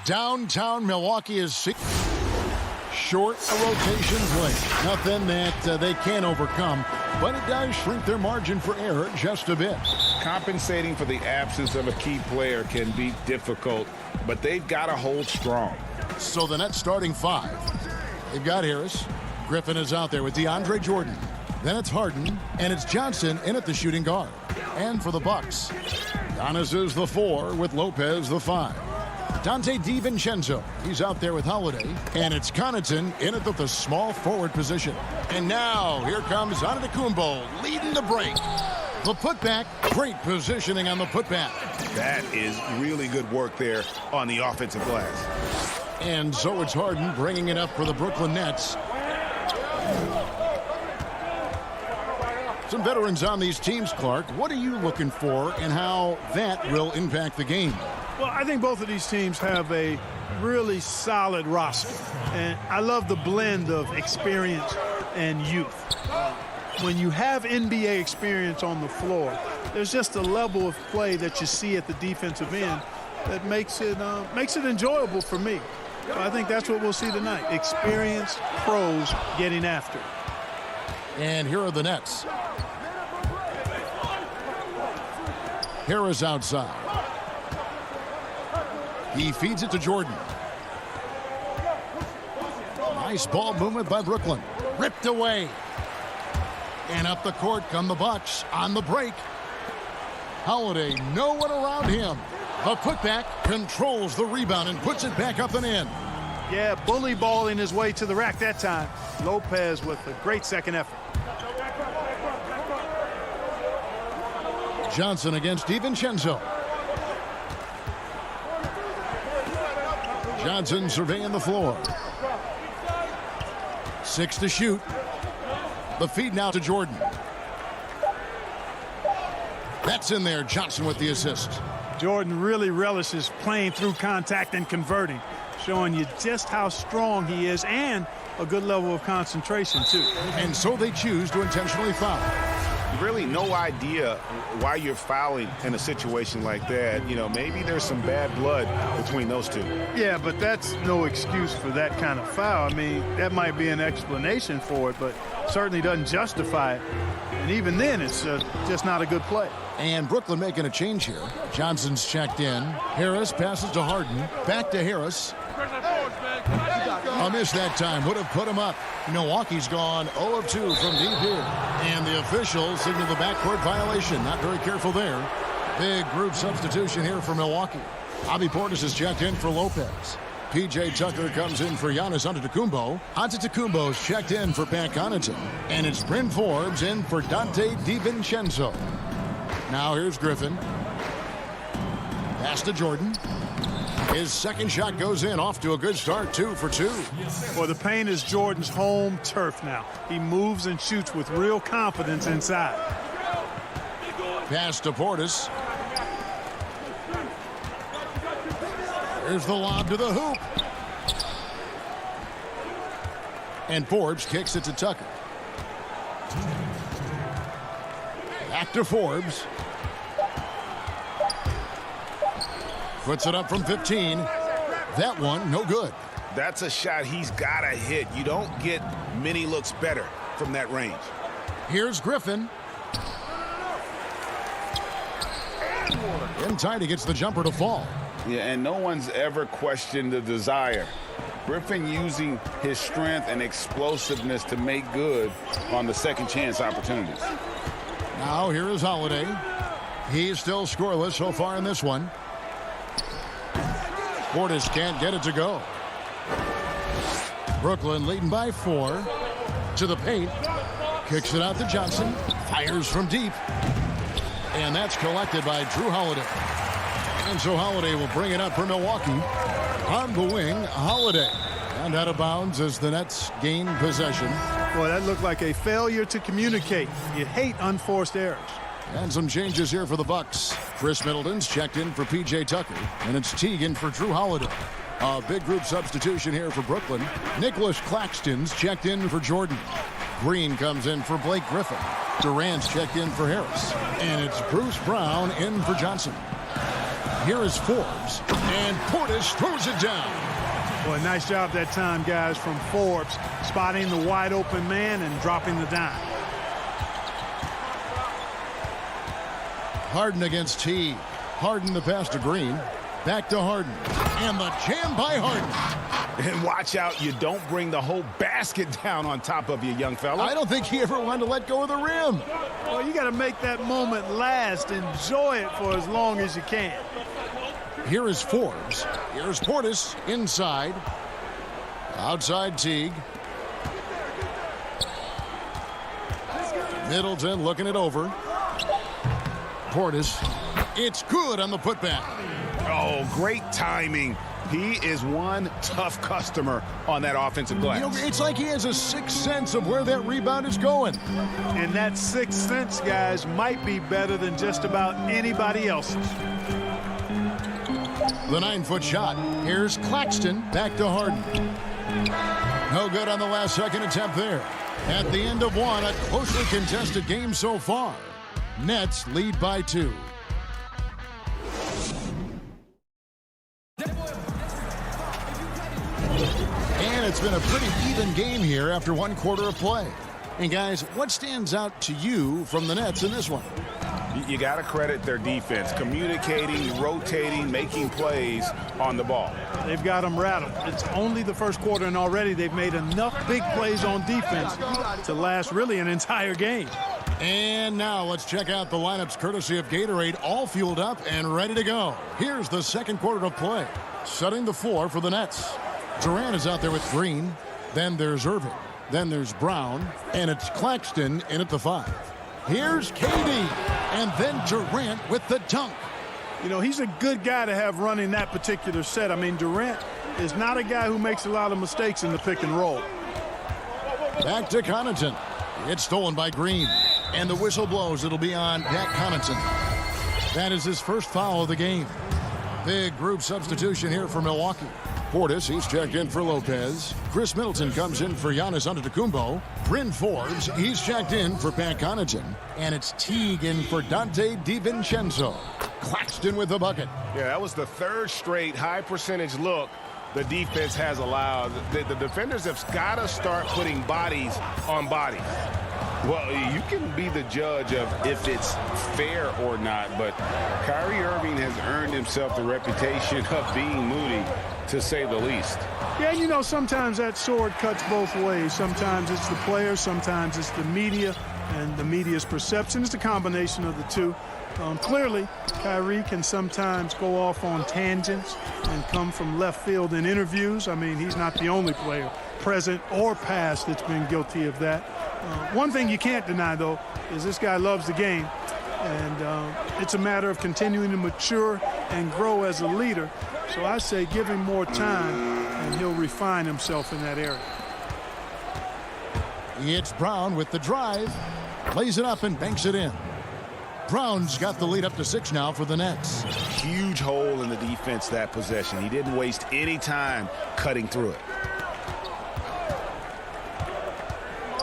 Downtown Milwaukee is short a rotation play. Nothing that they can't overcome, but it does shrink their margin for error just a bit. Compensating for the absence of a key player can be difficult, but they've got to hold strong. So the Nets starting 5. They've got Harris. Griffin is out there with DeAndre Jordan. Then it's Harden, and it's Johnson in at the shooting guard. And for the Bucks, Giannis is the 4 with Lopez the 5. Dante DiVincenzo, he's out there with Holiday. And it's Connaughton in at the small forward position. And now here comes Antetokounmpo leading the break. The putback, great positioning on the putback. That is really good work there on the offensive glass. And so it's Harden bringing it up for the Brooklyn Nets. Some veterans on these teams, Clark. What are you looking for and how that will impact the game? Well, I think both of these teams have a really solid roster. And I love the blend of experience and youth. When you have NBA experience on the floor, there's just a level of play that you see at the defensive end that makes it enjoyable for me. So I think that's what we'll see tonight. Experienced pros getting after it. And here are the Nets. Harris outside. He feeds it to Jordan. Nice ball movement by Brooklyn. Ripped away. And up the court come the Bucks on the break. Holiday, no one around him. The putback controls the rebound and puts it back up and in. Yeah, bully balling his way to the rack that time. Lopez with a great second effort. Johnson against DiVincenzo. Johnson surveying the floor. 6 to shoot. The feed now to Jordan. That's in there. Johnson with the assist. Jordan really relishes playing through contact and converting, showing you just how strong he is and a good level of concentration, too. And so they choose to intentionally foul. Really no idea why you're fouling in a situation like that. You know, maybe there's some bad blood between those two. Yeah, but that's no excuse for that kind of foul. I mean, that might be an explanation for it, but certainly doesn't justify it. And even then, it's just not a good play. And Brooklyn making a change here. Johnson's checked in. Harris passes to Harden. Back to Harris. A miss that time would have put him up. Milwaukee's gone 0 of 2 from deep here. And the officials signal the backcourt violation. Not very careful there. Big group substitution here for Milwaukee. Bobby Portis is checked in for Lopez. P.J. Tucker comes in for Giannis Antetokounmpo. Antetokounmpo's checked in for Pat Connaughton. And it's Bryn Forbes in for Dante DiVincenzo. Now here's Griffin. Pass to Jordan. His second shot goes in, off to a good start, 2 for 2. Well, the paint is Jordan's home turf now. He moves and shoots with real confidence inside. Pass to Portis. Here's the lob to the hoop. And Forbes kicks it to Tucker. Back to Forbes. Puts it up from 15. That one, no good. That's a shot he's got to hit. You don't get many looks better from that range. Here's Griffin. In tight, he gets the jumper to fall. Yeah, and no one's ever questioned the desire. Griffin using his strength and explosiveness to make good on the second chance opportunities. Now here is Holiday. He's still scoreless so far in this one. Portis can't get it to go. Brooklyn leading by 4. To the paint. Kicks it out to Johnson. Fires from deep. And that's collected by Drew Holiday. And so Holiday will bring it up for Milwaukee. On the wing, Holiday. And out of bounds as the Nets gain possession. Boy, that looked like a failure to communicate. You hate unforced errors. And some changes here for the Bucks. Chris Middleton's checked in for P.J. Tucker. And it's Teagan for Drew Holiday. A big group substitution here for Brooklyn. Nicholas Claxton's checked in for Jordan. Green comes in for Blake Griffin. Durant's checked in for Harris. And it's Bruce Brown in for Johnson. Here is Forbes, and Portis throws it down. Boy, nice job that time, guys, from Forbes, spotting the wide open man and dropping the dime. Harden against Teague. Harden the pass to Green. Back to Harden. And the jam by Harden. And watch out, you don't bring the whole basket down on top of you, young fella. I don't think he ever wanted to let go of the rim. Well, you got to make that moment last. Enjoy it for as long as you can. Here is Forbes. Here's Portis inside. Outside Teague. Middleton looking it over. Portis. It's good on the putback. Oh, great timing. He is one tough customer on that offensive glass. You know, it's like he has a sixth sense of where that rebound is going. And that sixth sense, guys, might be better than just about anybody else's. The 9-foot shot. Here's Claxton back to Harden. No good on the last second attempt there. At the end of one, a closely contested game so far. Nets lead by 2. And it's been a pretty even game here after one quarter of play. And guys, what stands out to you from the Nets in this one? You got to credit their defense, communicating, rotating, making plays on the ball. They've got them rattled. It's only the first quarter, and already they've made enough big plays on defense to last really an entire game. And now let's check out the lineups courtesy of Gatorade, all fueled up and ready to go. Here's the second quarter of play. Setting the floor for the Nets. Durant is out there with Green. Then there's Irving. Then there's Brown. And it's Claxton in at the 5. Here's KD. And then Durant with the dunk. You know, he's a good guy to have running that particular set. I mean, Durant is not a guy who makes a lot of mistakes in the pick and roll. Back to Connaughton. It's stolen by Green. And the whistle blows. It'll be on Pat Connaughton. That is his first foul of the game. Big group substitution here for Milwaukee. Portis, he's checked in for Lopez. Chris Middleton comes in for Giannis Antetokounmpo. Bryn Forbes, he's checked in for Pat Connaughton. And it's Teague in for Dante DiVincenzo. Claxton with the bucket. Yeah, that was the third straight high percentage look the defense has allowed. The defenders have got to start putting bodies on bodies. Well, you can be the judge of if it's fair or not, but Kyrie Irving has earned himself the reputation of being moody, to say the least. Yeah, you know, sometimes that sword cuts both ways. Sometimes it's the player, sometimes it's the media, and the media's perception. It's a combination of the two. Clearly, Kyrie can sometimes go off on tangents and come from left field in interviews. I mean, he's not the only player, present or past, that's been guilty of that. One thing you can't deny, though, is this guy loves the game, and it's a matter of continuing to mature and grow as a leader. So I say give him more time, and he'll refine himself in that area. It's Brown with the drive. Lays it up and banks it in. Brown's got the lead up to 6 now for the Nets. Huge hole in the defense that possession. He didn't waste any time cutting through it.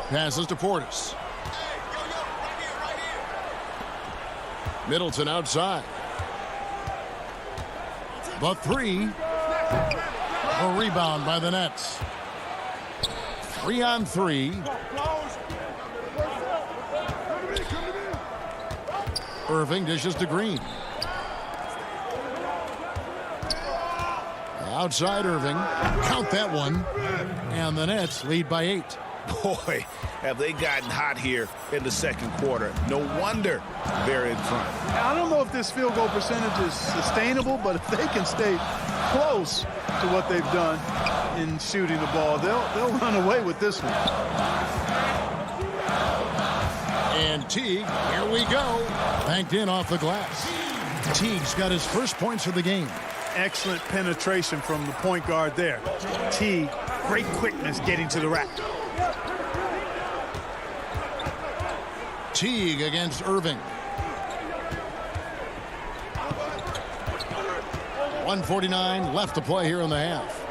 Passes to Portis. Middleton outside. The 3. A rebound by the Nets. 3 on 3. Irving dishes to Green. Outside Irving. Count that one. And the Nets lead by 8. Boy, have they gotten hot here in the second quarter. No wonder they're in front. I don't know if this field goal percentage is sustainable, but if they can stay close to what they've done in shooting the ball, they'll run away with this one. And Teague, here we go. Banked in off the glass. Teague's got his first points of the game. Excellent penetration from the point guard there. Teague, great quickness getting to the rack. Teague against Irving. 1:49 left to play here in the half.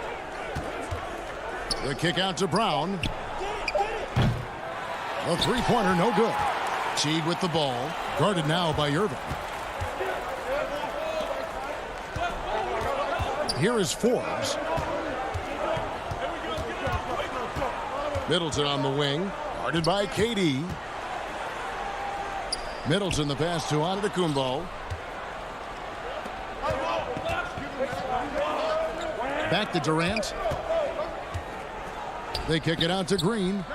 The kick out to Brown. A three-pointer, no good. Teague with the ball. Guarded now by Irving. Here is Forbes. Middleton on the wing. Guarded by KD. Middleton the pass to Antetokounmpo. Back to Durant. They kick it out to Green.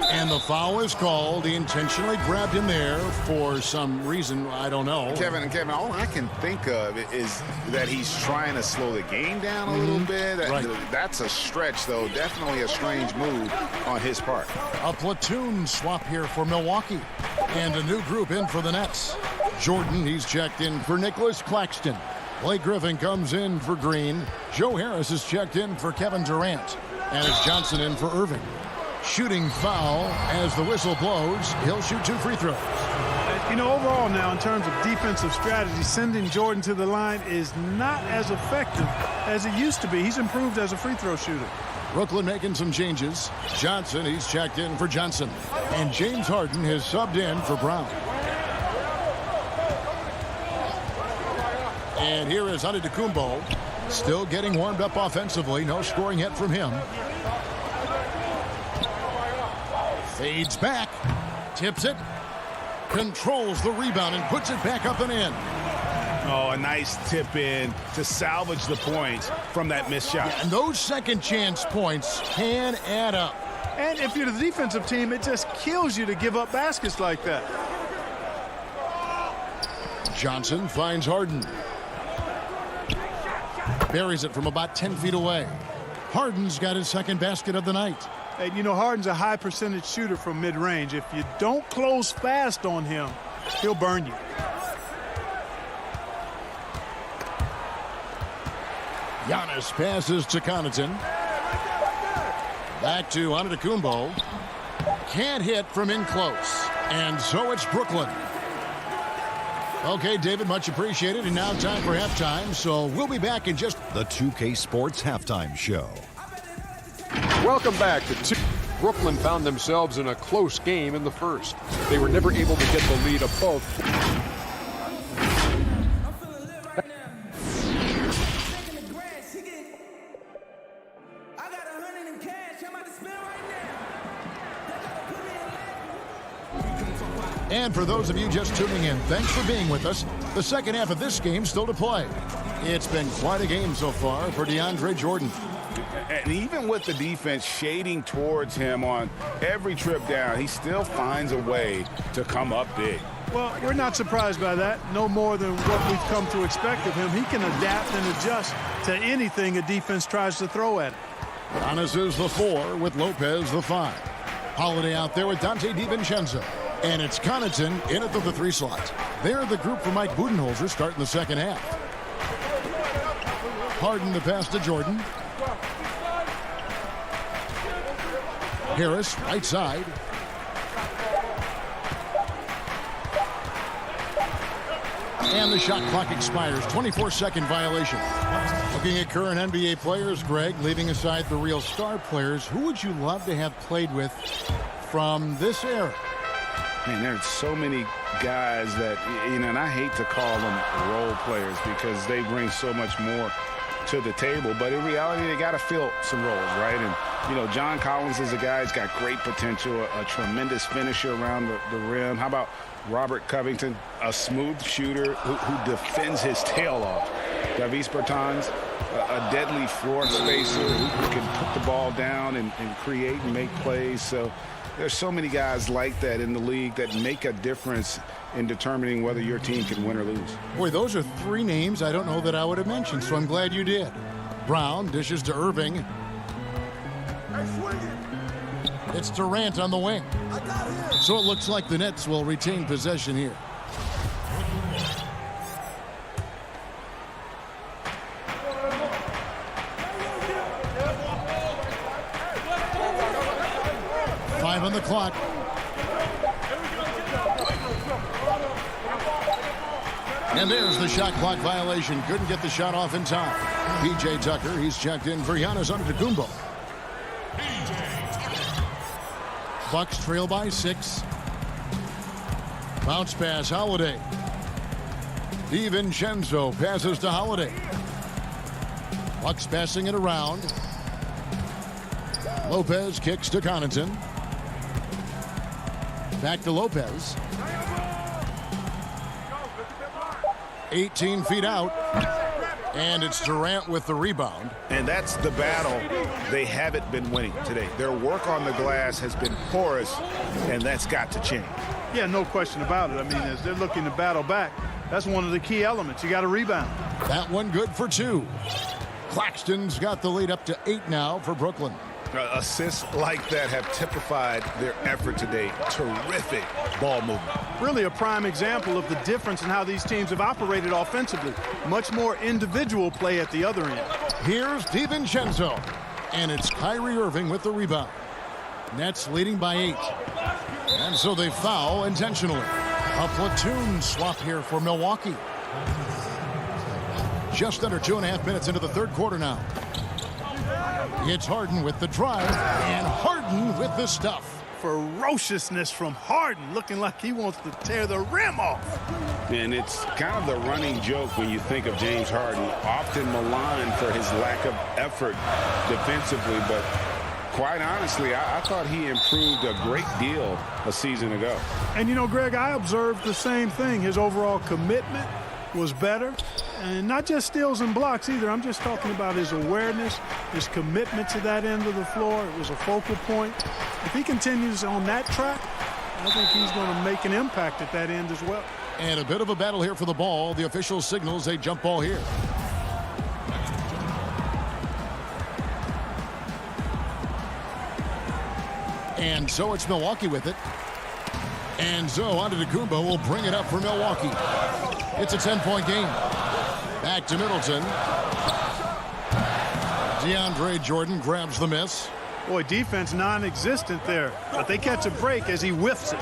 And the foul is called. He intentionally grabbed him there for some reason. I don't know. Kevin, all I can think of is that he's trying to slow the game down a little bit. Right. That's a stretch, though. Definitely a strange move on his part. A platoon swap here for Milwaukee. And a new group in for the Nets. Jordan, he's checked in for Nicholas Claxton. Blake Griffin comes in for Green. Joe Harris is checked in for Kevin Durant. And it's Johnson in for Irving. Shooting foul as the whistle blows. He'll shoot 2 free throws. You know, overall now, in terms of defensive strategy, sending Jordan to the line is not as effective as it used to be. He's improved as a free throw shooter. Brooklyn making some changes. Johnson, he's checked in for Johnson. And James Harden has subbed in for Brown. And here is Antetokounmpo. Still getting warmed up offensively. No scoring yet from him. Fades back. Tips it. Controls the rebound and puts it back up and in. Oh, a nice tip in to salvage the points from that missed shot. Yeah, and those second chance points can add up. And if you're the defensive team, it just kills you to give up baskets like that. Johnson finds Harden. Buries it from about 10 feet away. Harden's got his second basket of the night. And you know, Harden's a high percentage shooter from mid-range. If you don't close fast on him, he'll burn you. Giannis passes to Connaughton. Back to Antetokounmpo. Can't hit from in close. And so it's Brooklyn. Okay, David, much appreciated. And now time for halftime. So we'll be back in just... The 2K Sports Halftime Show. Welcome back to Brooklyn found themselves in a close game in the first. They were never able to get the lead above. And for those of you just tuning in, thanks for being with us. The second half of this game still to play. It's been quite a game so far for DeAndre Jordan. And even with the defense shading towards him on every trip down, he still finds a way to come up big. Well, we're not surprised by that. No more than what we've come to expect of him. He can adapt and adjust to anything a defense tries to throw at him. Giannis is the 4 with Lopez the 5. Holiday out there with Dante DiVincenzo. And it's Connaughton in at the 3 slot. They're the group for Mike Budenholzer starting the second half. Harden the pass to Jordan. Harris, right side. And the shot clock expires. 24-second violation. Looking at current NBA players, Greg, leaving aside the real star players, who would you love to have played with from this era? Man, there's so many guys that, you know, and I hate to call them role players because they bring so much more to the table. But in reality, they got to fill some roles, right? And, you know, John Collins is a guy who's got great potential, a tremendous finisher around the rim. How about Robert Covington, a smooth shooter who defends his tail off? Davis Bertans, a deadly floor spacer who can put the ball down and create and make plays. So there's so many guys like that in the league that make a difference in determining whether your team can win or lose. Boy, those are 3 names I don't know that I would have mentioned, so I'm glad you did. Brown dishes to Irving. It's Durant on the wing. So it looks like the Nets will retain possession here. On the clock. And there's the shot clock violation. Couldn't get the shot off in time. P.J. Tucker, he's checked in for Giannis Antetokounmpo. Bucks trail by 6. Bounce pass, Holiday. DiVincenzo passes to Holiday. Bucks passing it around. Lopez kicks to Connaughton. Back to Lopez. 18 feet out. And it's Durant with the rebound. And that's the battle they haven't been winning today. Their work on the glass has been porous, and that's got to change. Yeah, no question about it. I mean, as they're looking to battle back, that's one of the key elements. You got to rebound. That one good for 2. Claxton's got the lead up to 8 now for Brooklyn. Assists like that have typified their effort today. Terrific ball movement. Really a prime example of the difference in how these teams have operated offensively. Much more individual play at the other end. Here's DiVincenzo. And it's Kyrie Irving with the rebound. Nets leading by 8. And so they foul intentionally. A platoon swap here for Milwaukee. Just under 2.5 minutes into the third quarter now. It's Harden with the drive, and Harden with the stuff. Ferociousness from Harden, looking like he wants to tear the rim off. And it's kind of the running joke when you think of James Harden, often maligned for his lack of effort defensively, but quite honestly, I thought he improved a great deal a season ago. And you know, Greg, I observed the same thing. His overall commitment was better. And not just steals and blocks either. I'm just talking about his awareness, his commitment to that end of the floor. It was a focal point. If he continues on that track, I think he's going to make an impact at that end as well. And a bit of a battle here for the ball. The official signals a jump ball here. And so it's Milwaukee with it. And so Antetokounmpo will bring it up for Milwaukee. It's a 10-point game. Back to Middleton. DeAndre Jordan grabs the miss. Boy, defense non-existent there. But they catch a break as he whiffs it.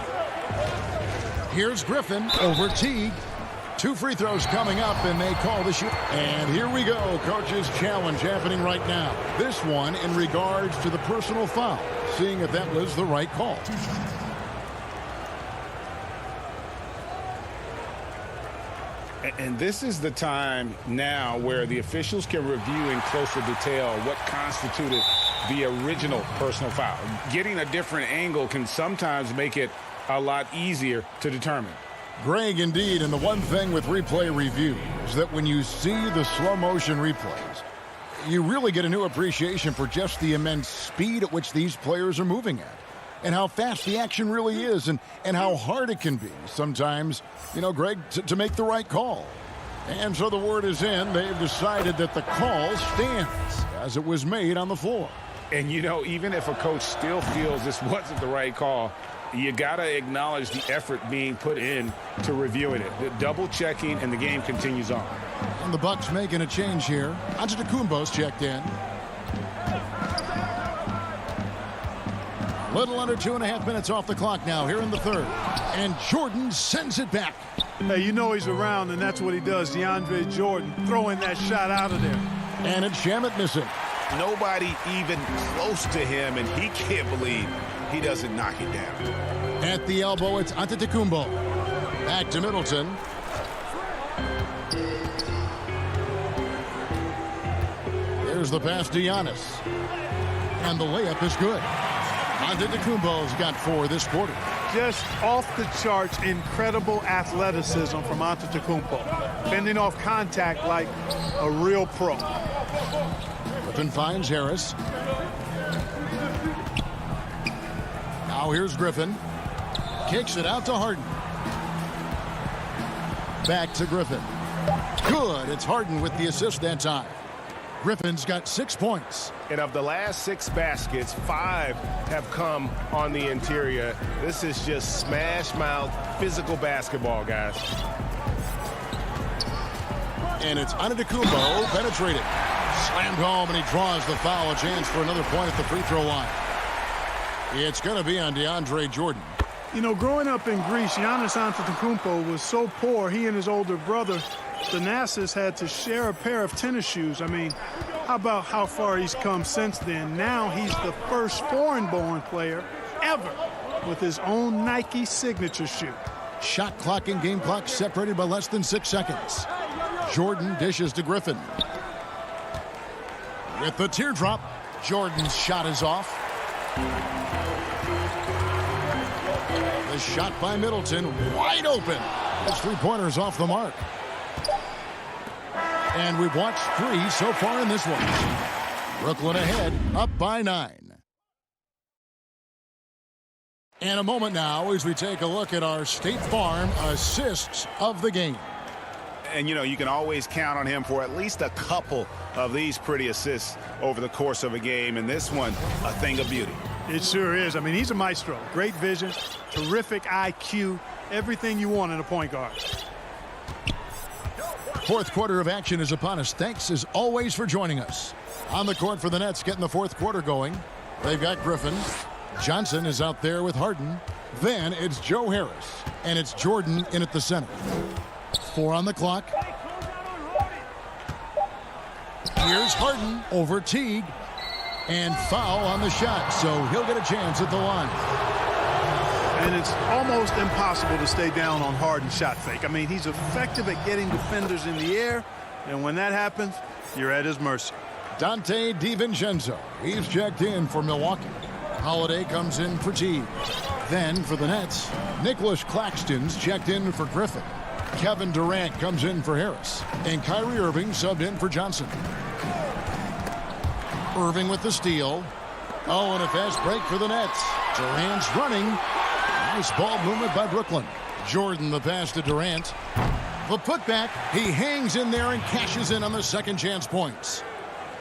Here's Griffin over Teague. 2 free throws coming up, and they call the shoot. And here we go. Coach's challenge happening right now. This one in regards to the personal foul. Seeing if that was the right call. And this is the time now where the officials can review in closer detail what constituted the original personal foul. Getting a different angle can sometimes make it a lot easier to determine. Greg, indeed, and the one thing with replay review is that when you see the slow motion replays, you really get a new appreciation for just the immense speed at which these players are moving at. And how fast the action really is, and how hard it can be sometimes, you know, Greg, to make the right call. And so the word is in. They've decided that the call stands as it was made on the floor. And, you know, even if a coach still feels this wasn't the right call, you got to acknowledge the effort being put in to reviewing it. The double checking, and the game continues on. And the Bucks making a change here. Antetokounmpo's checked in. Little under 2.5 minutes off the clock now here in the third. And Jordan sends it back. Hey, you know he's around, and that's what he does. DeAndre Jordan throwing that shot out of there. And it's Shamet missing. Nobody even close to him, and he can't believe he doesn't knock it down. At the elbow, it's Antetokounmpo. Back to Middleton. There's the pass to Giannis. And the layup is good. Antetokounmpo's got 4 this quarter. Just off the charts, incredible athleticism from Antetokounmpo. Fending off contact like a real pro. Griffin finds Harris. Now here's Griffin. Kicks it out to Harden. Back to Griffin. Good. It's Harden with the assist that time. Griffin's got 6 points. And of the last 6 baskets, 5 have come on the interior. This is just smash mouth physical basketball, guys. And it's Antetokounmpo penetrating. Slammed home, and he draws the foul. A chance for another point at the free throw line. It's going to be on DeAndre Jordan. You know, growing up in Greece, Giannis Antetokounmpo was so poor, he and his older brother, Thanasis, had to share a pair of tennis shoes. I mean, how about how far he's come since then? Now he's the first foreign-born player ever with his own Nike signature shoe. Shot clock and game clock separated by less than 6 seconds. Jordan dishes to Griffin. with the teardrop. Jordan's shot is off. The shot by Middleton, wide open. His three-pointers off the mark. And we've watched 3 so far in this one. Brooklyn ahead, up by 9. And a moment now as we take a look at our State Farm assists of the game. And, you know, you can always count on him for at least a couple of these pretty assists over the course of a game. And this one, a thing of beauty. It sure is. I mean, he's a maestro. Great vision, terrific IQ, everything you want in a point guard. Fourth quarter of action is upon us. Thanks, as always, for joining us. On the court for the Nets, getting the fourth quarter going. They've got Griffin. Johnson is out there with Harden. Then it's Joe Harris. And it's Jordan in at the center. 4 on the clock. Here's Harden over Teague. And foul on the shot, so he'll get a chance at the line. And it's almost impossible to stay down on Harden's shot fake. I mean, he's effective at getting defenders in the air, and when that happens, you're at his mercy. Dante DiVincenzo, he's checked in for Milwaukee. Holiday comes in for Teague. Then for the Nets, Nicholas Claxton's checked in for Griffin. Kevin Durant comes in for Harris. And Kyrie Irving subbed in for Johnson. Irving with the steal. Oh, and a fast break for the Nets. Durant's running. Nice ball movement by Brooklyn. Jordan the pass to Durant. The putback. He hangs in there and cashes in on the second chance points.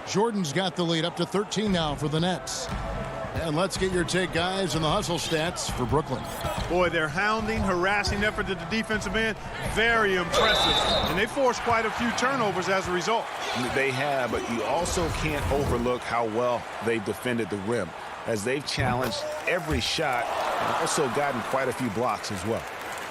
Jordan's got the lead up to 13 now for the Nets. And let's get your take, guys, on the hustle stats for Brooklyn. Boy, their hounding, harassing effort at the defensive end, very impressive. And they forced quite a few turnovers as a result. They have, but you also can't overlook how well they've defended the rim, as they've challenged every shot and also gotten quite a few blocks as well.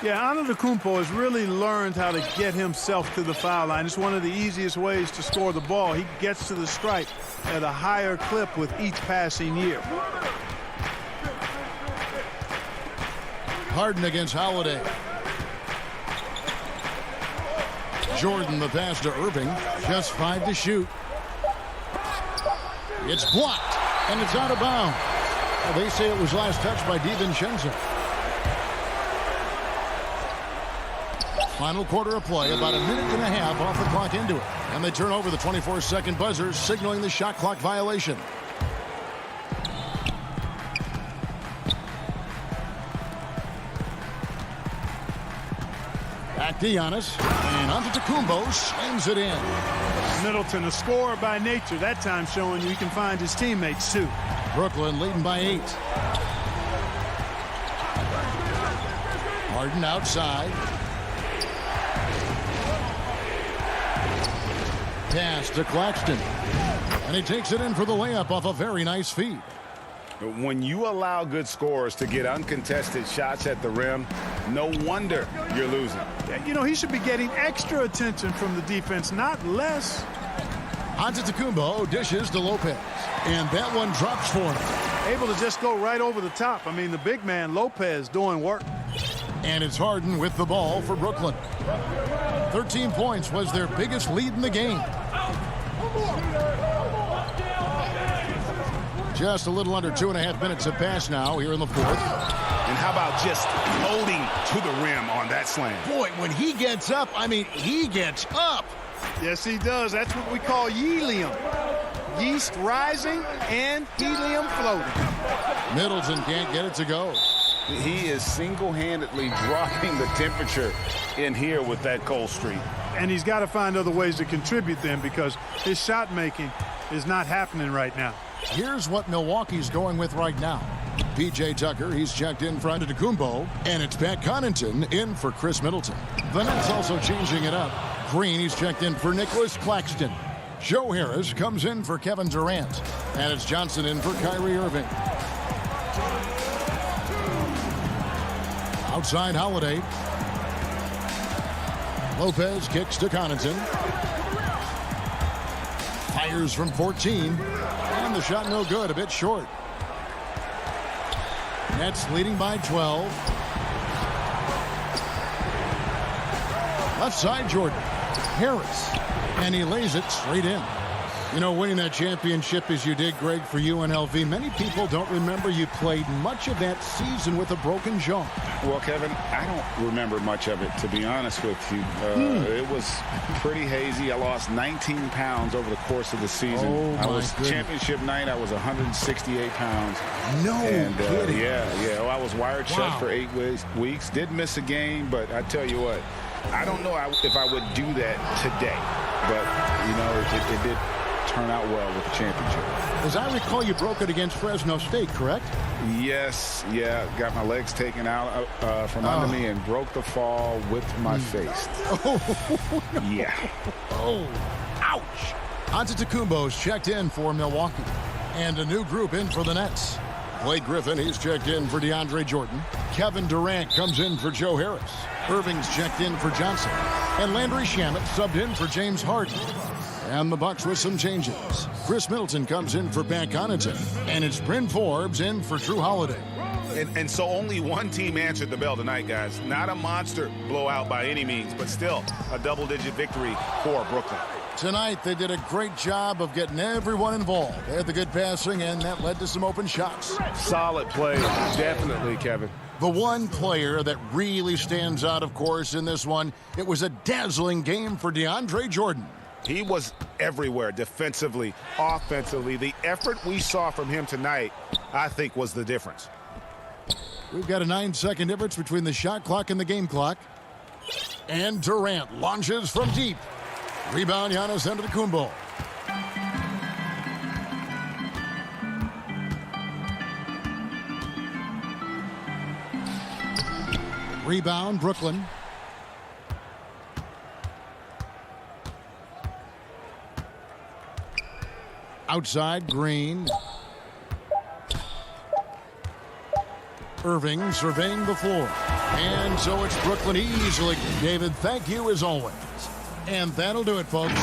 Yeah, Antetokounmpo has really learned how to get himself to the foul line. It's one of the easiest ways to score the ball. He gets to the stripe at a higher clip with each passing year. Harden against Holiday. Jordan the pass to Irving. Just 5 to shoot. It's blocked, and it's out of bounds. Well, they say it was last touched by DiVincenzo. Final quarter of play, about a minute and a half off the clock into it. And they turn over the 24-second buzzer, signaling the shot clock violation. Back to Giannis, and Antetokounmpo slams it in. Middleton, a scorer by nature, that time showing you he can find his teammates too. Brooklyn leading by 8. Harden outside. Pass to Claxton. And he takes it in for the layup off a very nice feed. When you allow good scorers to get uncontested shots at the rim, no wonder you're losing. You know, he should be getting extra attention from the defense, not less. Antetokounmpo dishes to Lopez. And that one drops for him. Able to just go right over the top. I mean, the big man, Lopez, doing work. And it's Harden with the ball for Brooklyn. 13 points was their biggest lead in the game. Just a little under 2.5 minutes have passed now here in the fourth. And how about just floating to the rim on that slam? Boy, when he gets up, I mean, he gets up. Yes, he does. That's what we call helium. Yeast rising and helium floating. Middleton can't get it to go. He is single-handedly dropping the temperature in here with that cold streak. And he's got to find other ways to contribute then, because his shot making is not happening right now. Here's what Milwaukee's going with right now. P.J. Tucker, he's checked in for Antetokounmpo, and it's Pat Connaughton in for Chris Middleton. The Nets also changing it up. Green, he's checked in for Nicholas Claxton. Joe Harris comes in for Kevin Durant, and it's Johnson in for Kyrie Irving. Outside Holiday. Lopez kicks to Connaughton. Fires from 14. And the shot no good, a bit short. Nets leading by 12. Left side Jordan. Harris. And he lays it straight in. You know, winning that championship as you did, Greg, for UNLV, many people don't remember you played much of that season with a broken jaw. Well, Kevin, I don't remember much of it, to be honest with you. It was pretty hazy. I lost 19 pounds over the course of the season. Oh, I was goodness. Championship night, I was 168 pounds. No kidding. Yeah. Well, I was wired shut Wow. for 8 weeks. Did miss a game, but I tell you what, I don't know if I would do that today. But, you know, it did turn out well with the championship. As I recall, you broke it against Fresno State, correct? Yes, yeah. Got my legs taken out from under me and broke the fall with my face. Oh, no. Yeah. Oh, ouch. Antetokounmpo's checked in for Milwaukee. And a new group in for the Nets. Blake Griffin, he's checked in for DeAndre Jordan. Kevin Durant comes in for Joe Harris. Irving's checked in for Johnson. And Landry Shamet subbed in for James Harden. And the Bucks with some changes. Chris Middleton comes in for Pat Connaughton. And it's Bryn Forbes in for Drew Holiday. And so only one team answered the bell tonight, guys. Not a monster blowout by any means, but still a double-digit victory for Brooklyn. Tonight, they did a great job of getting everyone involved. They had the good passing, and that led to some open shots. Solid play, definitely, Kevin. The one player that really stands out, of course, in this one, it was a dazzling game for DeAndre Jordan. He was everywhere, defensively, offensively. The effort we saw from him tonight, I think, was the difference. We've got a 9-second difference between the shot clock and the game clock. And Durant launches from deep. Rebound, Giannis Antetokounmpo. Rebound, Brooklyn. Outside, Green. Irving surveying the floor. And so it's Brooklyn easily. David, thank you as always. And that'll do it, folks.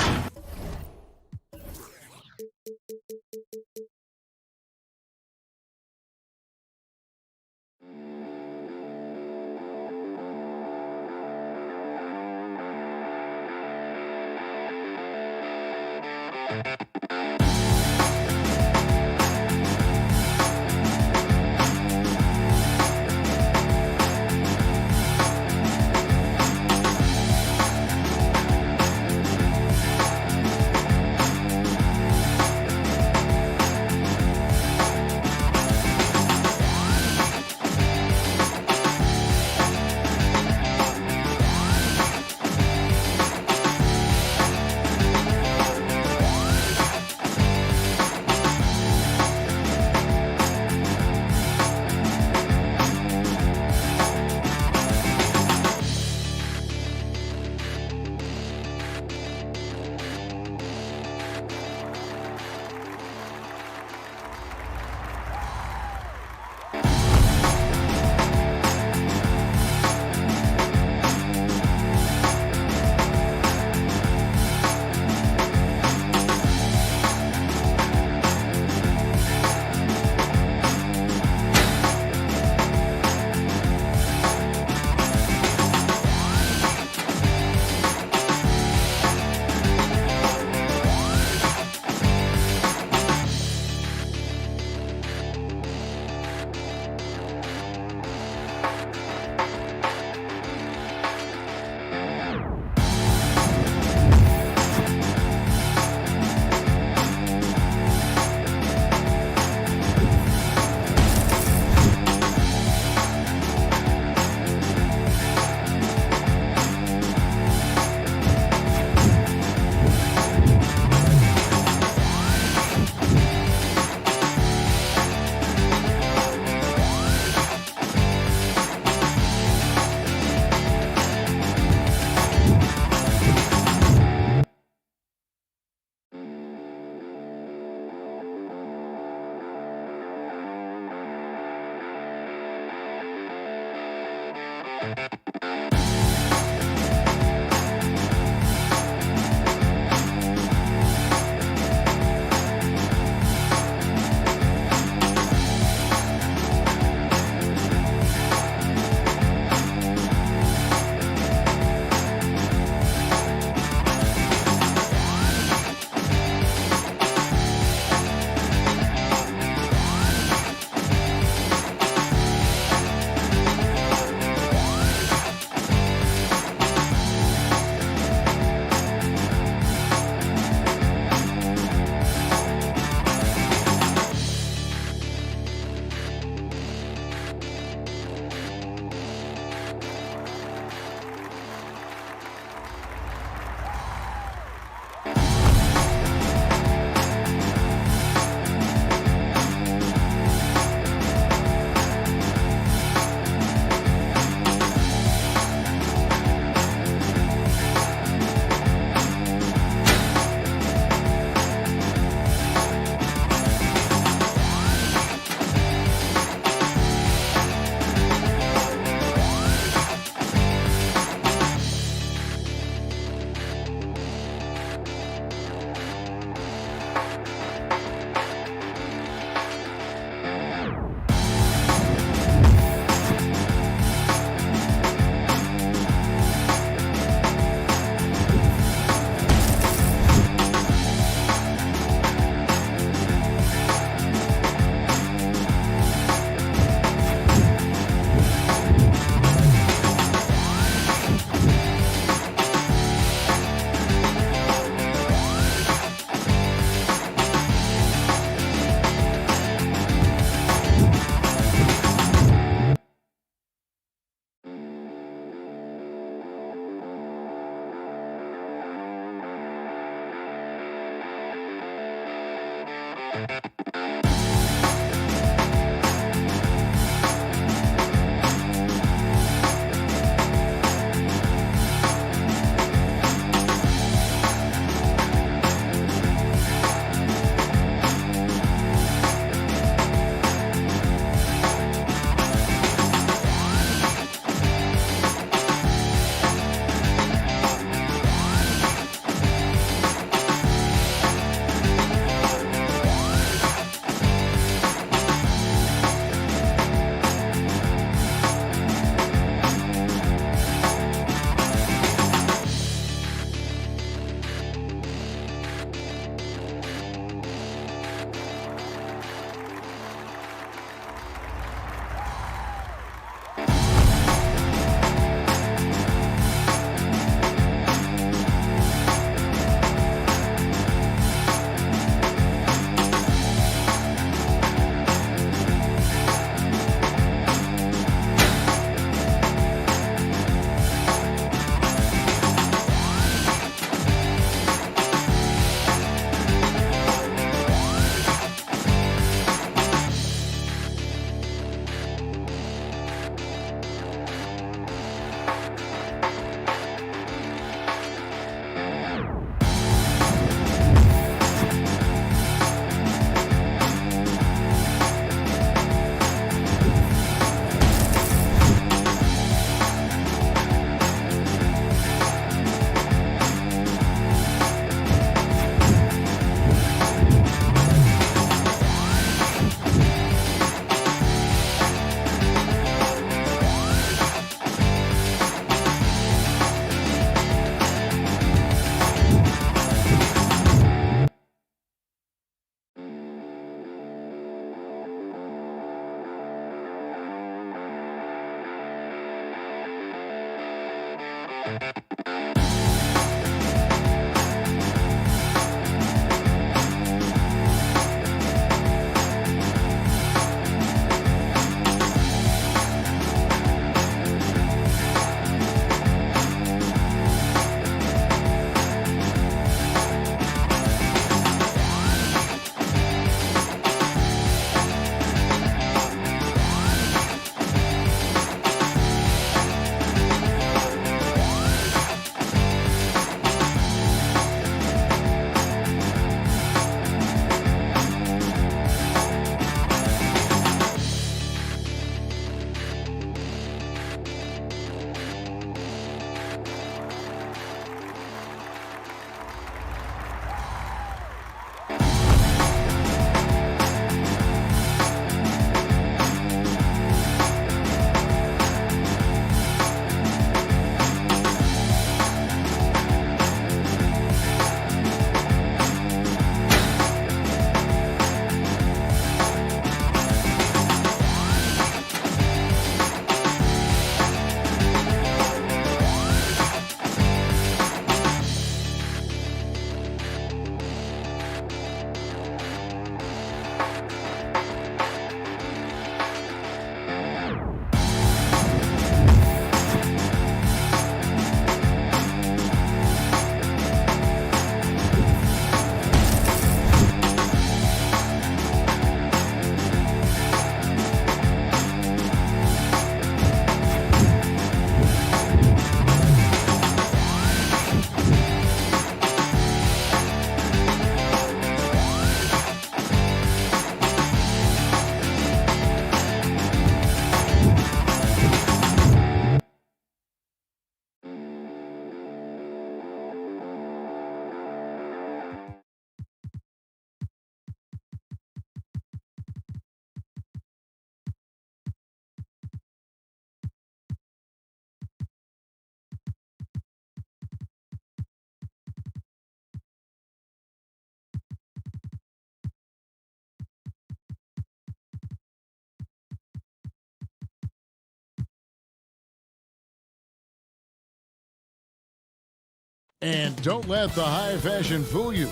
And don't let the high fashion fool you.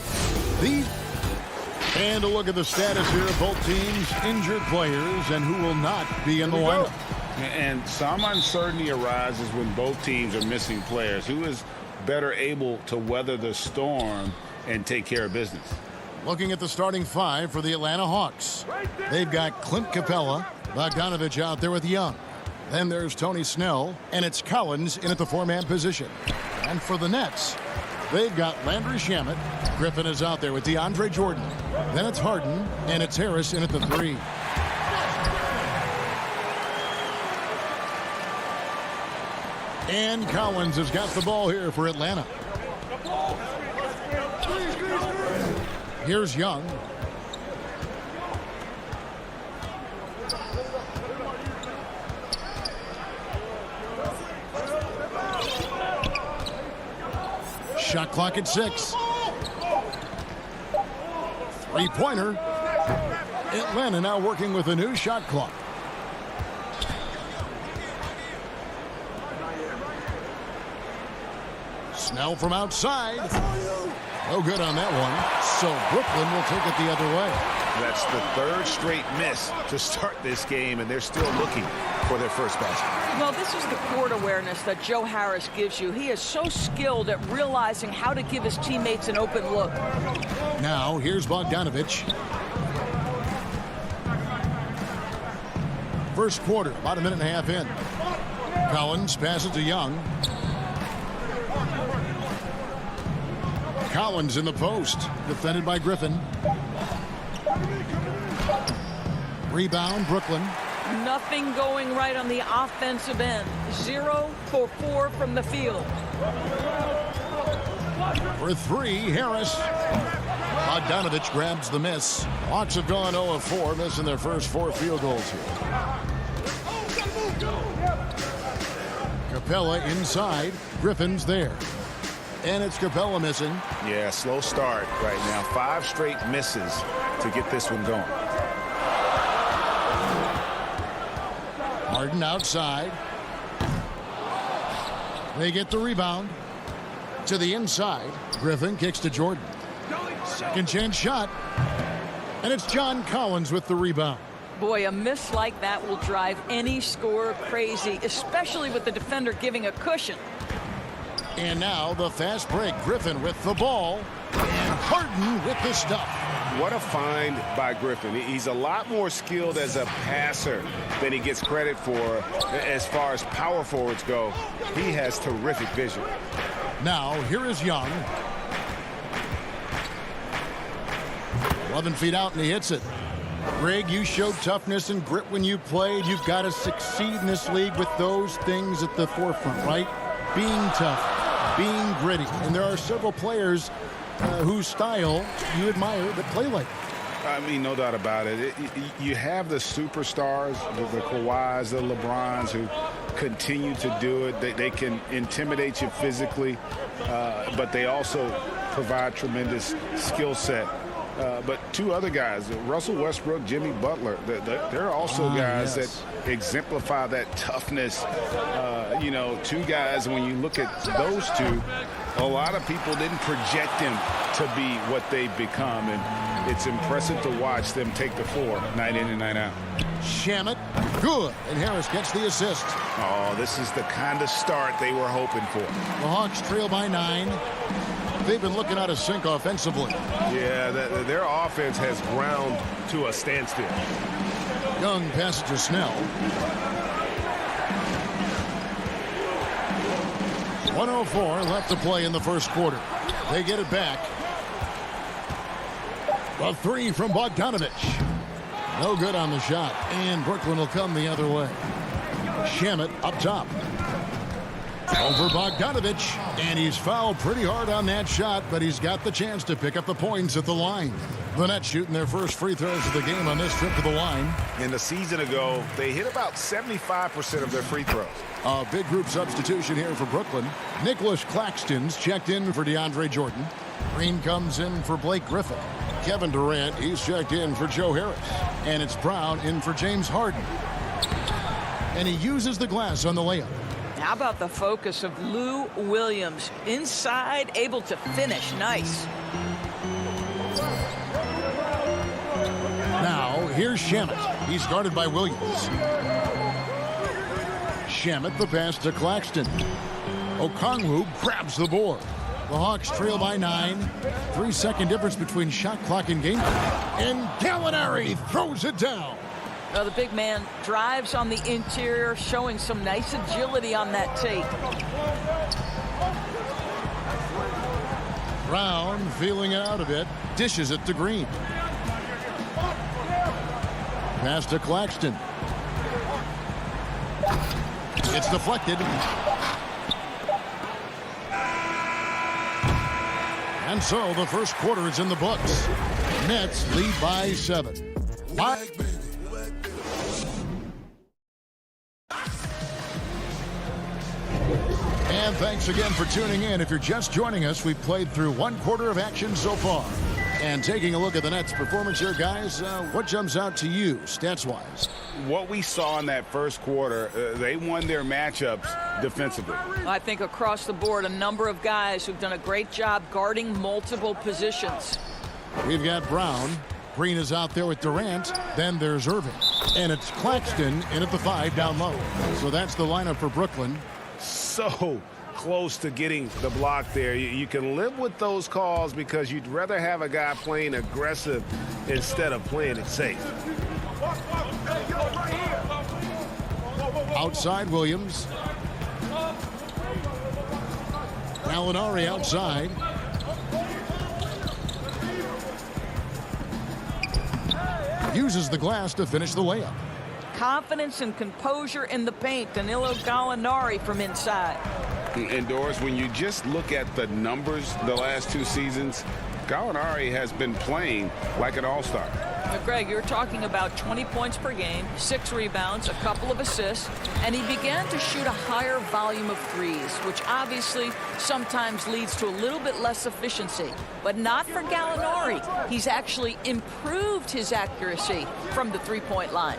And a look at the status here of both teams' injured players and who will not be in the lineup. And some uncertainty arises when both teams are missing players. Who is better able to weather the storm and take care of business? Looking at the starting five for the Atlanta Hawks. They've got Clint Capella, Bogdanovich out there with Young. Then there's Tony Snell, and it's Collins in at the four-man position. And for the Nets, they've got Landry Shamet. Griffin is out there with DeAndre Jordan. Then it's Harden, and it's Harris in at the three. And Collins has got the ball here for Atlanta. Here's Young. Shot clock at 6. Three-pointer. Atlanta now working with a new shot clock. Snell from outside. No good on that one. So Brooklyn will take it the other way. That's the third straight miss to start this game, and they're still looking for their first basket. Well, this is the court awareness that Joe Harris gives you. He is so skilled at realizing how to give his teammates an open look. Now, here's Bogdanovich. First quarter, about a minute and a half in. Collins passes to Young. Collins in the post, defended by Griffin. Rebound, Brooklyn. Nothing going right on the offensive end. 0 for 4 from the field. For 3, Harris. Bogdanovich grabs the miss. Hawks have gone 0 of 4, missing their first 4 field goals here. Capella inside. Griffin's there. And it's Capella missing. Yeah, slow start right now. 5 straight misses to get this one going. Harden outside. They get the rebound. To the inside. Griffin kicks to Jordan. Second chance shot. And it's John Collins with the rebound. Boy, a miss like that will drive any scorer crazy, especially with the defender giving a cushion. And now the fast break. Griffin with the ball. And Harden with the stuff. What a find by Griffin. He's a lot more skilled as a passer than he gets credit for as far as power forwards go. He has terrific vision. Now, here is Young. 11 feet out, and he hits it. Greg, you showed toughness and grit when you played. You've got to succeed in this league with those things at the forefront, right? Being tough, being gritty. And there are several players whose style you admire that play like it. I mean, no doubt about it. You have the superstars, the Kawhis, the LeBrons, who continue to do it. They can intimidate you physically, but they also provide tremendous skill set. But 2 other guys, Russell Westbrook, Jimmy Butler, they're also guys that exemplify that toughness. 2 guys, when you look at those 2, a lot of people didn't project them to be what they've become, and it's impressive to watch them take the floor night in and night out. Shamet, good, and Harris gets the assist. Oh, this is the kind of start they were hoping for. The Hawks trail by 9. They've been looking out of sync offensively. Yeah, their offense has ground to a standstill. Young passes to Snell. 1:04 left to play in the first quarter. They get it back. A 3 from Bogdanovich. No good on the shot, and Brooklyn will come the other way. Shamet up top. Over Bogdanovich, and he's fouled pretty hard on that shot, but he's got the chance to pick up the points at the line. The Nets shooting their first free throws of the game on this trip to the line. And a season ago, they hit about 75% of their free throws. A big group substitution here for Brooklyn. Nicholas Claxton's checked in for DeAndre Jordan. Green comes in for Blake Griffin. Kevin Durant, he's checked in for Joe Harris. And it's Brown in for James Harden. And he uses the glass on the layup. How about the focus of Lou Williams? Inside, able to finish. Nice. Now, here's Shamet. He's guarded by Williams. Shamet, the pass to Claxton. Okongwu grabs the board. The Hawks trail by 9. 3-second difference between shot clock and game clock. And Gallinari throws it down. Well, the big man drives on the interior, showing some nice agility on that tape. Brown feeling it out a bit. Dishes it to Green. Pass to Claxton. It's deflected. And so the first quarter is in the books. Nets lead by 7. And thanks again for tuning in. If you're just joining us, we've played through one quarter of action so far. And taking a look at the Nets' performance here, guys, what jumps out to you, stats-wise? What we saw in that first quarter, they won their matchups defensively. I think across the board, a number of guys who've done a great job guarding multiple positions. We've got Brown. Green is out there with Durant. Then there's Irving. And it's Claxton in at the 5 down low. So that's the lineup for Brooklyn. So close to getting the block there. You can live with those calls because you'd rather have a guy playing aggressive instead of playing it safe. Outside Williams. Gallinari outside. Uses the glass to finish the layup. Confidence and composure in the paint. Danilo Gallinari from inside. Indoors, when you just look at the numbers the last 2 seasons, Gallinari has been playing like an all-star. Now, Greg, you're talking about 20 points per game, 6 rebounds, a couple of assists, and he began to shoot a higher volume of threes, which obviously sometimes leads to a little bit less efficiency. But not for Gallinari. He's actually improved his accuracy from the three-point line.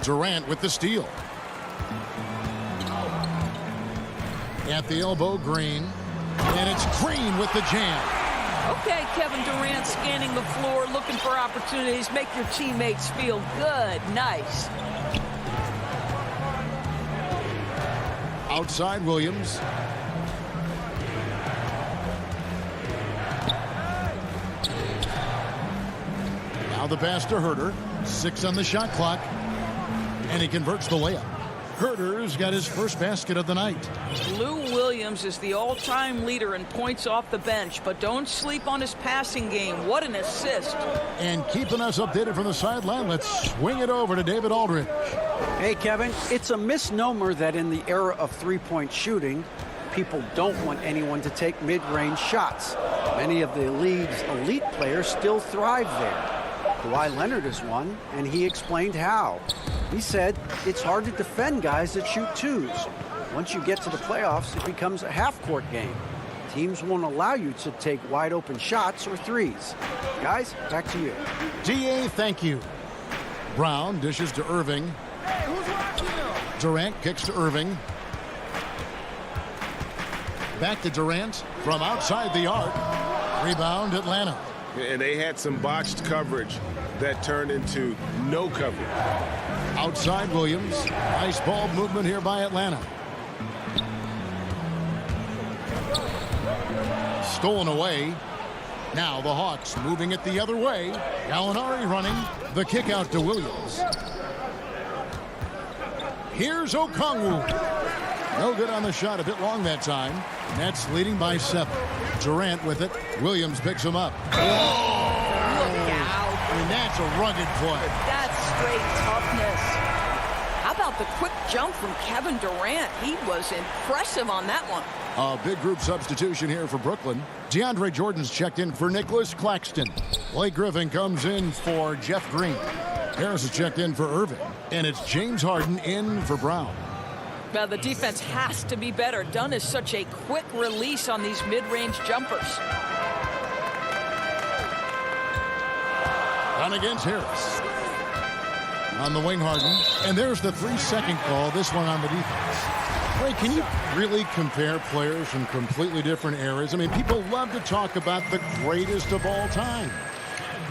Durant with the steal. At the elbow, Green. And it's Green with the jam. Okay, Kevin Durant scanning the floor, looking for opportunities. Make your teammates feel good. Nice. Outside Williams. Now the pass to Herter. 6 on the shot clock. And he converts the layup. Herter's got his first basket of the night. Lou Williams is the all-time leader in points off the bench, but don't sleep on his passing game. What an assist. And keeping us updated from the sideline, let's swing it over to David Aldridge. Hey, Kevin, it's a misnomer that in the era of three-point shooting, people don't want anyone to take mid-range shots. Many of the league's elite players still thrive there. Kawhi Leonard is one, and he explained how. He said it's hard to defend guys that shoot twos. Once you get to the playoffs, it becomes a half-court game. Teams won't allow you to take wide-open shots or threes. Guys, back to you. DA, thank you. Brown dishes to Irving. Durant kicks to Irving. Back to Durant from outside the arc. Rebound, Atlanta. And they had some botched coverage that turned into no coverage. Outside Williams. Nice ball movement here by Atlanta. Stolen away. Now the Hawks moving it the other way. Gallinari running. The kick out to Williams. Here's Okongwu. No good on the shot. A bit long that time. Nets leading by 7. Durant with it. Williams picks him up. Look out. And that's a rugged play. That's straight toughness. How about the quick jump from Kevin Durant? He was impressive on that one. A big group substitution here for Brooklyn. DeAndre Jordan's checked in for Nicholas Claxton. Blake Griffin comes in for Jeff Green. Harris is checked in for Irving. And it's James Harden in for Brown. Now, the defense has to be better. Dunn is such a quick release on these mid-range jumpers. On against Harris. On the wing, Harden. And there's the 3-second call, this one on the defense. Ray, can you really compare players from completely different eras? I mean, people love to talk about the greatest of all time.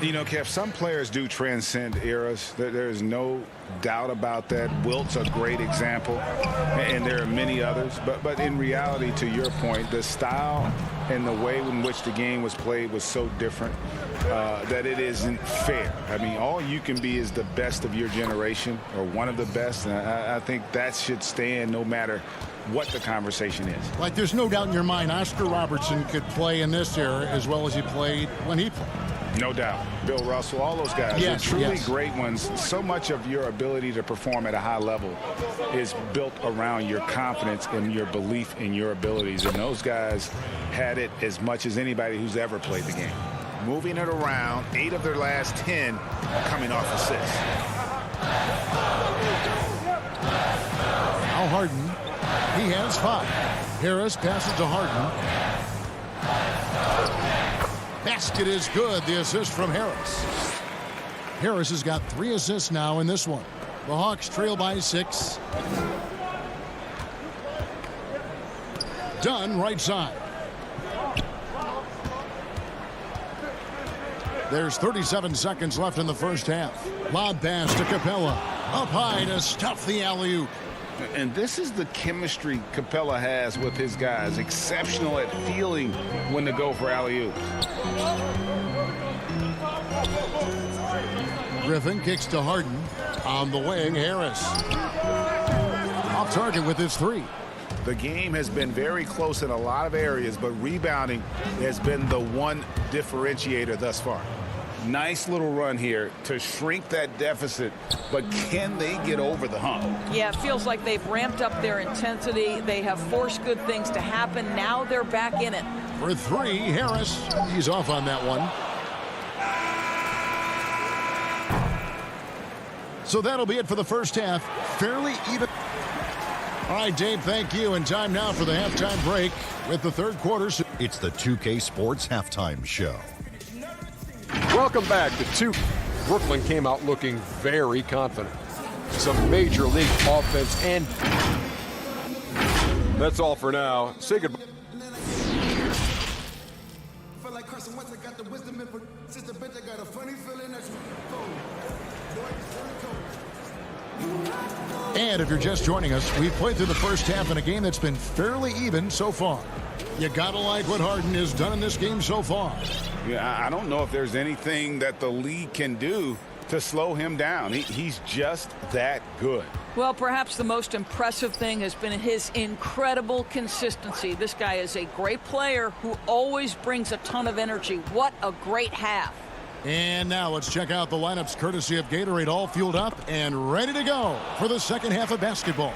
You know, Kev, some players do transcend eras. There's no doubt about that. Wilt's a great example, and there are many others. But in reality, to your point, the style and the way in which the game was played was so different that it isn't fair. I mean, all you can be is the best of your generation or one of the best, and I think that should stand no matter what the conversation is. Like, there's no doubt in your mind Oscar Robertson could play in this era as well as he played when he played. No doubt. Bill Russell, all those guys, yes, they're truly yes. great ones. So much of your ability to perform at a high level is built around your confidence and your belief in your abilities. And those guys had it as much as anybody who's ever played the game. Moving it around, 8 of their last 10 coming off assists. Now Harden. He has 5. Harris passes to Harden. Basket is good. The assist from Harris. Harris has got 3 assists now in this one. The Hawks trail by 6. Dunn right side. There's 37 seconds left in the first half. Lob pass to Capella. Up high to stuff the alley-oop. And this is the chemistry Capella has with his guys. Exceptional at feeling when to go for alley-oops. Griffin kicks to Harden. On the wing, Harris. Off target with his 3. The game has been very close in a lot of areas, but rebounding has been the one differentiator thus far. Nice little run here to shrink that deficit, but can they get over the hump? Yeah, it feels like they've ramped up their intensity. They have forced good things to happen. Now they're back in it. For 3, Harris. He's off on that one. So that'll be it for the first half. Fairly even. All right, Dave, thank you. And time now for the halftime break with the third quarter. It's the 2K Sports Halftime Show. Welcome back to 2. Brooklyn came out looking very confident. Some major league offense, and that's all for now. Say goodbye. And if you're just joining us, we've played through the first half in a game that's been fairly even so far. You gotta like what Harden has done in this game so far. Yeah, I don't know if there's anything that the league can do to slow him down. He's just that good. Well, perhaps the most impressive thing has been his incredible consistency. This guy is a great player who always brings a ton of energy. What a great half. And now let's check out the lineups courtesy of Gatorade, all fueled up and ready to go for the second half of basketball.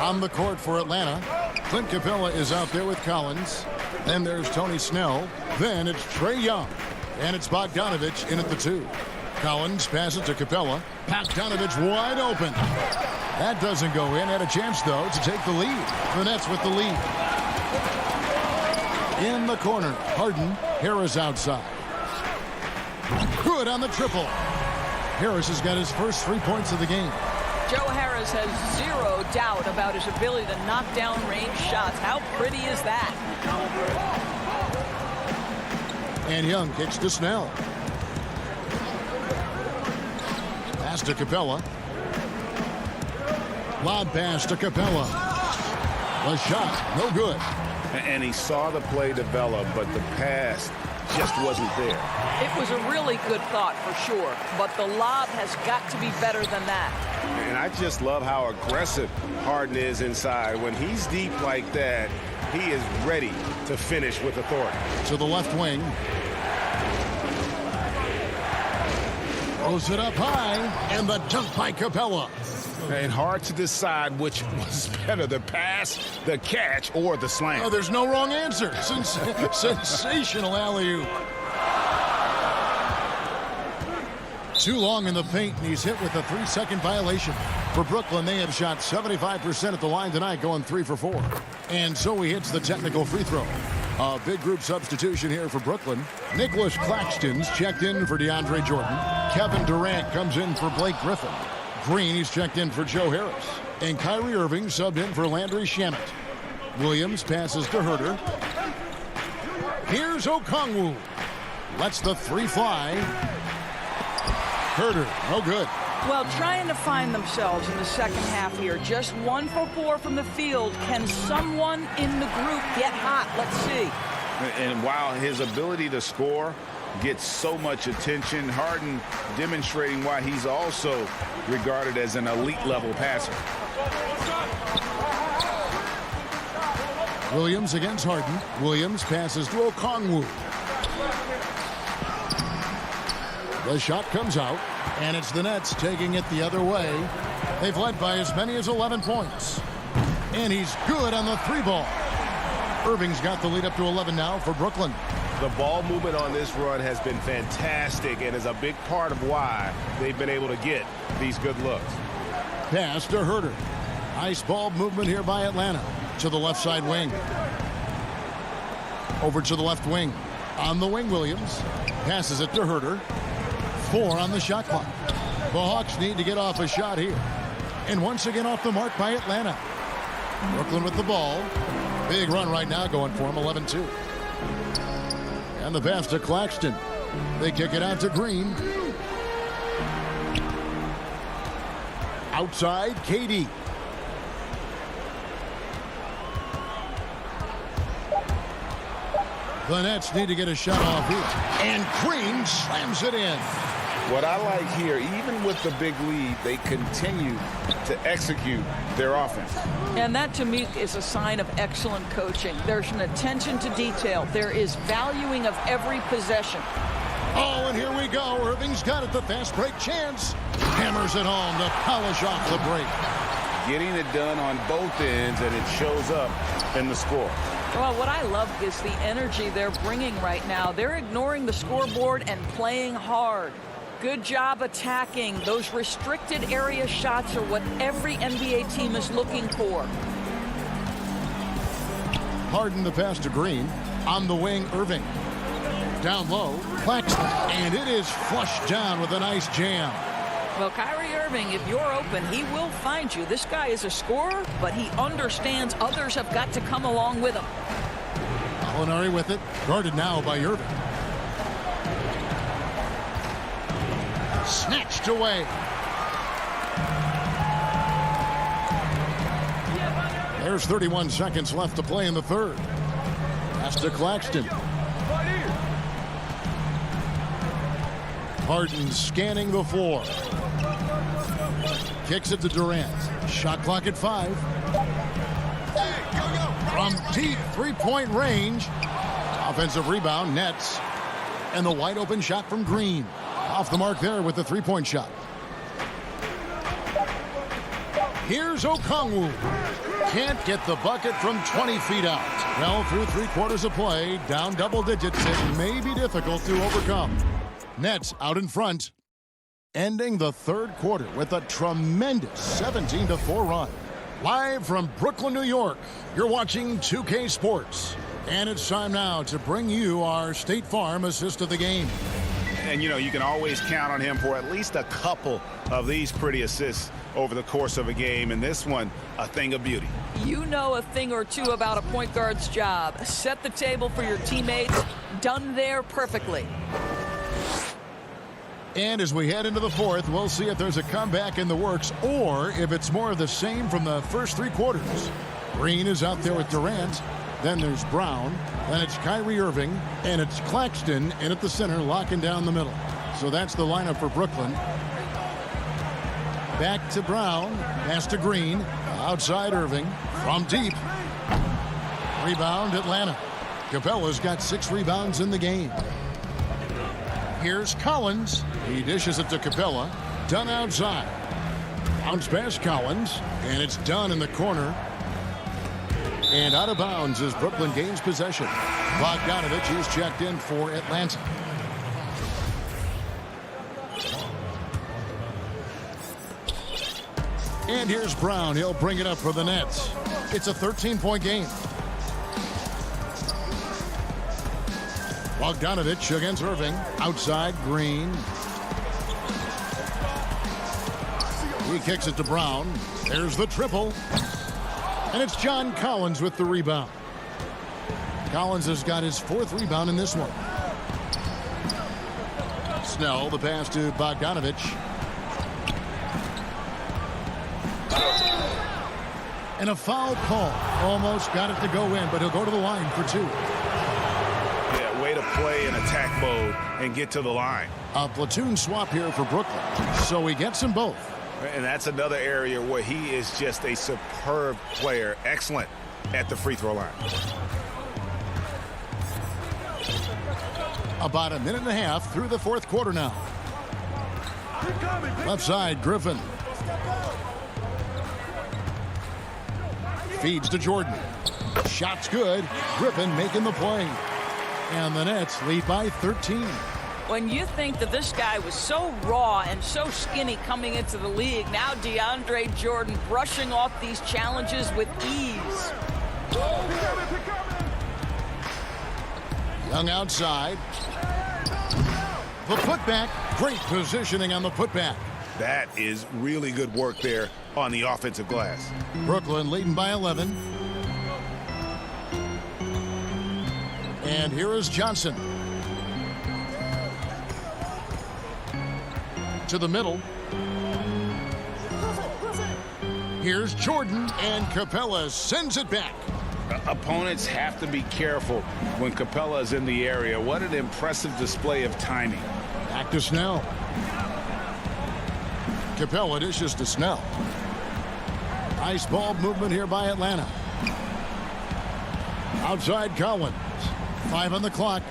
On the court for Atlanta, Clint Capella is out there with Collins. Then there's Tony Snell. Then it's Trae Young. And it's Bogdanovich in at the 2. Collins passes to Capella. Bogdanovich wide open. That doesn't go in. Had a chance, though, to take the lead. The Nets with the lead. In the corner, Harden. Harris outside. Good on the triple. Harris has got his first 3 points of the game. Joe Harris has 0 doubt about his ability to knock down range shots. How pretty is that? And Young kicks to Snell. Pass to Capella. Lob pass to Capella. The shot, no good. And he saw the play develop, but the pass just wasn't there. It was a really good thought for sure, but the lob has got to be better than that. And I just love how aggressive Harden is inside. When he's deep like that, he is ready to finish with authority. To the left wing. Throws it up high, and the dunk by Capella. And hard to decide which was better, the pass, the catch, or the slam. Oh, there's no wrong answer. Sensational alley-oop. Too long in the paint, and he's hit with a 3-second violation. For Brooklyn, they have shot 75% at the line tonight, going 3 for 4. And so he hits the technical free throw. A big group substitution here for Brooklyn. Nicholas Claxton's checked in for DeAndre Jordan. Kevin Durant comes in for Blake Griffin. Green, he's checked in for Joe Harris. And Kyrie Irving subbed in for Landry Shamet. Williams passes to Herter. Here's Okongwu. Lets the three fly. Herder, no good. Well, trying to find themselves in the second half here. Just 1 for 4 from the field. Can someone in the group get hot? Let's see. And while his ability to score gets so much attention, Harden demonstrating why he's also regarded as an elite level passer. Williams against Harden. Williams passes to Okongwu. The shot comes out, and it's the Nets taking it the other way. They've led by as many as 11 points. And he's good on the three ball. Irving's got the lead up to 11 now for Brooklyn. The ball movement on this run has been fantastic and is a big part of why they've been able to get these good looks. Pass to Herder. Nice ball movement here by Atlanta. To the left side wing. Over to the left wing. On the wing, Williams. Passes it to Herder. 4 on the shot clock. The Hawks need to get off a shot here. And once again off the mark by Atlanta. Brooklyn with the ball. Big run right now going for him, 11-2. And the pass to Claxton. They kick it out to Green. Outside, KD. The Nets need to get a shot off here. And Green slams it in. What I like here, even with the big lead, they continue to execute their offense. And that, to me, is a sign of excellent coaching. There's an attention to detail. There is valuing of every possession. Oh, and here we go. Irving's got it. The fast break chance. Hammers it home to polish off the break. Getting it done on both ends, and it shows up in the score. Well, what I love is the energy they're bringing right now. They're ignoring the scoreboard and playing hard. Good job attacking. Those restricted area shots are what every NBA team is looking for. Harden the pass to Green. On the wing, Irving. Down low, Claxton. And it is flushed down with a nice jam. Well, Kyrie Irving, if you're open, he will find you. This guy is a scorer, but he understands others have got to come along with him. Molinari with it. Guarded now by Irving. Snatched away. There's 31 seconds left to play in the third. Pass to Claxton. Harden scanning the floor. Kicks it to Durant. Shot clock at 5. From deep three-point range. Offensive rebound, Nets. And the wide open shot from Green. Off the mark there with the three-point shot. Here's Okongwu. Can't get the bucket from 20 feet out. Well, through 3/4 of play, down double digits, it may be difficult to overcome. Nets out in front. Ending the third quarter with a tremendous 17-4 run. Live from Brooklyn, New York, you're watching 2K Sports. And it's time now to bring you our State Farm assist of the game. And, you know, you can always count on him for at least a couple of these pretty assists over the course of a game. And this one, a thing of beauty. You know a thing or two about a point guard's job. Set the table for your teammates. Done there perfectly. And as we head into the fourth, we'll see if there's a comeback in the works or if it's more of the same from the first 3 quarters. Green is out there with Durant. Then there's Brown. Then it's Kyrie Irving. And it's Claxton in at the center, locking down the middle. So that's the lineup for Brooklyn. Back to Brown. Pass to Green. Outside Irving. From deep. Rebound Atlanta. Capella's got 6 rebounds in the game. Here's Collins. He dishes it to Capella. Done outside. Bounce pass Collins. And it's done in the corner. And out of bounds as Brooklyn gains possession. Bogdanovich is checked in for Atlanta. And here's Brown. He'll bring it up for the Nets. It's a 13-point game. Bogdanovich against Irving. Outside, Green. He kicks it to Brown. There's the triple. And it's John Collins with the rebound. Collins has got his 4th rebound in this one. Snell, the pass to Bogdanovich. And a foul call. Almost got it to go in, but he'll go to the line for 2. Yeah, way to play in attack mode and get to the line. A platoon swap here for Brooklyn. So he gets them both. And that's another area where he is just a superb player. Excellent at the free throw line. About a minute and a half through the fourth quarter now. Left side, Griffin. Feeds to Jordan. Shot's good. Griffin making the play. And the Nets lead by 13. When you think that this guy was so raw and so skinny coming into the league, now DeAndre Jordan brushing off these challenges with ease. Young outside. The putback. Great positioning on the putback. That is really good work there on the offensive glass. Brooklyn leading by 11. And here is Johnson. To the middle. Here's Jordan, and Capella sends it back. Opponents have to be careful when Capella is in the area. What an impressive display of timing. Back to Snell. Capella dishes to Snell. Nice ball movement here by Atlanta. Outside Collins. 5 on the clock.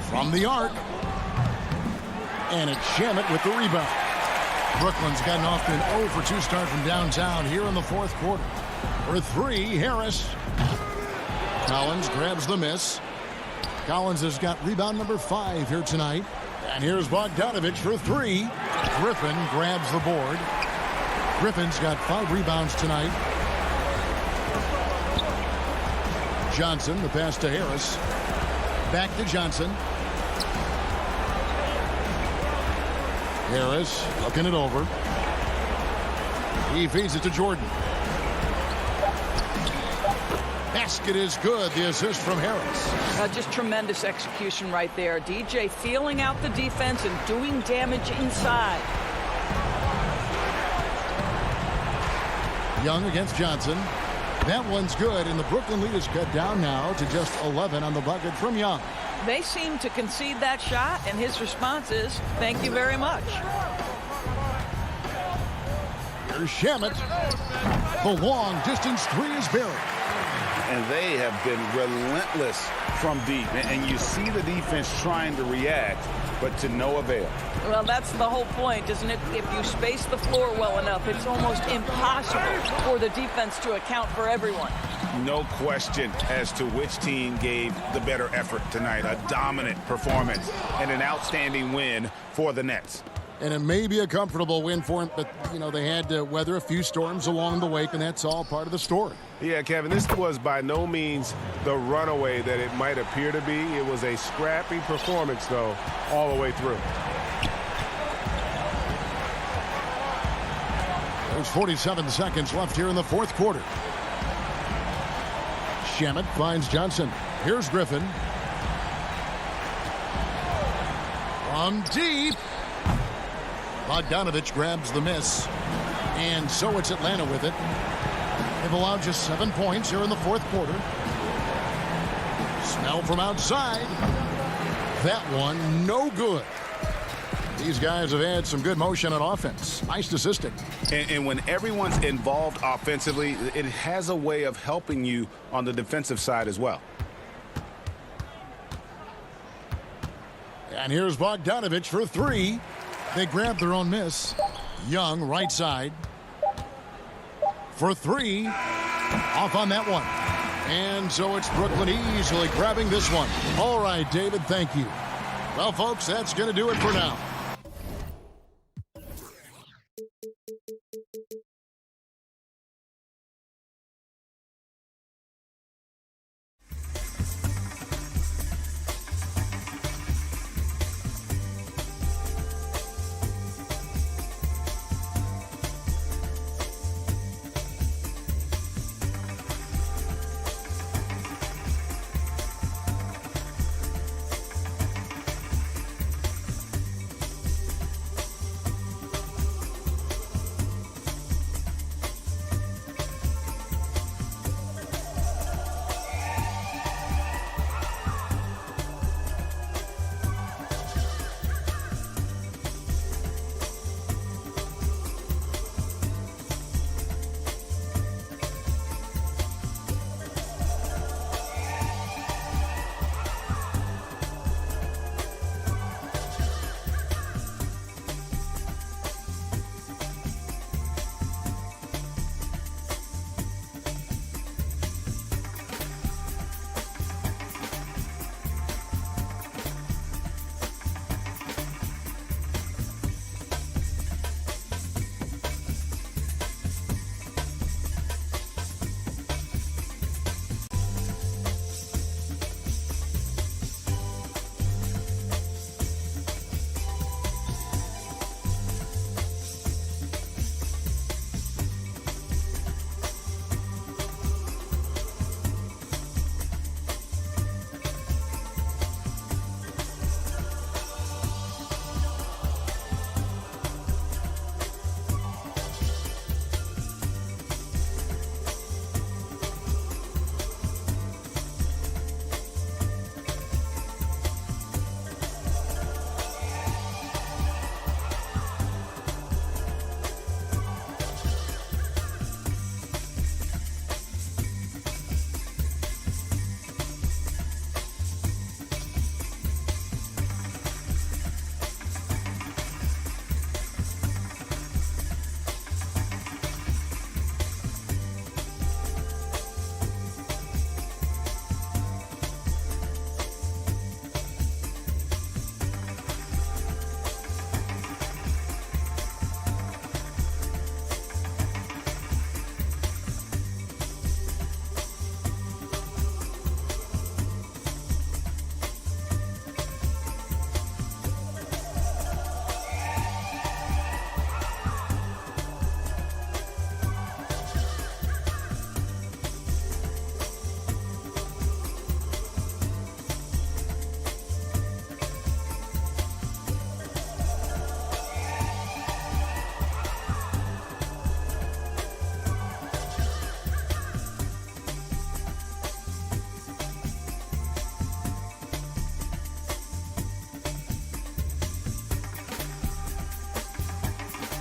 From the arc. And it's Shamet with the rebound. Brooklyn's gotten off to an 0 for 2 start from downtown here in the fourth quarter. For 3, Harris. Collins grabs the miss. Collins has got rebound number 5 here tonight. And here's Bogdanovich for 3. Griffin grabs the board. Griffin's got 5 rebounds tonight. Johnson, the pass to Harris. Back to Johnson. Harris looking it over. He feeds it to Jordan. Basket is good. The assist from Harris. Just tremendous execution right there. DJ feeling out the defense and doing damage inside. Young against Johnson. That one's good, and the Brooklyn lead is cut down now to just 11 on the bucket from Young. They seem to concede that shot, and his response is, thank you very much. Here's Shamet. The long distance 3 is buried. And they have been relentless from deep. And you see the defense trying to react, but to no avail. Well, that's the whole point, isn't it? If you space the floor well enough, it's almost impossible for the defense to account for everyone. No question as to which team gave the better effort tonight. A dominant performance and an outstanding win for the Nets. And it may be a comfortable win for him, but, you know, they had to weather a few storms along the way, and that's all part of the story. Yeah, Kevin, this was by no means the runaway that it might appear to be. It was a scrappy performance, though, all the way through. There's 47 seconds left here in the fourth quarter. Shamet finds Johnson. Here's Griffin. From deep. Bogdanovich grabs the miss. And so it's Atlanta with it. They've allowed just 7 points here in the fourth quarter. Snell from outside. That one, no good. These guys have had some good motion on offense. Nice assisting. And when everyone's involved offensively, it has a way of helping you on the defensive side as well. And here's Bogdanovich for 3. They grab their own miss. Young, right side. For 3. Off on that one. And so it's Brooklyn easily grabbing this one. All right, David, thank you. Well, folks, that's going to do it for now.